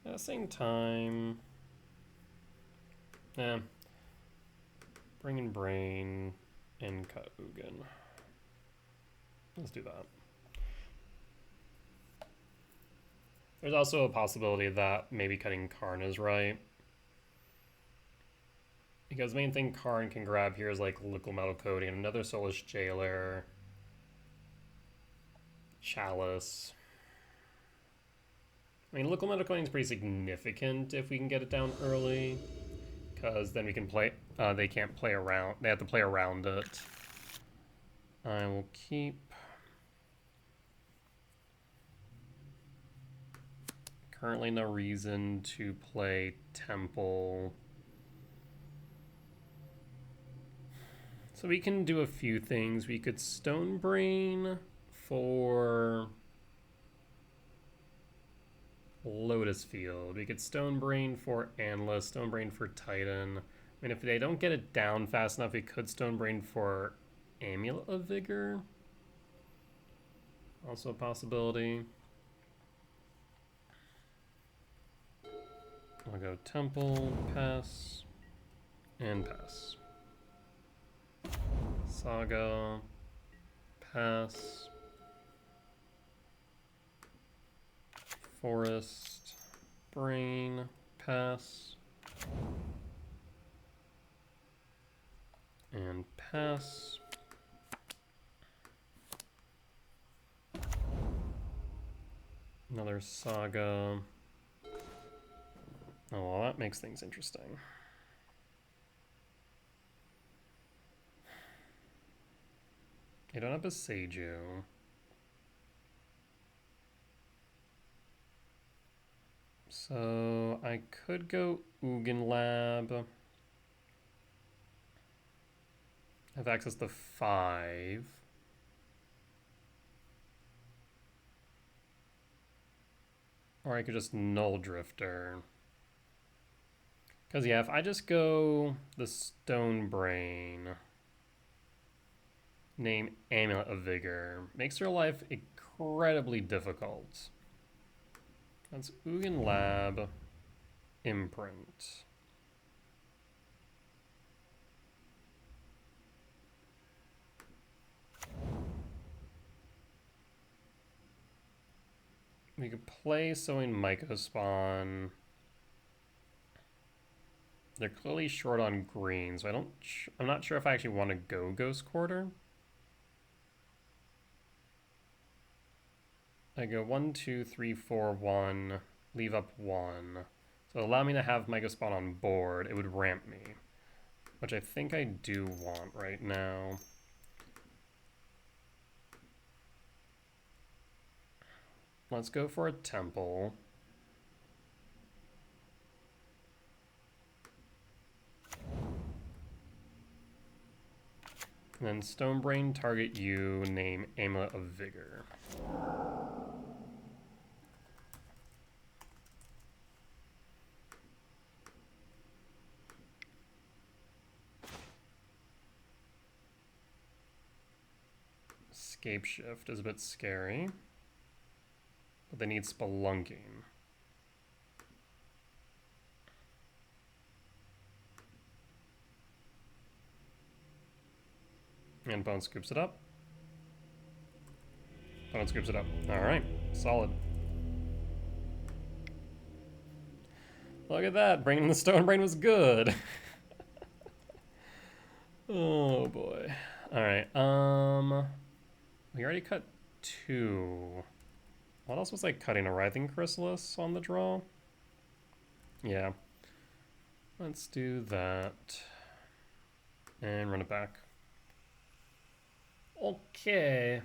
At the same time, bring in Brain and cut Ugin. Let's do that. There's also a possibility that maybe cutting Karn is right. Because the main thing Karn can grab here is like Liquid Metal Coating, another Soulless Jailer, Chalice. I mean, Liquid Metal Coating is pretty significant if we can get it down early. Because then we can play, they can't play around, they have to play around it. I will keep. Currently no reason to play Temple. So we can do a few things. We could Stone Brain for Lotus Field. We could Stone Brain for Anla, Stone Brain for Titan. I mean, if they don't get it down fast enough, we could Stone Brain for Amulet of Vigor. Also a possibility. I'll go Temple, pass, and pass. Saga, pass, Forest, Brain, pass. And pass. Another Saga. Oh, well, that makes things interesting. You don't have a Seiju. So I could go Ugin Lab. Have access to 5. Or I could just Null Drifter. Because, yeah, if I just go the Stone Brain, name Amulet of Vigor, makes your life incredibly difficult. That's Ugin Lab, Imprint. We could play Sowing Mycospawn. They're clearly short on green, so I'm not sure if I actually want to go Ghost Quarter. I go 1, 2, 3, 4, 1, leave up 1. So allow me to have Mycospawn on board. It would ramp me, which I think I do want right now. Let's go for a Temple. And then Stonebrain, target you, name Amulet of Vigor. Scape Shift is a bit scary, but they need Spelunking. And Bone scoops it up. Bone scoops it up. Alright, solid. Look at that, bringing the Stone Brain was good. Oh boy. Alright, we already cut 2. What else was I cutting? A Writhing Chrysalis on the draw? Yeah. Let's do that. And run it back. Okay.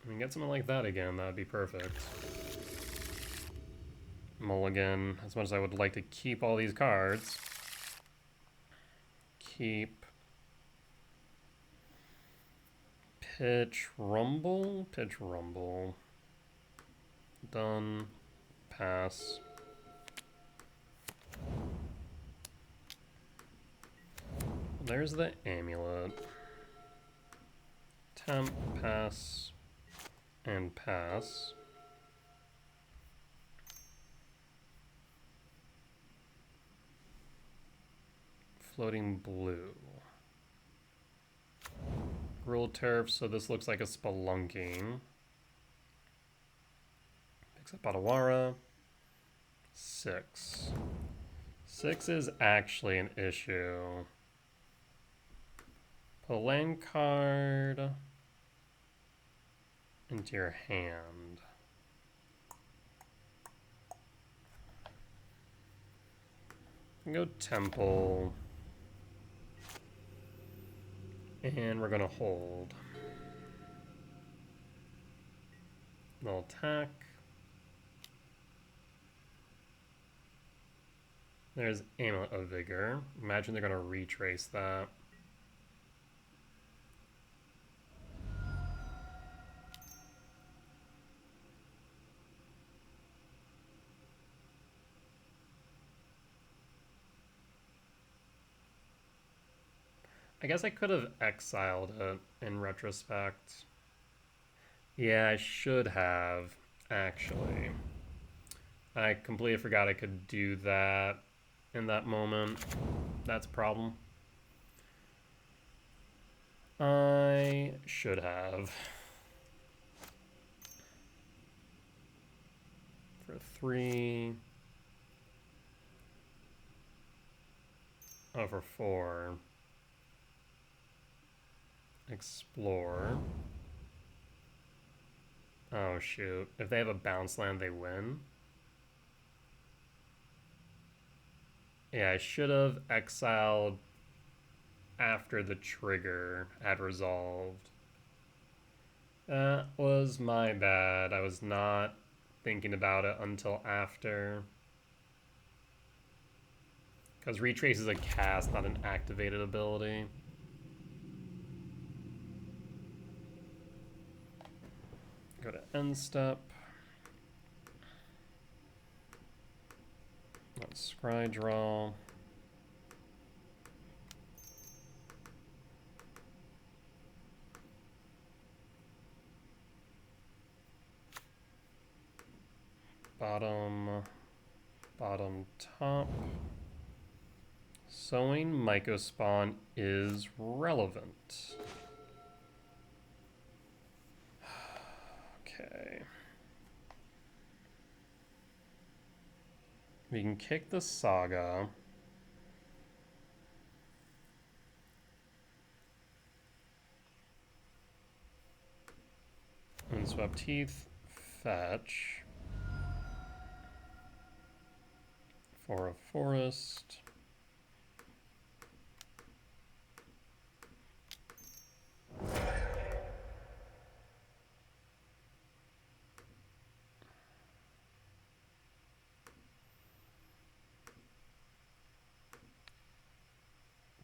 We can get something like that again, that'd be perfect. Mulligan, as much as I would like to keep all these cards. Keep. Pitch Rumble? Pitch Rumble. Done. Pass. There's the Amulet. Temp, pass, and pass. Floating blue. Rule turf, so this looks like a Spelunking. Picks up Otawara. 6. 6 is actually an issue. Put a land card into your hand. Go Temple. And we're gonna hold. They'll attack. There's Amulet of Vigor. Imagine they're gonna retrace that. I guess I could have exiled it in retrospect. Yeah, I should have, actually. I completely forgot I could do that in that moment. That's a problem. I should have. For 3. Oh, for 4. Explore. Oh, shoot. If they have a bounce land, they win. Yeah, I should have exiled after the trigger had resolved. That was my bad. I was not thinking about it until after. Because Retrace is a cast, not an activated ability. Go to end step. Let's scry draw. Bottom, top. Sowing Mycospawn is relevant. Okay. We can kick the Saga. Windswept Teeth, fetch. For a forest.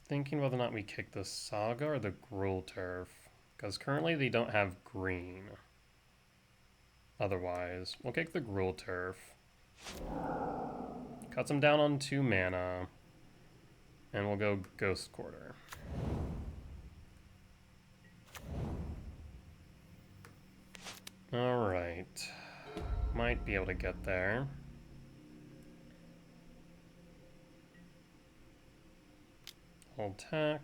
Thinking whether or not we kick the Saga or the Gruul Turf. Because currently they don't have green. Otherwise, we'll kick the Gruul Turf. Cuts them down on 2 mana. And we'll go Ghost Quarter. Alright. Might be able to get there. I'll attack.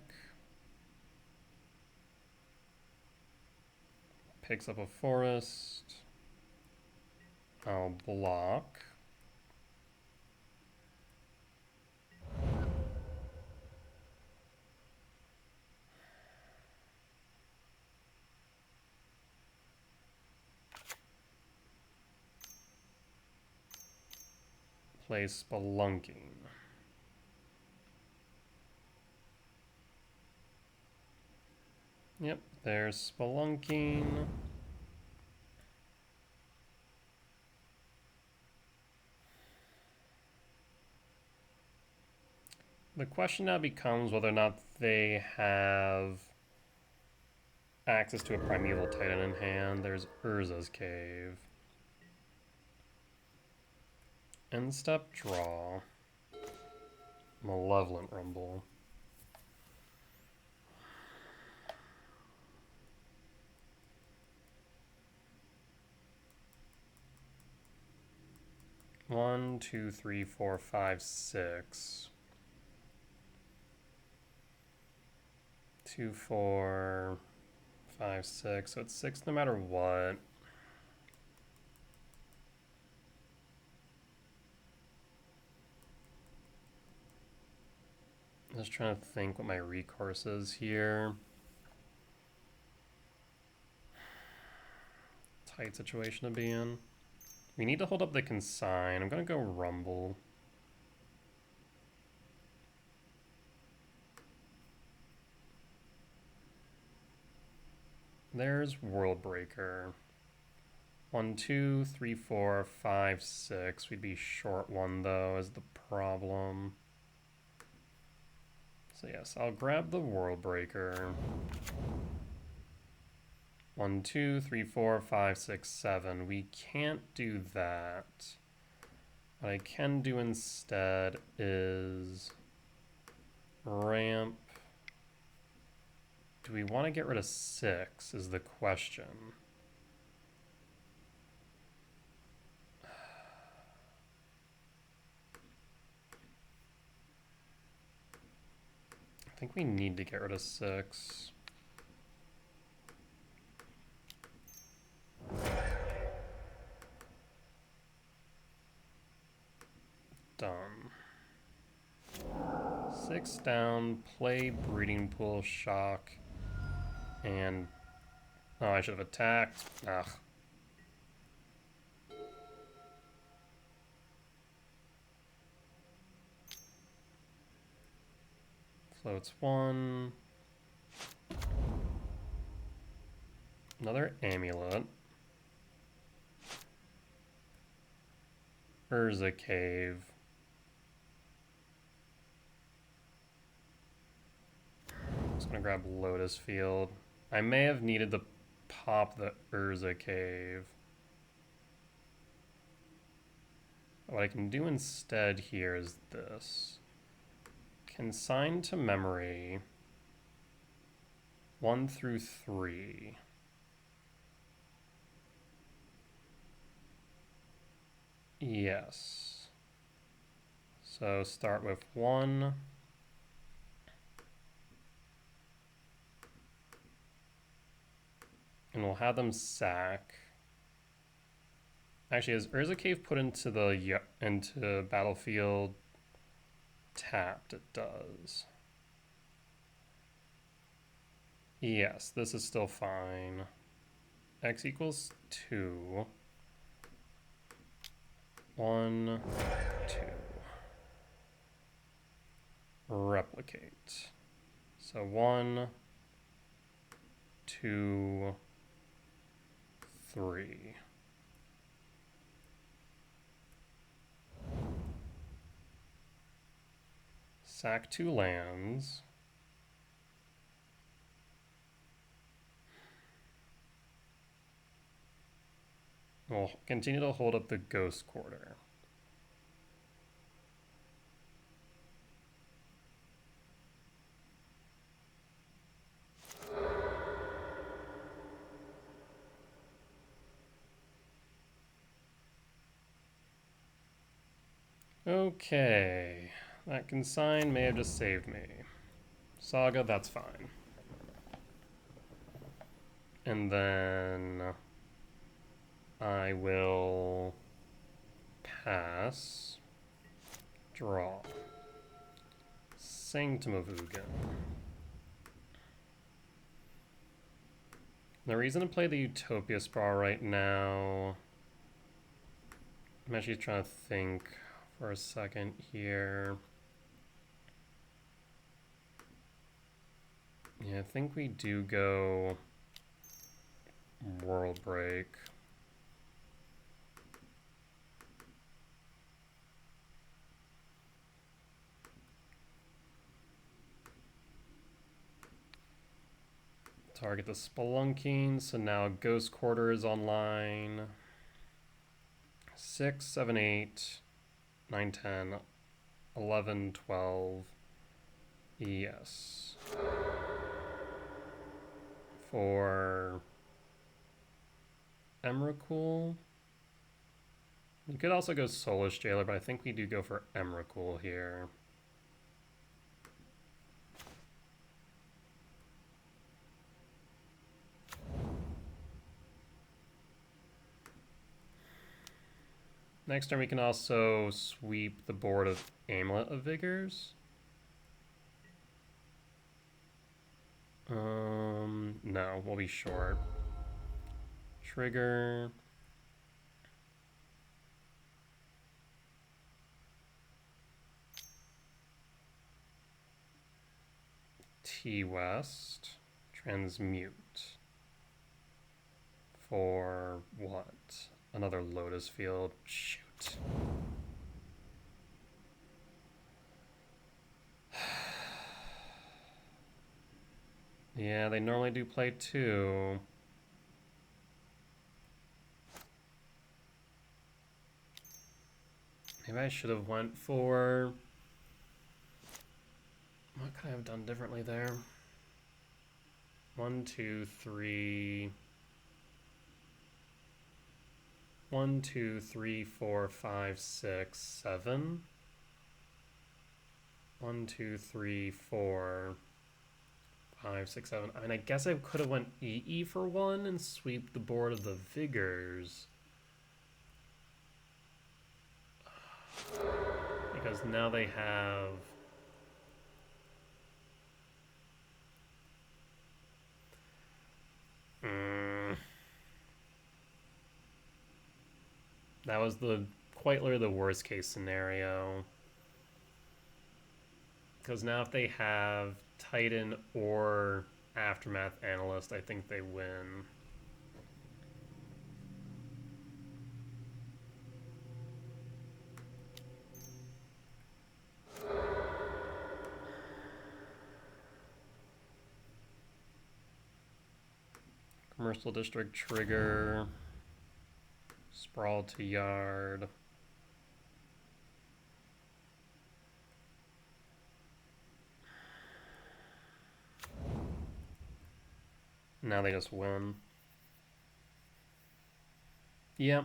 Picks up a forest. I'll block. Play Spelunking. Yep, there's Spelunking. The question now becomes whether or not they have access to a Primeval Titan in hand. There's Urza's Cave. End step draw. Malevolent Rumble. One, two, three, 4, 5, 6. 2, 4, 5, 6. So it's 6 no matter what. Just trying to think what my recourse is here. Tight situation to be in. We need to hold up the consign. I'm gonna go Rumble. There's Worldbreaker. 1, 2, 3, 4, 5, 6. We'd be short 1 though, is the problem. So yes, I'll grab the Worldbreaker. 1, 2, 3, 4, 5, 6, 7. We can't do that. What I can do instead is ramp. Do we want to get rid of 6 is the question. I think we need to get rid of 6. done. 6 down, play Breeding Pool, shock, and... Oh, I should have attacked. Ugh. Floats 1. Another Amulet. Urza Cave. Just gonna grab Lotus Field. I may have needed to pop the Urza Cave. What I can do instead here is this. Consign to memory 1 through 3. Yes. So start with 1. And we'll have them sack. Actually, is Urza Cave put into the battlefield tapped? It does. Yes, this is still fine. X equals 2. 1, 2. Replicate. So 1, 2, 3. Sack 2 lands. We'll continue to hold up the Ghost Quarter. Okay, that consign may have just saved me. Saga, that's fine. And then I will pass, draw, Sanctum of Ugin. The reason to play the Utopia Sprawl right now, I'm actually trying to think for a second here. Yeah, I think we do go World Break. Target the Spelunking, so now Ghost Quarter is online. 6, 7, 8, 9, 10, 11, 12. Yes. For Emrakul. You could also go Soulless Jailer, but I think we do go for Emrakul here. Next turn we can also sweep the board of Amulet of Vigors. No, we'll be short. Trigger. T-West. Transmute. For what? Another Lotus Field. Shoot. Yeah, they normally do play 2. Maybe I should have went for... What could I have done differently there? 1, 2, 3... 1, 2, 3, 4, 5, 6, 7. 1, 2, 3, 4, 5, 6, 7. I mean, I guess I could have went EE for 1 and sweep the board of the Vigors. because now they have... That was quite literally the worst case scenario. Because now if they have Titan or Aftermath Analyst, I think they win. Commercial District trigger. Sprawl to yard. Now they just win. Yep.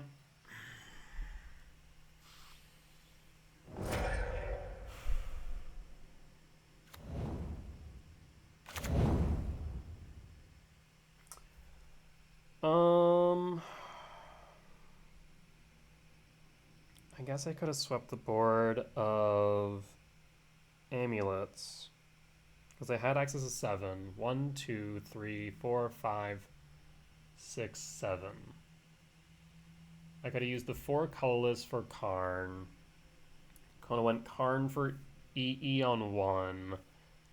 I guess I could have swept the board of amulets. Because I had access to 7. 1, 2, 3, 4, 5, 6, 7. I could have used the 4 colorless for Karn. Kind of went Karn for EE on 1.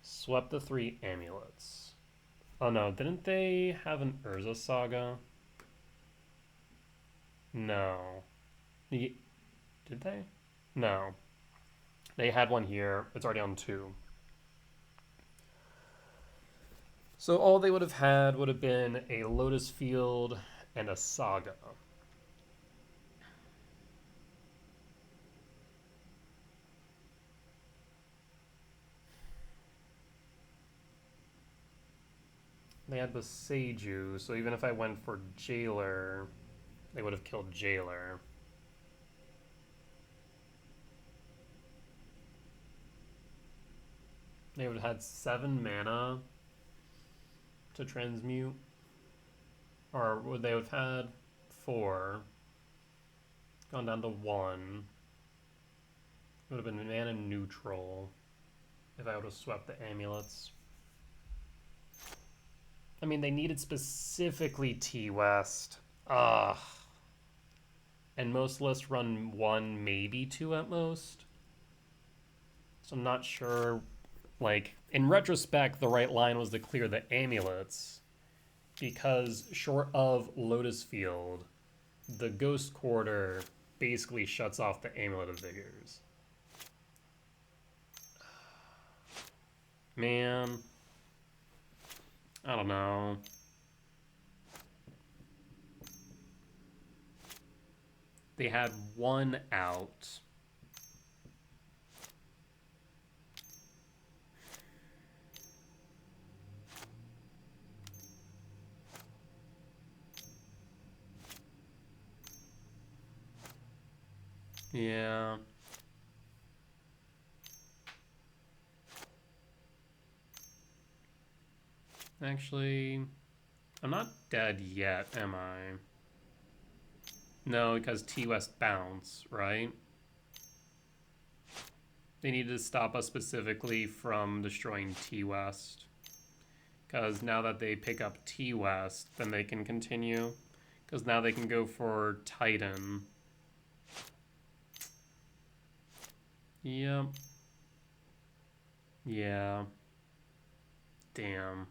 Swept the 3 amulets. Oh no, didn't they have an Urza Saga? No. Did they? No. They had one here. It's already on 2. So all they would have had would have been a Lotus Field and a Saga. They had Boseiju, so even if I went for Jailer, they would have killed Jailer. They would have had 7 mana to transmute. Or would they have had 4? Gone down to 1. It would have been mana neutral if I would have swept the amulets. I mean, they needed specifically T-West. Ugh. And most lists run 1, maybe 2 at most. So I'm not sure. Like, in retrospect, the right line was to clear the amulets. Because short of Lotus Field, the Ghost Quarter basically shuts off the Amulet of Vigors. Man. I don't know. They had 1 out. Yeah. Actually, I'm not dead yet, am I? No, because T-West bounce, right? They need to stop us specifically from destroying T-West. Because now that they pick up T-West, then they can continue. Because now they can go for Titan. Yep. Yeah. Damn.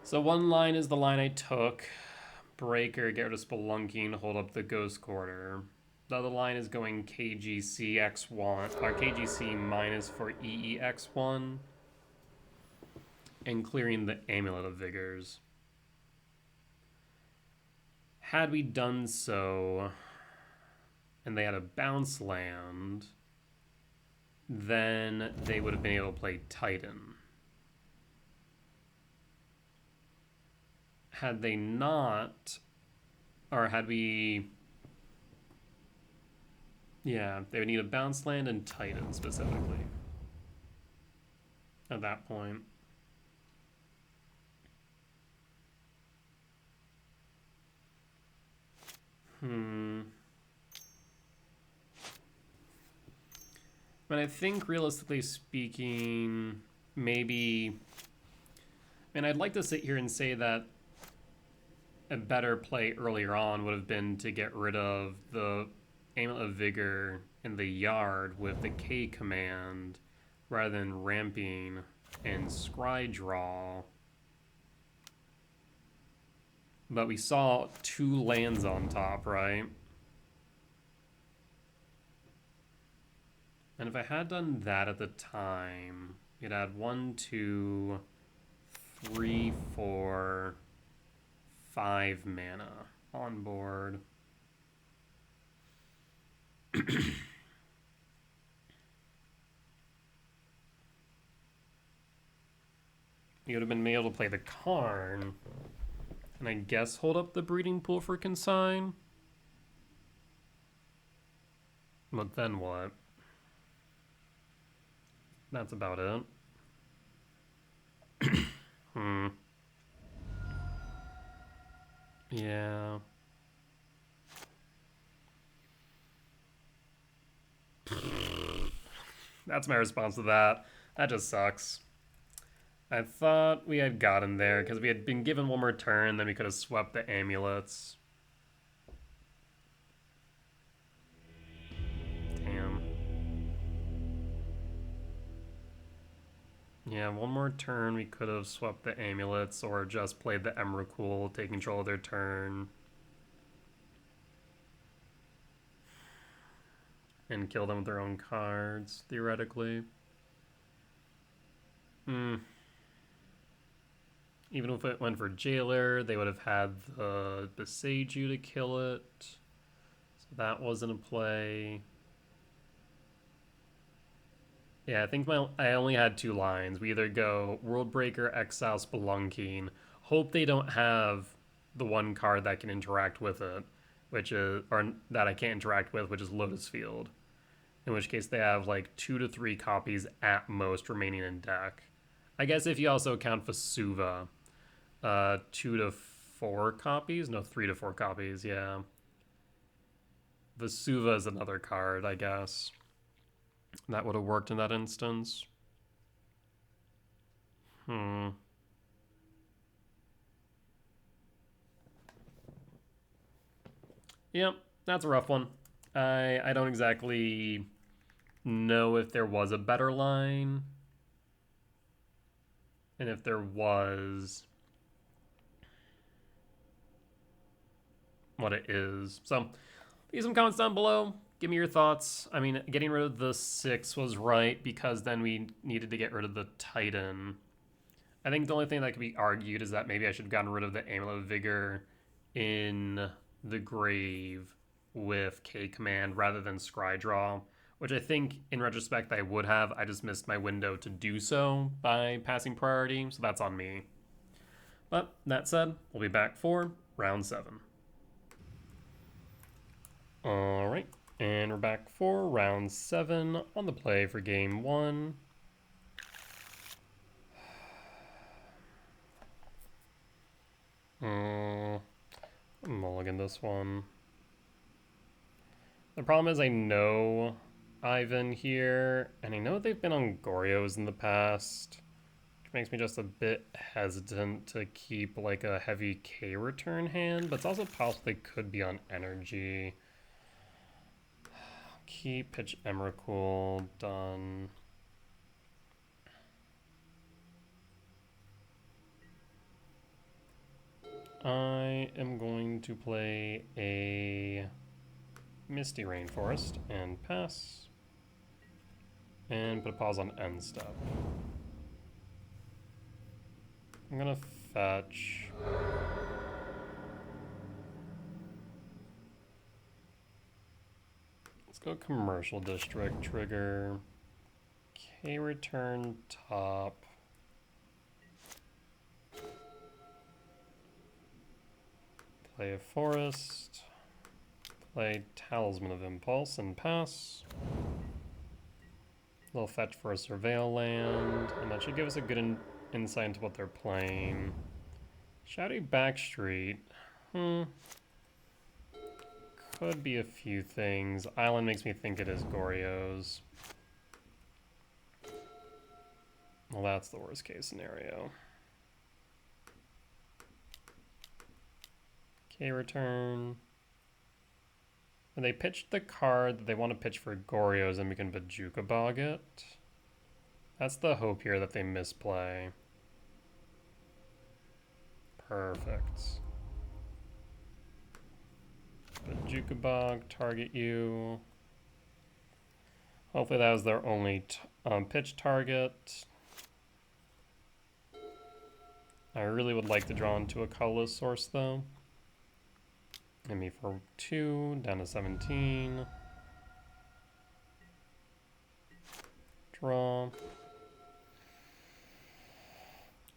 So one line is the line I took. Breaker, get rid of Spelunking, hold up the Ghost Quarter. The other line is going KGC X1, or KGC minus for EEX1, and clearing the Amulet of Vigors. Had we done so, and they had a bounce land, then they would have been able to play Titan. Had they not, or had we... Yeah, they would need a bounce land and Titan specifically. At that point. I mean, I think realistically speaking, maybe... I mean, I'd like to sit here and say that a better play earlier on would have been to get rid of the Amulet of Vigor in the yard with the K command rather than ramping and scry draw. But we saw 2 lands on top, right? And if I had done that at the time, you'd add 1, 2, 3, 4, 5 mana on board. You would have been able to play the Karn, and I guess hold up the breeding pool for consign. But then what? That's about it. Yeah. That's my response to that. That just sucks. I thought we had gotten there because we had been given 1 more turn, then we could have swept the amulets. Damn. Yeah, 1 more turn, we could have swept the amulets or just played the Emrakul, take control of their turn. And kill them with their own cards, theoretically. Even if it went for Jailer, they would have had the Beseiju to kill it. So that wasn't a play. Yeah, I think I only had 2 lines. We either go Worldbreaker, Exile, Spelunking, hope they don't have the 1 card that can interact with it, which is, or that I can't interact with, which is Lotus Field. In which case they have like 2 to 3 copies at most remaining in deck. I guess if you also count Vesuva, 2 to 4 copies? No, 3 to 4 copies, yeah. Vesuva is another card, I guess. That would have worked in that instance. Yep, that's a rough one. I don't exactly know if there was a better line. And if there was, what it is. So leave some comments down below. Give me your thoughts. I mean, getting rid of the 6 was right because then we needed to get rid of the Titan. I think the only thing that could be argued is that maybe I should have gotten rid of the Amulet of Vigor in the grave with K command rather than scry draw, which I think in retrospect I would have. I just missed my window to do so by passing priority, so that's on me. But that said, we'll be back for round 7. Alright, and we're back for round 7 on the play for game 1. Mulligan this one. The problem is I know Ivan here, and I know they've been on Goryos in the past, which makes me just a bit hesitant to keep like a heavy K return hand, but it's also possible they could be on energy. Keep pitch Emrakul, done. I am going to play a Misty Rainforest and pass. And put a pause on end step. I'm gonna fetch. Let's go Commercial District, trigger. K return top. Play a forest, play Talisman of Impulse and pass. Little fetch for a Surveil land, and that should give us a good insight into what they're playing. Shadowy Backstreet, could be a few things. Island makes me think it is Goryo's. Well, that's the worst case scenario. Okay, return. When they pitched the card that they want to pitch for Goryos, then we can Bajuka Bog it. That's the hope here, that they misplay. Perfect. Bajuka Bog, target you. Hopefully that was their only pitch target. I really would like to draw into a colorless source though. Hit me for 2, down to 17. Draw.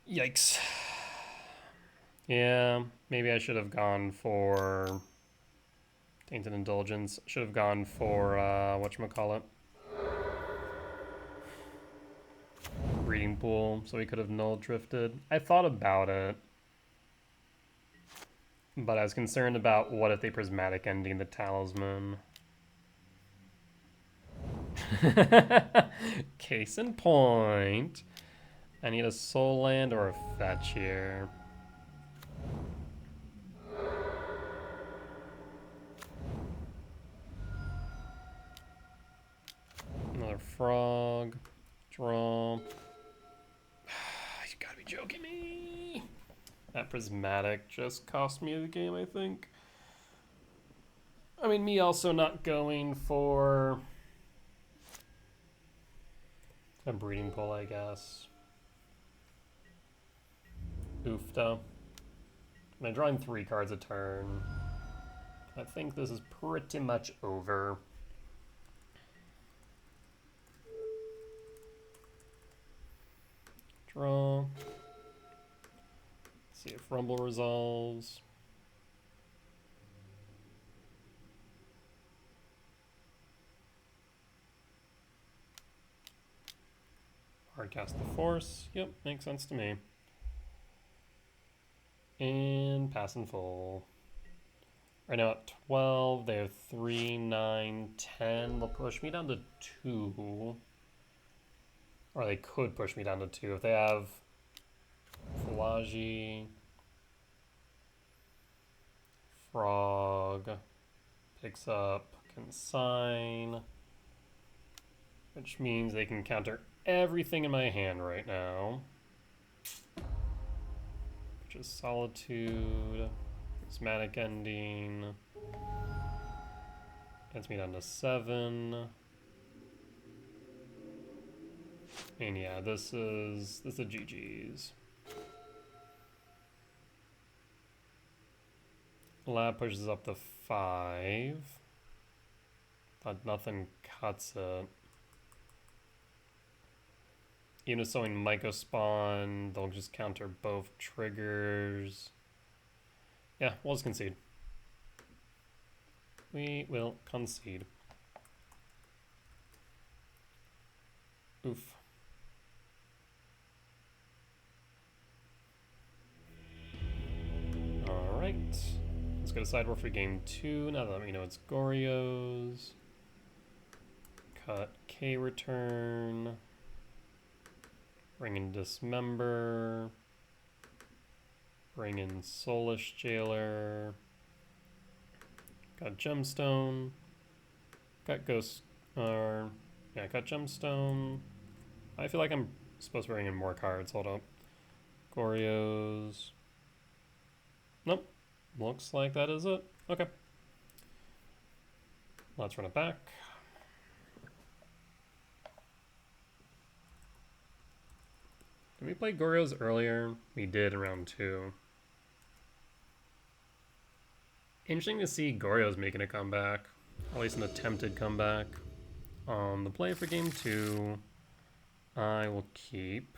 Yikes. Yeah, maybe I should have gone for Tainted Indulgence. Should have gone for, whatchamacallit? Breeding Pool, so we could have null drifted. I thought about it, but I was concerned about what if they Prismatic Ending the Talisman. Case in point. I need a Soul Land or a Fetch here. Another frog. Draw. You gotta be joking me. That Prismatic just cost me the game, I think. I mean, me also not going for a Breeding Pool, I guess. Oofta. I'm drawing 3 cards a turn. I think this is pretty much over. Draw. See if Rumble resolves. Hardcast the Force. Yep, makes sense to me. And pass in full. Right now at 12, they have 3, 9, 10. They'll push me down to 2. Or they could push me down to 2 if they have Falaji, Frog, picks up Consign, which means they can counter everything in my hand right now, which is Solitude, Prismatic Ending, gets me down to 7. And yeah, this is a GG's. Lab pushes up to 5, but nothing cuts it. Even if sowing Myco Spawn, they'll just counter both triggers. Yeah, we'll just concede. We will concede. Oof. Alright. Let's go to sideboard for game 2. Now that we know it's Goryo's. Cut K return. Bring in Dismember. Bring in Soulish Jailer. Got Gemstone. Got Ghost. Yeah, got Gemstone. I feel like I'm supposed to bring in more cards. Hold up. Goryo's. Nope. Looks like that is it. Okay. Let's run it back. Did we play Goryo's earlier? We did in round 2. Interesting to see Goryo's making a comeback. At least an attempted comeback. On the play for game 2, I will keep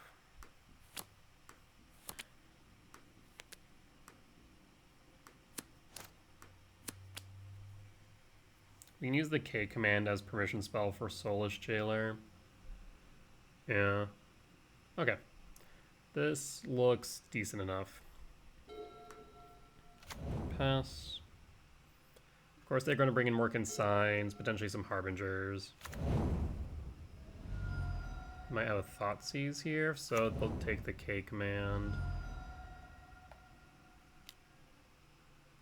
we can use the K command as permission spell for Soulish Jailer. Yeah. Okay. This looks decent enough. Pass. Of course, they're going to bring in more Consigns, potentially some Harbingers. Might have a Thoughtseize here, so they'll take the K command.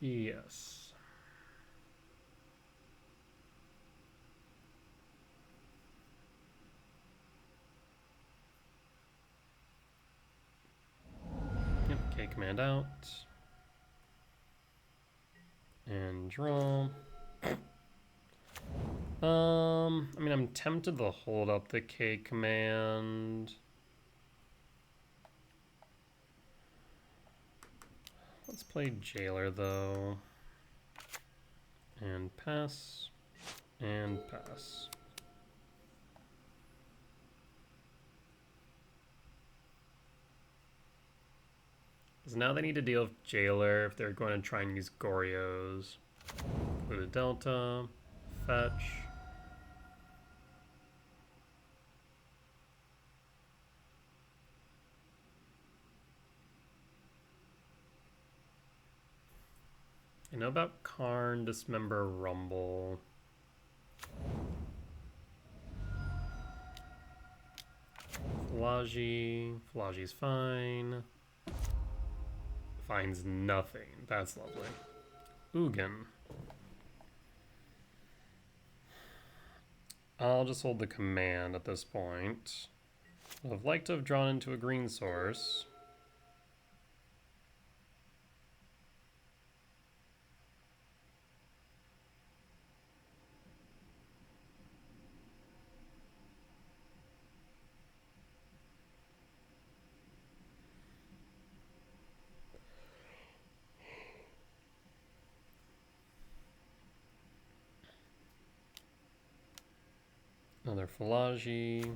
Yes. Yep, K command out. And draw. I mean, I'm tempted to hold up the K command. Let's play Jailer, though. And pass. And pass. Because now they need to deal with Jailer if they're going to try and use Goryos. Put a Delta. Fetch. I know about Karn, Dismember, Rumble. Falagi's fine. Finds nothing. That's lovely. Ugin. I'll just hold the command at this point. I'd like to have drawn into a green source. Another Falagi.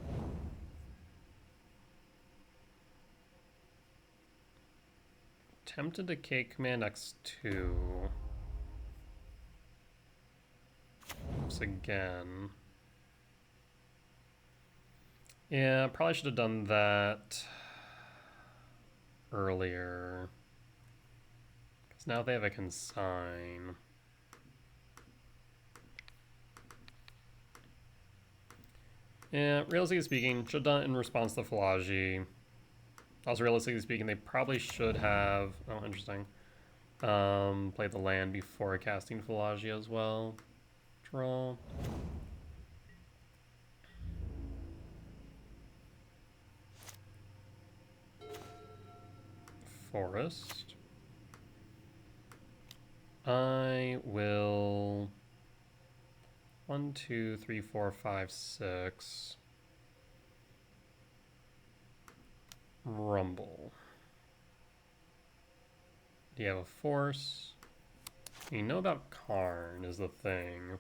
Tempted to K command X2. Oops, again. Yeah, probably should have done that earlier. Because now they have a consign. Yeah, realistically speaking, should have done it in response to Falagi. Also, realistically speaking, they probably should have... Oh, interesting. Played the land before casting Falagi as well. Draw. Forest. I will... 1, 2, 3, 4, 5, 6. Rumble. Do you have a force? You know about Karn is the thing.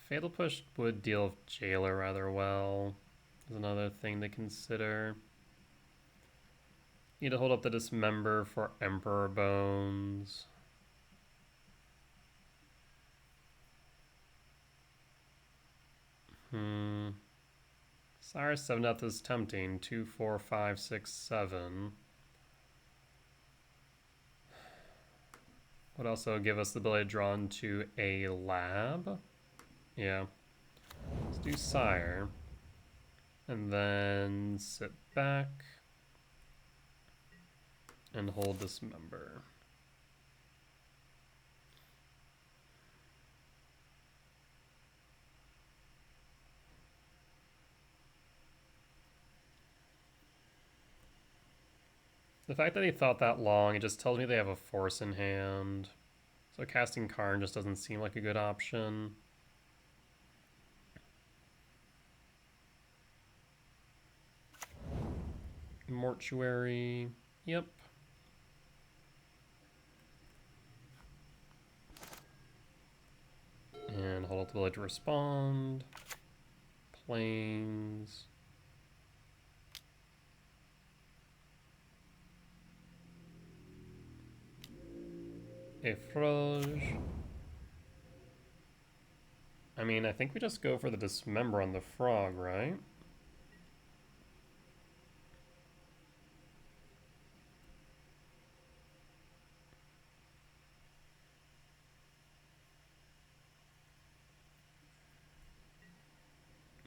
Fatal Push would deal with Jailer rather well. Is another thing to consider. Need to hold up the Dismember for Emperor Bones. Cyrus 7 Death is tempting. 2, 4, 5, 6, 7. Would also give us the ability to draw into a lab. Yeah. Let's do Sire. And then sit back. And hold Dismember. The fact that he thought that long, it just tells me they have a force in hand. So casting Karn just doesn't seem like a good option. Mortuary. Yep. And hold up the ability to respond. Planes. Effroge. I mean, I think we just go for the Dismember on the frog, right?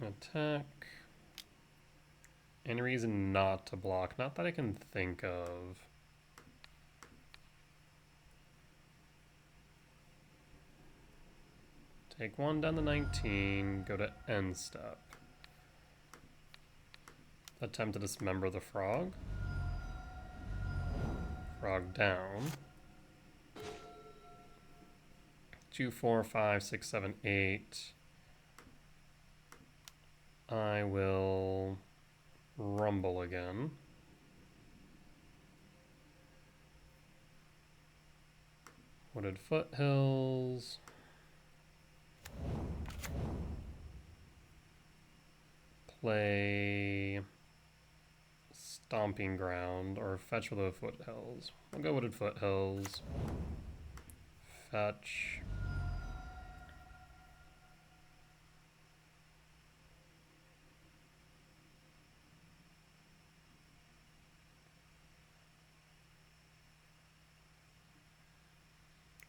Attack. Any reason not to block? Not that I can think of. Take one down to 19, go to end step. Attempt to dismember the frog. Frog down. 2, 4, 5, 6, 7, 8. I will rumble again. Wooded Foothills. Play Stomping Ground or fetch with the Foothills. We'll go Wooded Foothills. Fetch.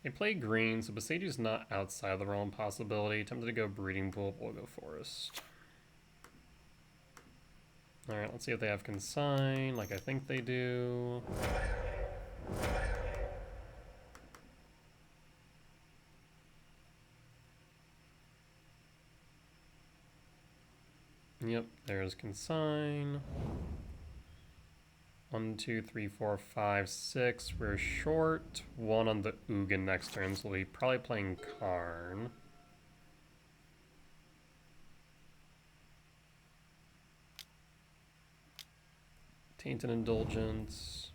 They play green, so Boseju's not outside the realm possibility. Tempted to go Breeding Pool, we'll go Forest. Alright, let's see if they have Consign, like I think they do. Yep, there's Consign. 1, 2, 3, 4, 5, 6. We're short 1 on the Ugin next turn, so we'll be probably playing Karn. Tainted Indulgence.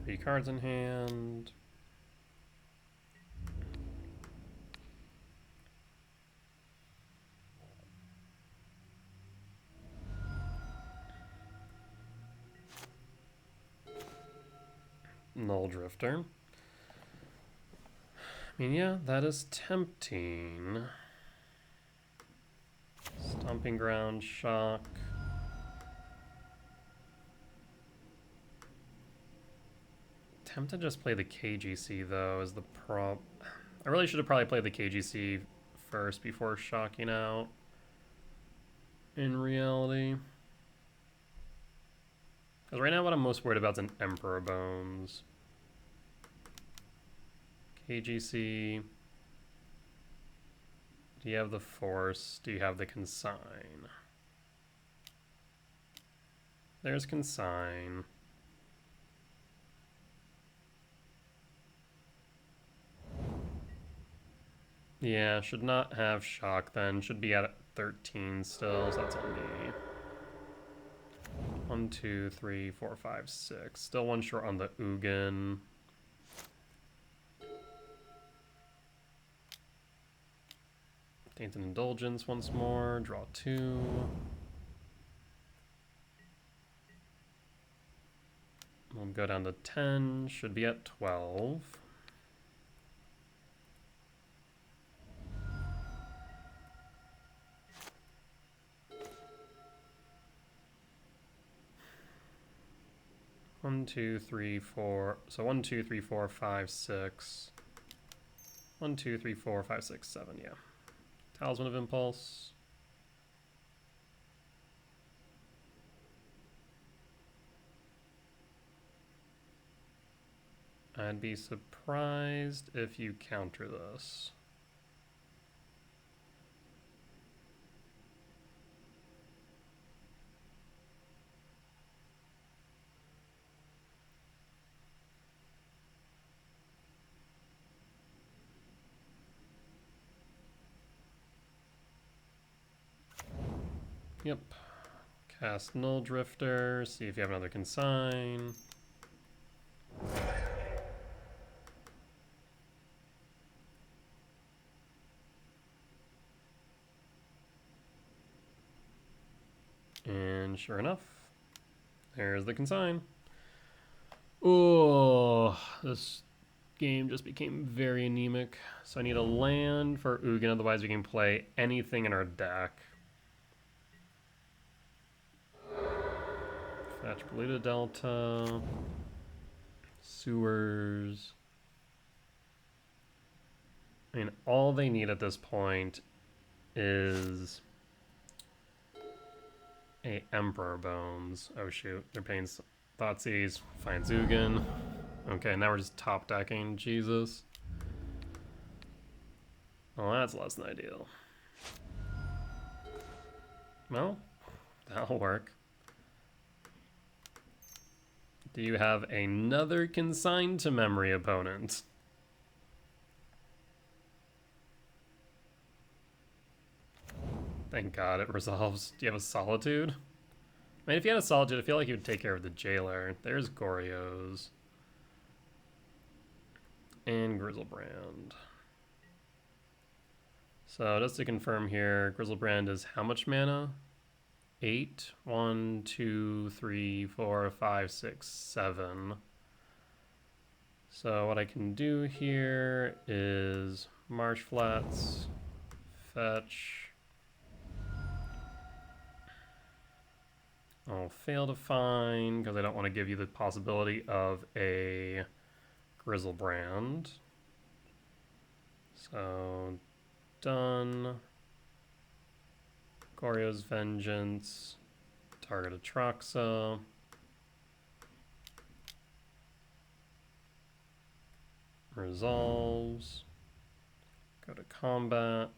3 cards in hand. Null Drifter. I mean, yeah, that is tempting. Stomping Ground, Shock. Tempted to just play the KGC, though, is the prop. I really should have probably played the KGC first before shocking out. In reality. Because right now what I'm most worried about is an Emperor Bones. KGC. Do you have the Force? Do you have the Consign? There's Consign. Yeah, should not have Shock then. Should be at 13 still, so that's on me. 1, 2, 3, 4, 5, 6. Still one short on the Ugin. Tainted Indulgence once more. Draw 2. We'll go down to 10. Should be at 12. One, two, three, four. So 1, 2, 3, 4, 5, 6. 1, 2, 3, 4, 5, 6, 7. Yeah. Talisman of Impulse. I'd be surprised if you counter this. Yep. Cast Null Drifter, see if you have another Consign. And sure enough, there's the Consign. Oh, this game just became very anemic. So I need a land for Ugin, otherwise we can play anything in our deck. Fetch Polluted Delta. Sewers. I mean, all they need at this point is a Emperor Bones. Oh shoot, they're paying Thoughtseize, finds Ugin. Okay, now we're just top decking. Jesus. Well, that's less than ideal. Well, that'll work. Do you have another consigned to memory opponent? Thank God it resolves. Do you have a Solitude? I mean, if you had a Solitude, I feel like you would take care of the Jailer. There's Goryos. And Grizzlebrand. So just to confirm here, Grizzlebrand is how much mana? 8? 1, 2, 3, 4, 5, 6, 7. So what I can do here is Marsh Flats, fetch. I'll fail to find because I don't want to give you the possibility of a Grizzlebrand. So done. Goryo's Vengeance. Target Atraxa. Resolves. Go to combat.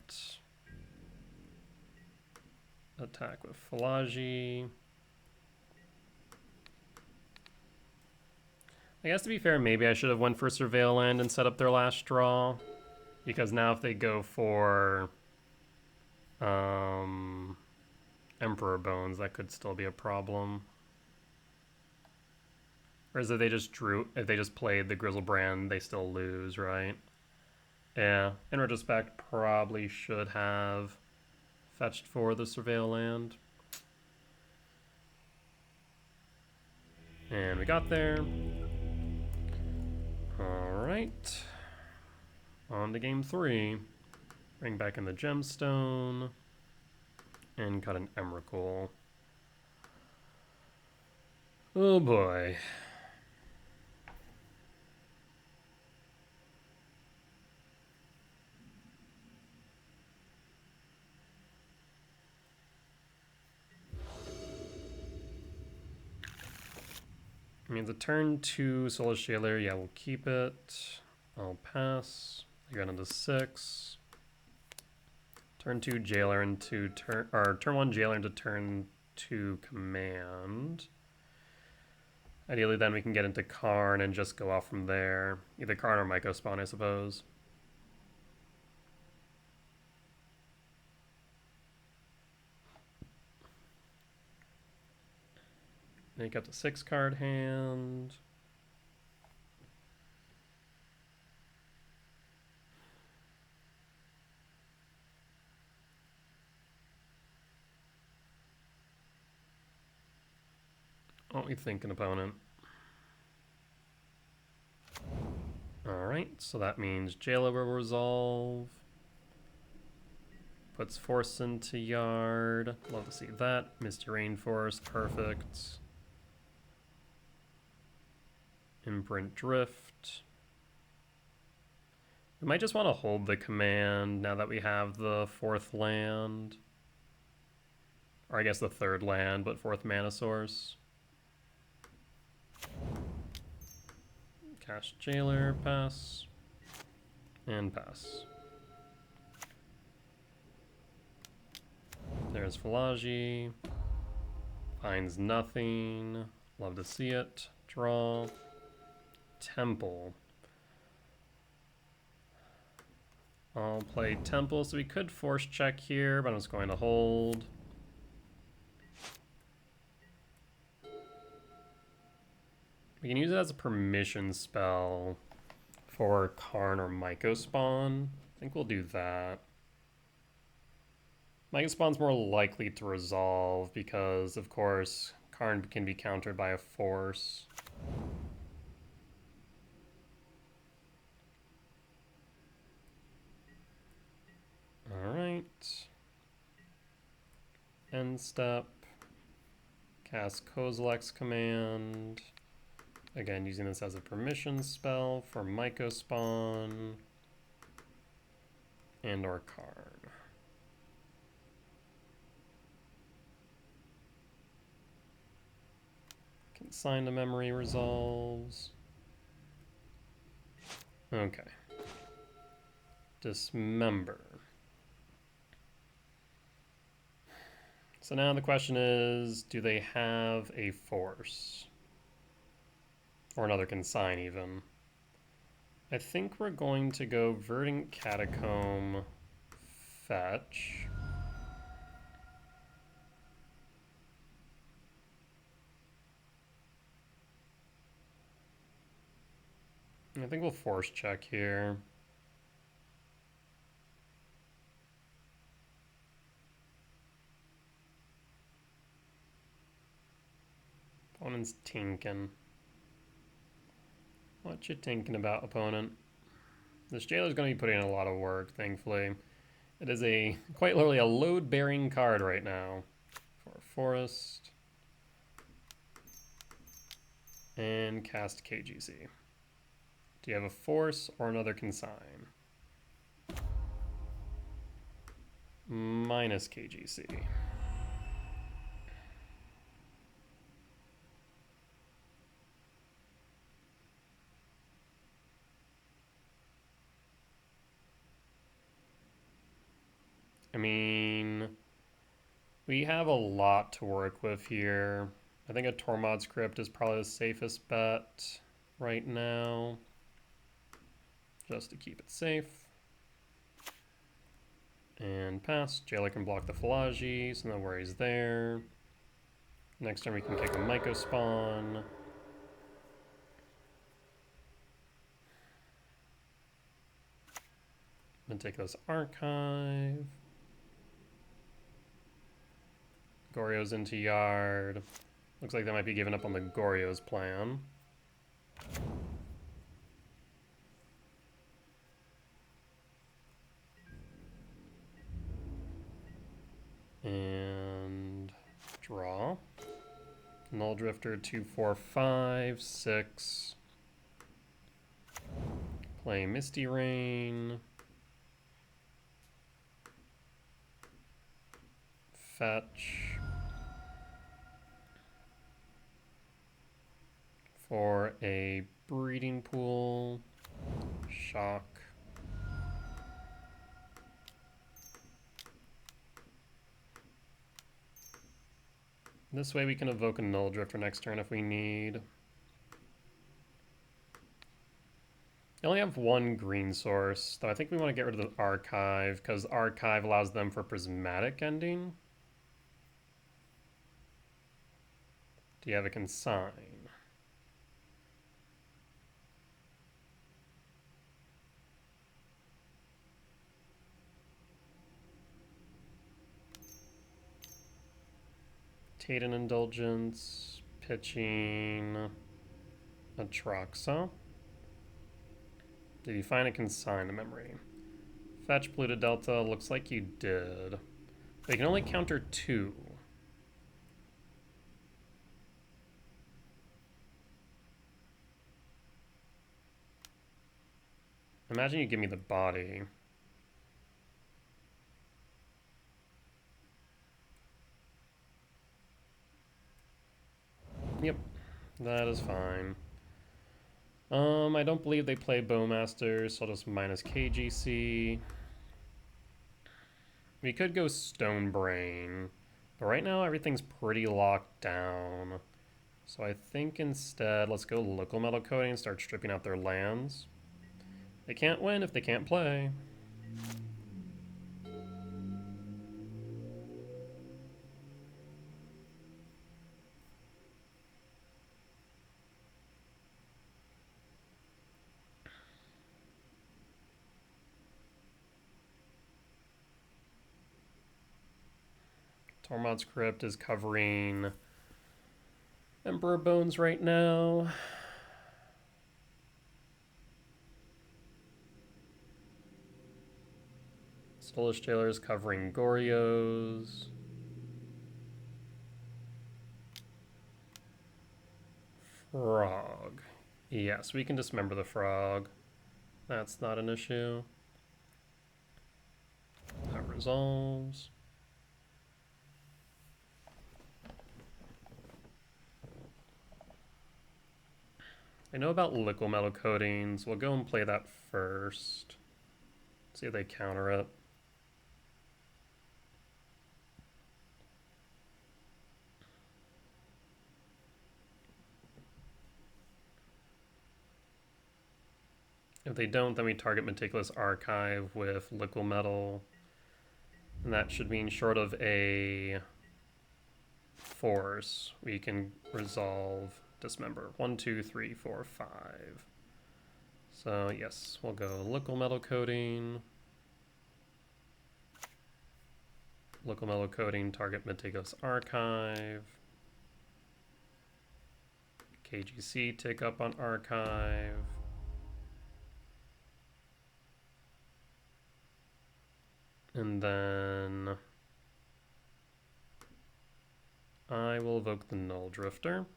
Attack with Philagi. I guess to be fair, maybe I should have went for Surveil Land and set up their last draw. Because now if they go for Emperor Bones, that could still be a problem. Or is it if they just played the Grizzlebrand, they still lose, right? Yeah, in retrospect, probably should have fetched for the Surveil Land. And we got there. Alright. On to game 3. Bring back in the Gemstone. And cut an Emrakul. Oh boy. Means a turn 2 Soulless Jailer. Yeah, we'll keep it. I'll pass. I got into 6. Turn 2 Jailer into turn 1 Jailer into turn 2 Command. Ideally, then we can get into Karn and just go off from there. Either Karn or Myco Spawn, I suppose. Make up the 6-card hand. What we thinking, opponent? Alright, so that means Jailer will resolve. Puts Force into Yard. Love to see that. Misty Rainforest, perfect. Imprint Drift. We might just want to hold the command now that we have the 4th land. Or I guess the 3rd land, but 4th mana source. Cast Jailer, pass. And pass. There's Philagi. Finds nothing. Love to see it. Draw. Temple. I'll play Temple, so we could force check here, but I'm just going to hold. We can use it as a permission spell for Karn or Myco Spawn. I think we'll do that. Myco Spawn's more likely to resolve because, of course, Karn can be countered by a force. Alright. End step. Cast Kozilek's command. Again, using this as a permission spell for Myco spawn. And or Karn. Consign to memory resolves. Okay. Dismember. So now the question is, do they have a force? Or another consign even. I think we're going to go Verdant Catacomb, fetch. I think we'll force check here. Opponent's tinking. What you thinking about, opponent? This jailer's going to be putting in a lot of work, thankfully. It is quite literally a load-bearing card right now. For Forest. And cast KGC. Do you have a force or another consign? Minus KGC. I mean, we have a lot to work with here. I think a Tormod's Crypt is probably the safest bet right now, just to keep it safe. And pass. Jailer can block the Phalagi, so no worries there. Next turn we can kick a Myco spawn. Meticulous Archive. Goryo's into yard. Looks like they might be giving up on the Goryo's plan. And draw. Null Drifter 2, 4, 5, 6. Play Misty Rain. Fetch. For a breeding pool. Shock. This way we can evoke a Null Drifter next turn if we need. They only have one green source, though I think we want to get rid of the Archive, because Archive allows them for Prismatic Ending. Do you have a consign? Titan Indulgence, pitching Atraxa. Did you find a consign to memory? Fetch Polluted Delta, looks like you did. They can only counter 2. Imagine you give me the body. Yep, that is fine. I don't believe they play Bowmaster, so I'll just minus KGC. We could go Stone Brain, but right now everything's pretty locked down. So I think instead, let's go Local Metal Coating and start stripping out their lands. They can't win if they can't play. Tormod's Crypt is covering Emperor Bones right now. Soulless Jailers covering Goryos. Frog. Yes, we can dismember the frog. That's not an issue. That resolves. I know about liquid metal coatings. We'll go and play that first. See if they counter it. If they don't, then we target Meticulous Archive with liquid metal. And that should mean short of a force, we can resolve dismember. 1, 2, 3, 4, 5. So yes, we'll go liquid metal coating. Liquid metal coating, target Meticulous Archive. KGC tick up on Archive. And then I will evoke the Null Drifter.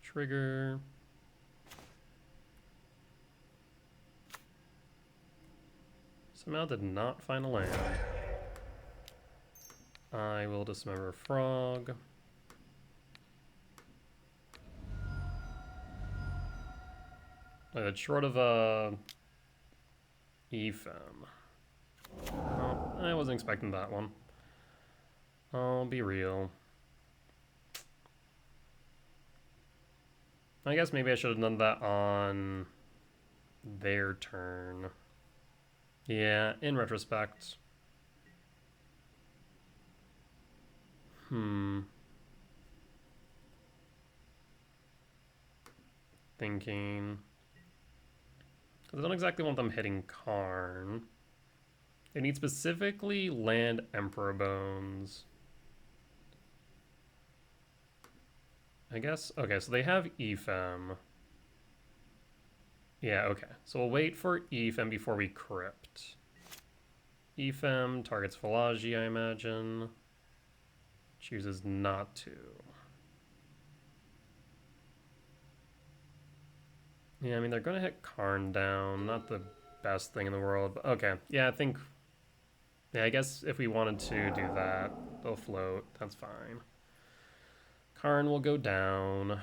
Trigger. Somehow did not find a land. I will dismember Frog. It's short of a Ephem. Oh, I wasn't expecting that one. I'll be real. I guess maybe I should have done that on their turn. Yeah, in retrospect. Thinking. I don't exactly want them hitting Karn. They need specifically land Emperor Bones. I guess, okay, so they have Ephem. Yeah, okay. So we'll wait for Ephem before we crypt. Ephem targets Philology, I imagine. Chooses not to. Yeah, I mean, they're going to hit Karn down. Not the best thing in the world, but okay. Yeah, I think... Yeah, I guess if we wanted to do that, they'll float. That's fine. Karn will go down.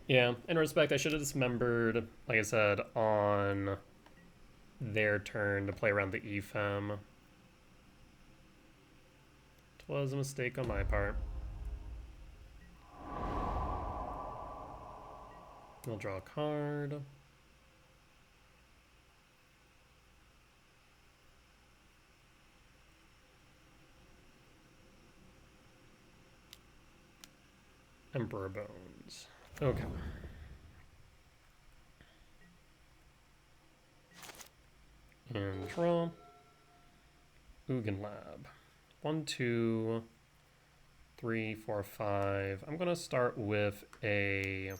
Yeah, in respect, I should have dismembered, like I said, on their turn to play around the Ephem. It was a mistake on my part. We'll draw a card. Emperor Bones. Okay. And draw. Ugin Lab. 1, 2, 3, 4, 5. I'm gonna start with a...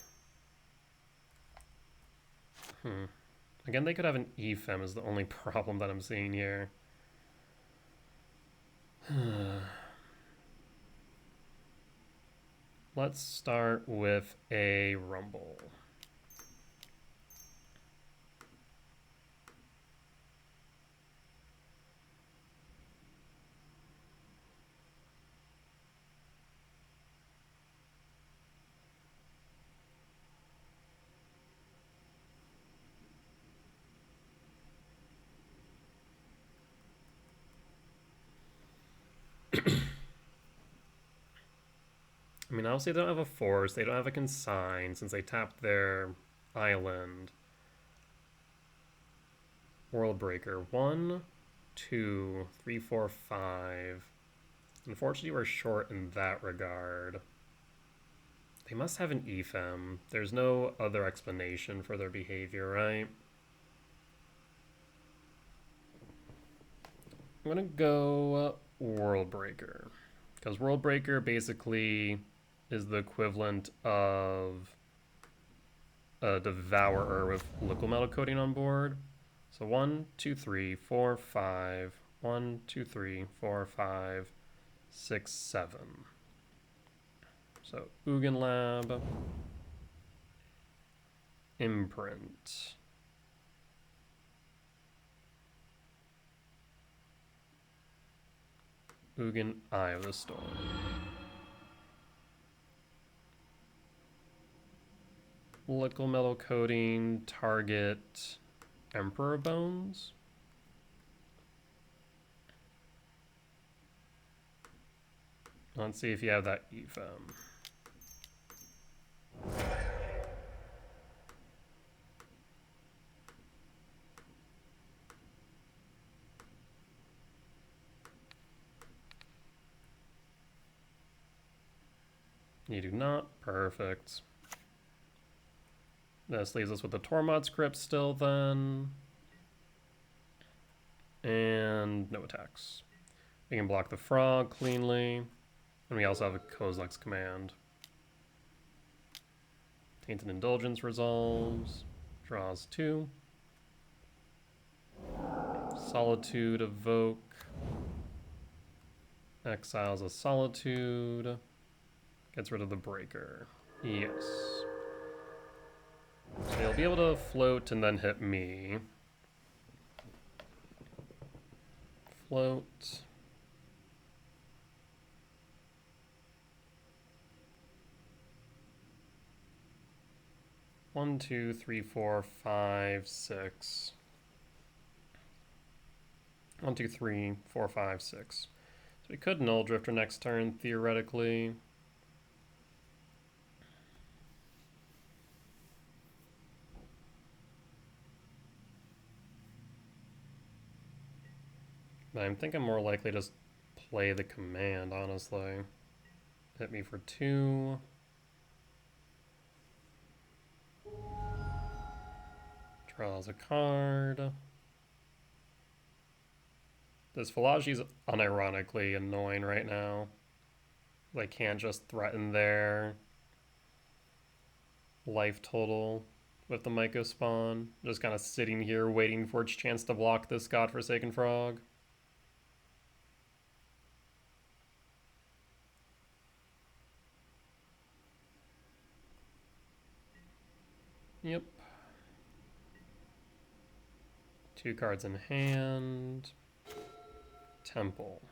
Again, they could have an Ephem is the only problem that I'm seeing here. Let's start with a Rumble. I mean, obviously they don't have a force, they don't have a consign since they tapped their island. World Breaker. 1, 2, 3, 4, 5. Unfortunately, we're short in that regard. They must have an Ephem. There's no other explanation for their behavior, right? I'm gonna go World Breaker. Because World Breaker basically is the equivalent of a Devourer with liquid metal coating on board. So 1, 2, 3, 4, 5. 1, 2, 3, 4, 5, 6, 7. So Ugin Lab, Imprint. Ugin Eye of the Storm. Liquid metal coating, target Emperor Bones. Let's see if you have that EFM. You do not. Perfect. This leaves us with the Tormod script still then. And no attacks. We can block the frog cleanly. And we also have a Kozilek's command. Tainted Indulgence resolves. Draws 2. Solitude evoke. Exiles a Solitude. Gets rid of the breaker. Yes. So he'll be able to float and then hit me. Float. One, two, three, four, five, six. 1, 2, 3, 4, 5, 6. So we could Null Drifter next turn, theoretically. But I'm thinking more likely just play the command, honestly. Hit me for 2. Draws a card. This Philology's unironically annoying right now. They can't just threaten their life total with the Myco spawn. Just kind of sitting here waiting for its chance to block this godforsaken frog. Yep. 2 cards in hand. Temple.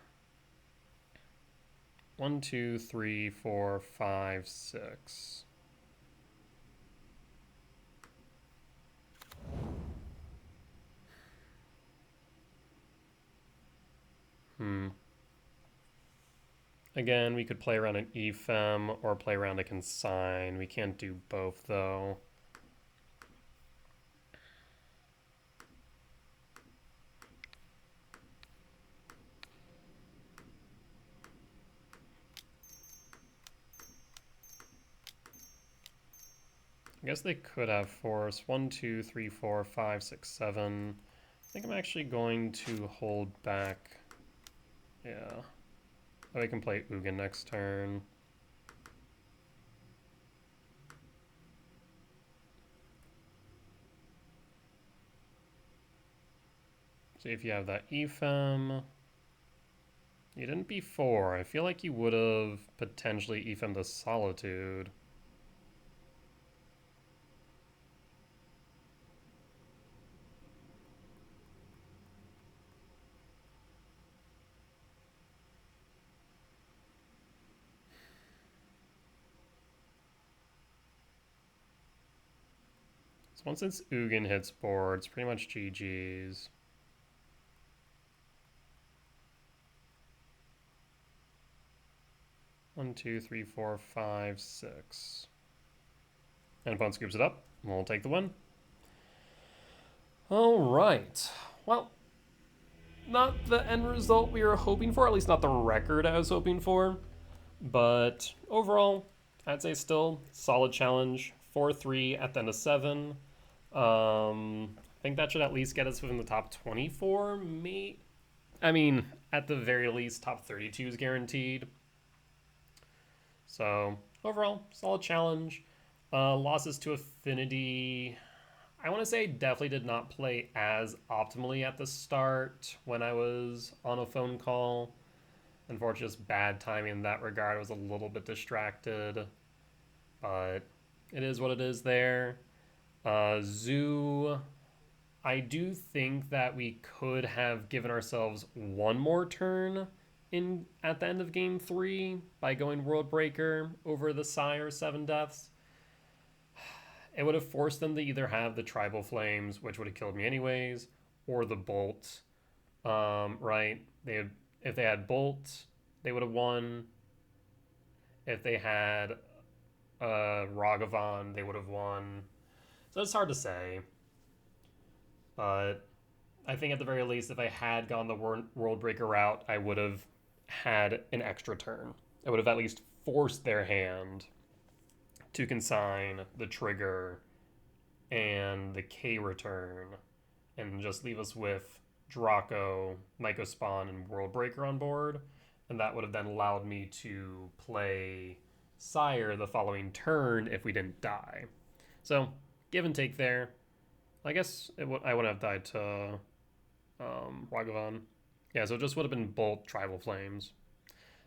1, 2, 3, 4, 5, 6. Again, we could play around an EFEM or play around a Consign. We can't do both, though. I guess they could have force. 1, 2, 3, 4, 5, 6, 7. I think I'm actually going to hold back. Yeah. Oh, we can play Ugin next turn. See if you have that EFEM. You didn't before. I feel like you would have potentially EFEM'd the Solitude. So once it's Ugin hits board, it's pretty much GG's. One, 2, 3, 4, 5, 6. And opponent scoops it up. We'll take the win. All right. Well, not the end result we were hoping for, at least not the record I was hoping for. But overall, I'd say still solid challenge. 4-3 at the end of 7. I think that should at least get us within the top 24. I mean, at the very least, top 32 is guaranteed. So overall, solid challenge. Losses to Affinity. I want to say definitely did not play as optimally at the start when I was on a phone call. Unfortunately, just bad timing in that regard. I was a little bit distracted, but it is what it is there. Zoo, I do think that we could have given ourselves one more turn in at the end of game 3 by going World Breaker over the Sire 7 deaths. It would have forced them to either have the Tribal Flames, which would have killed me anyways, or the Bolt. Right? If they had Bolt, they would have won. If they had Ragavan, they would have won. So it's hard to say. But I think at the very least, if I had gone the World Breaker route, I would have had an extra turn. I would have at least forced their hand to consign the trigger and the K return and just leave us with Draco, Mycospawn, and World Breaker on board. And that would have then allowed me to play Sire the following turn if we didn't die. So, give and take there. I guess I wouldn't have died to Ragavan. Yeah, so it just would have been Bolt, Tribal Flames.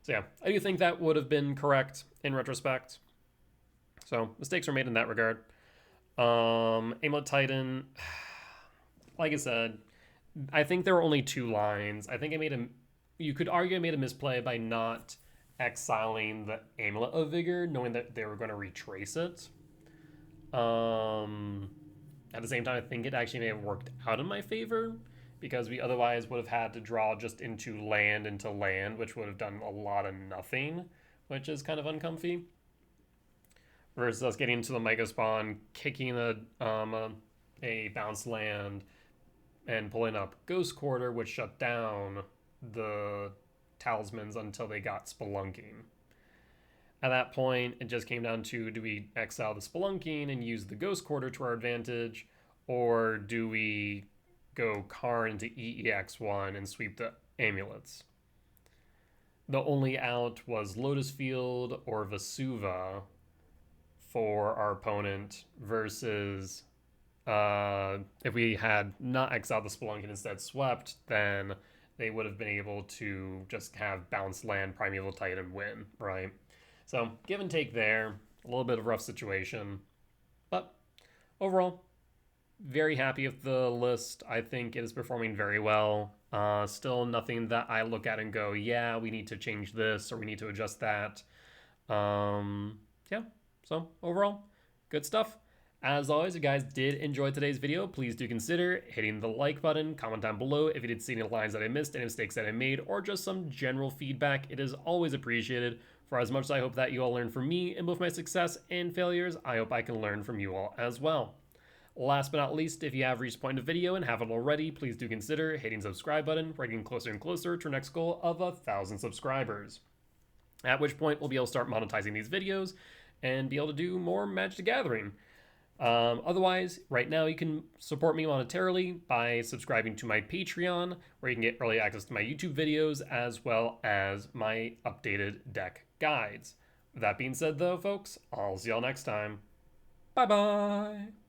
So yeah, I do think that would have been correct in retrospect. So mistakes were made in that regard. Amulet Titan, like I said, I think there were only 2 lines. I think you could argue I made a misplay by not exiling the Amulet of Vigor, knowing that they were going to retrace it. At the same time, I think it actually may have worked out in my favor because we otherwise would have had to draw just into land, which would have done a lot of nothing, which is kind of uncomfy. Versus us getting into the Mycospawn, kicking a bounce land, and pulling up Ghost Quarter, which shut down the talismans until they got Spelunking. At that point, it just came down to, do we exile the Spelunking and use the Ghost Quarter to our advantage, or do we go Karn into EEX1 and sweep the amulets? The only out was Lotus Field or Vesuva for our opponent versus if we had not exiled the Spelunking and instead swept, then they would have been able to just have bounce land Primeval Titan win, right? So give and take there, a little bit of a rough situation, but overall, very happy with the list. I think it is performing very well. Still nothing that I look at and go, yeah, we need to change this or we need to adjust that. Yeah, so overall, good stuff. As always, if you guys did enjoy today's video, please do consider hitting the like button, comment down below if you did see any lines that I missed, any mistakes that I made, or just some general feedback. It is always appreciated. For as much as I hope that you all learn from me in both my success and failures, I hope I can learn from you all as well. Last but not least, if you have reached the point of the video and haven't already, please do consider hitting the subscribe button. We're getting closer and closer to our next goal of 1,000 subscribers. At which point, we'll be able to start monetizing these videos and be able to do more Magic the Gathering. Otherwise, right now you can support me monetarily by subscribing to my Patreon, where you can get early access to my YouTube videos as well as my updated deck guides. With that being said, though, folks, I'll see y'all next time. Bye-bye!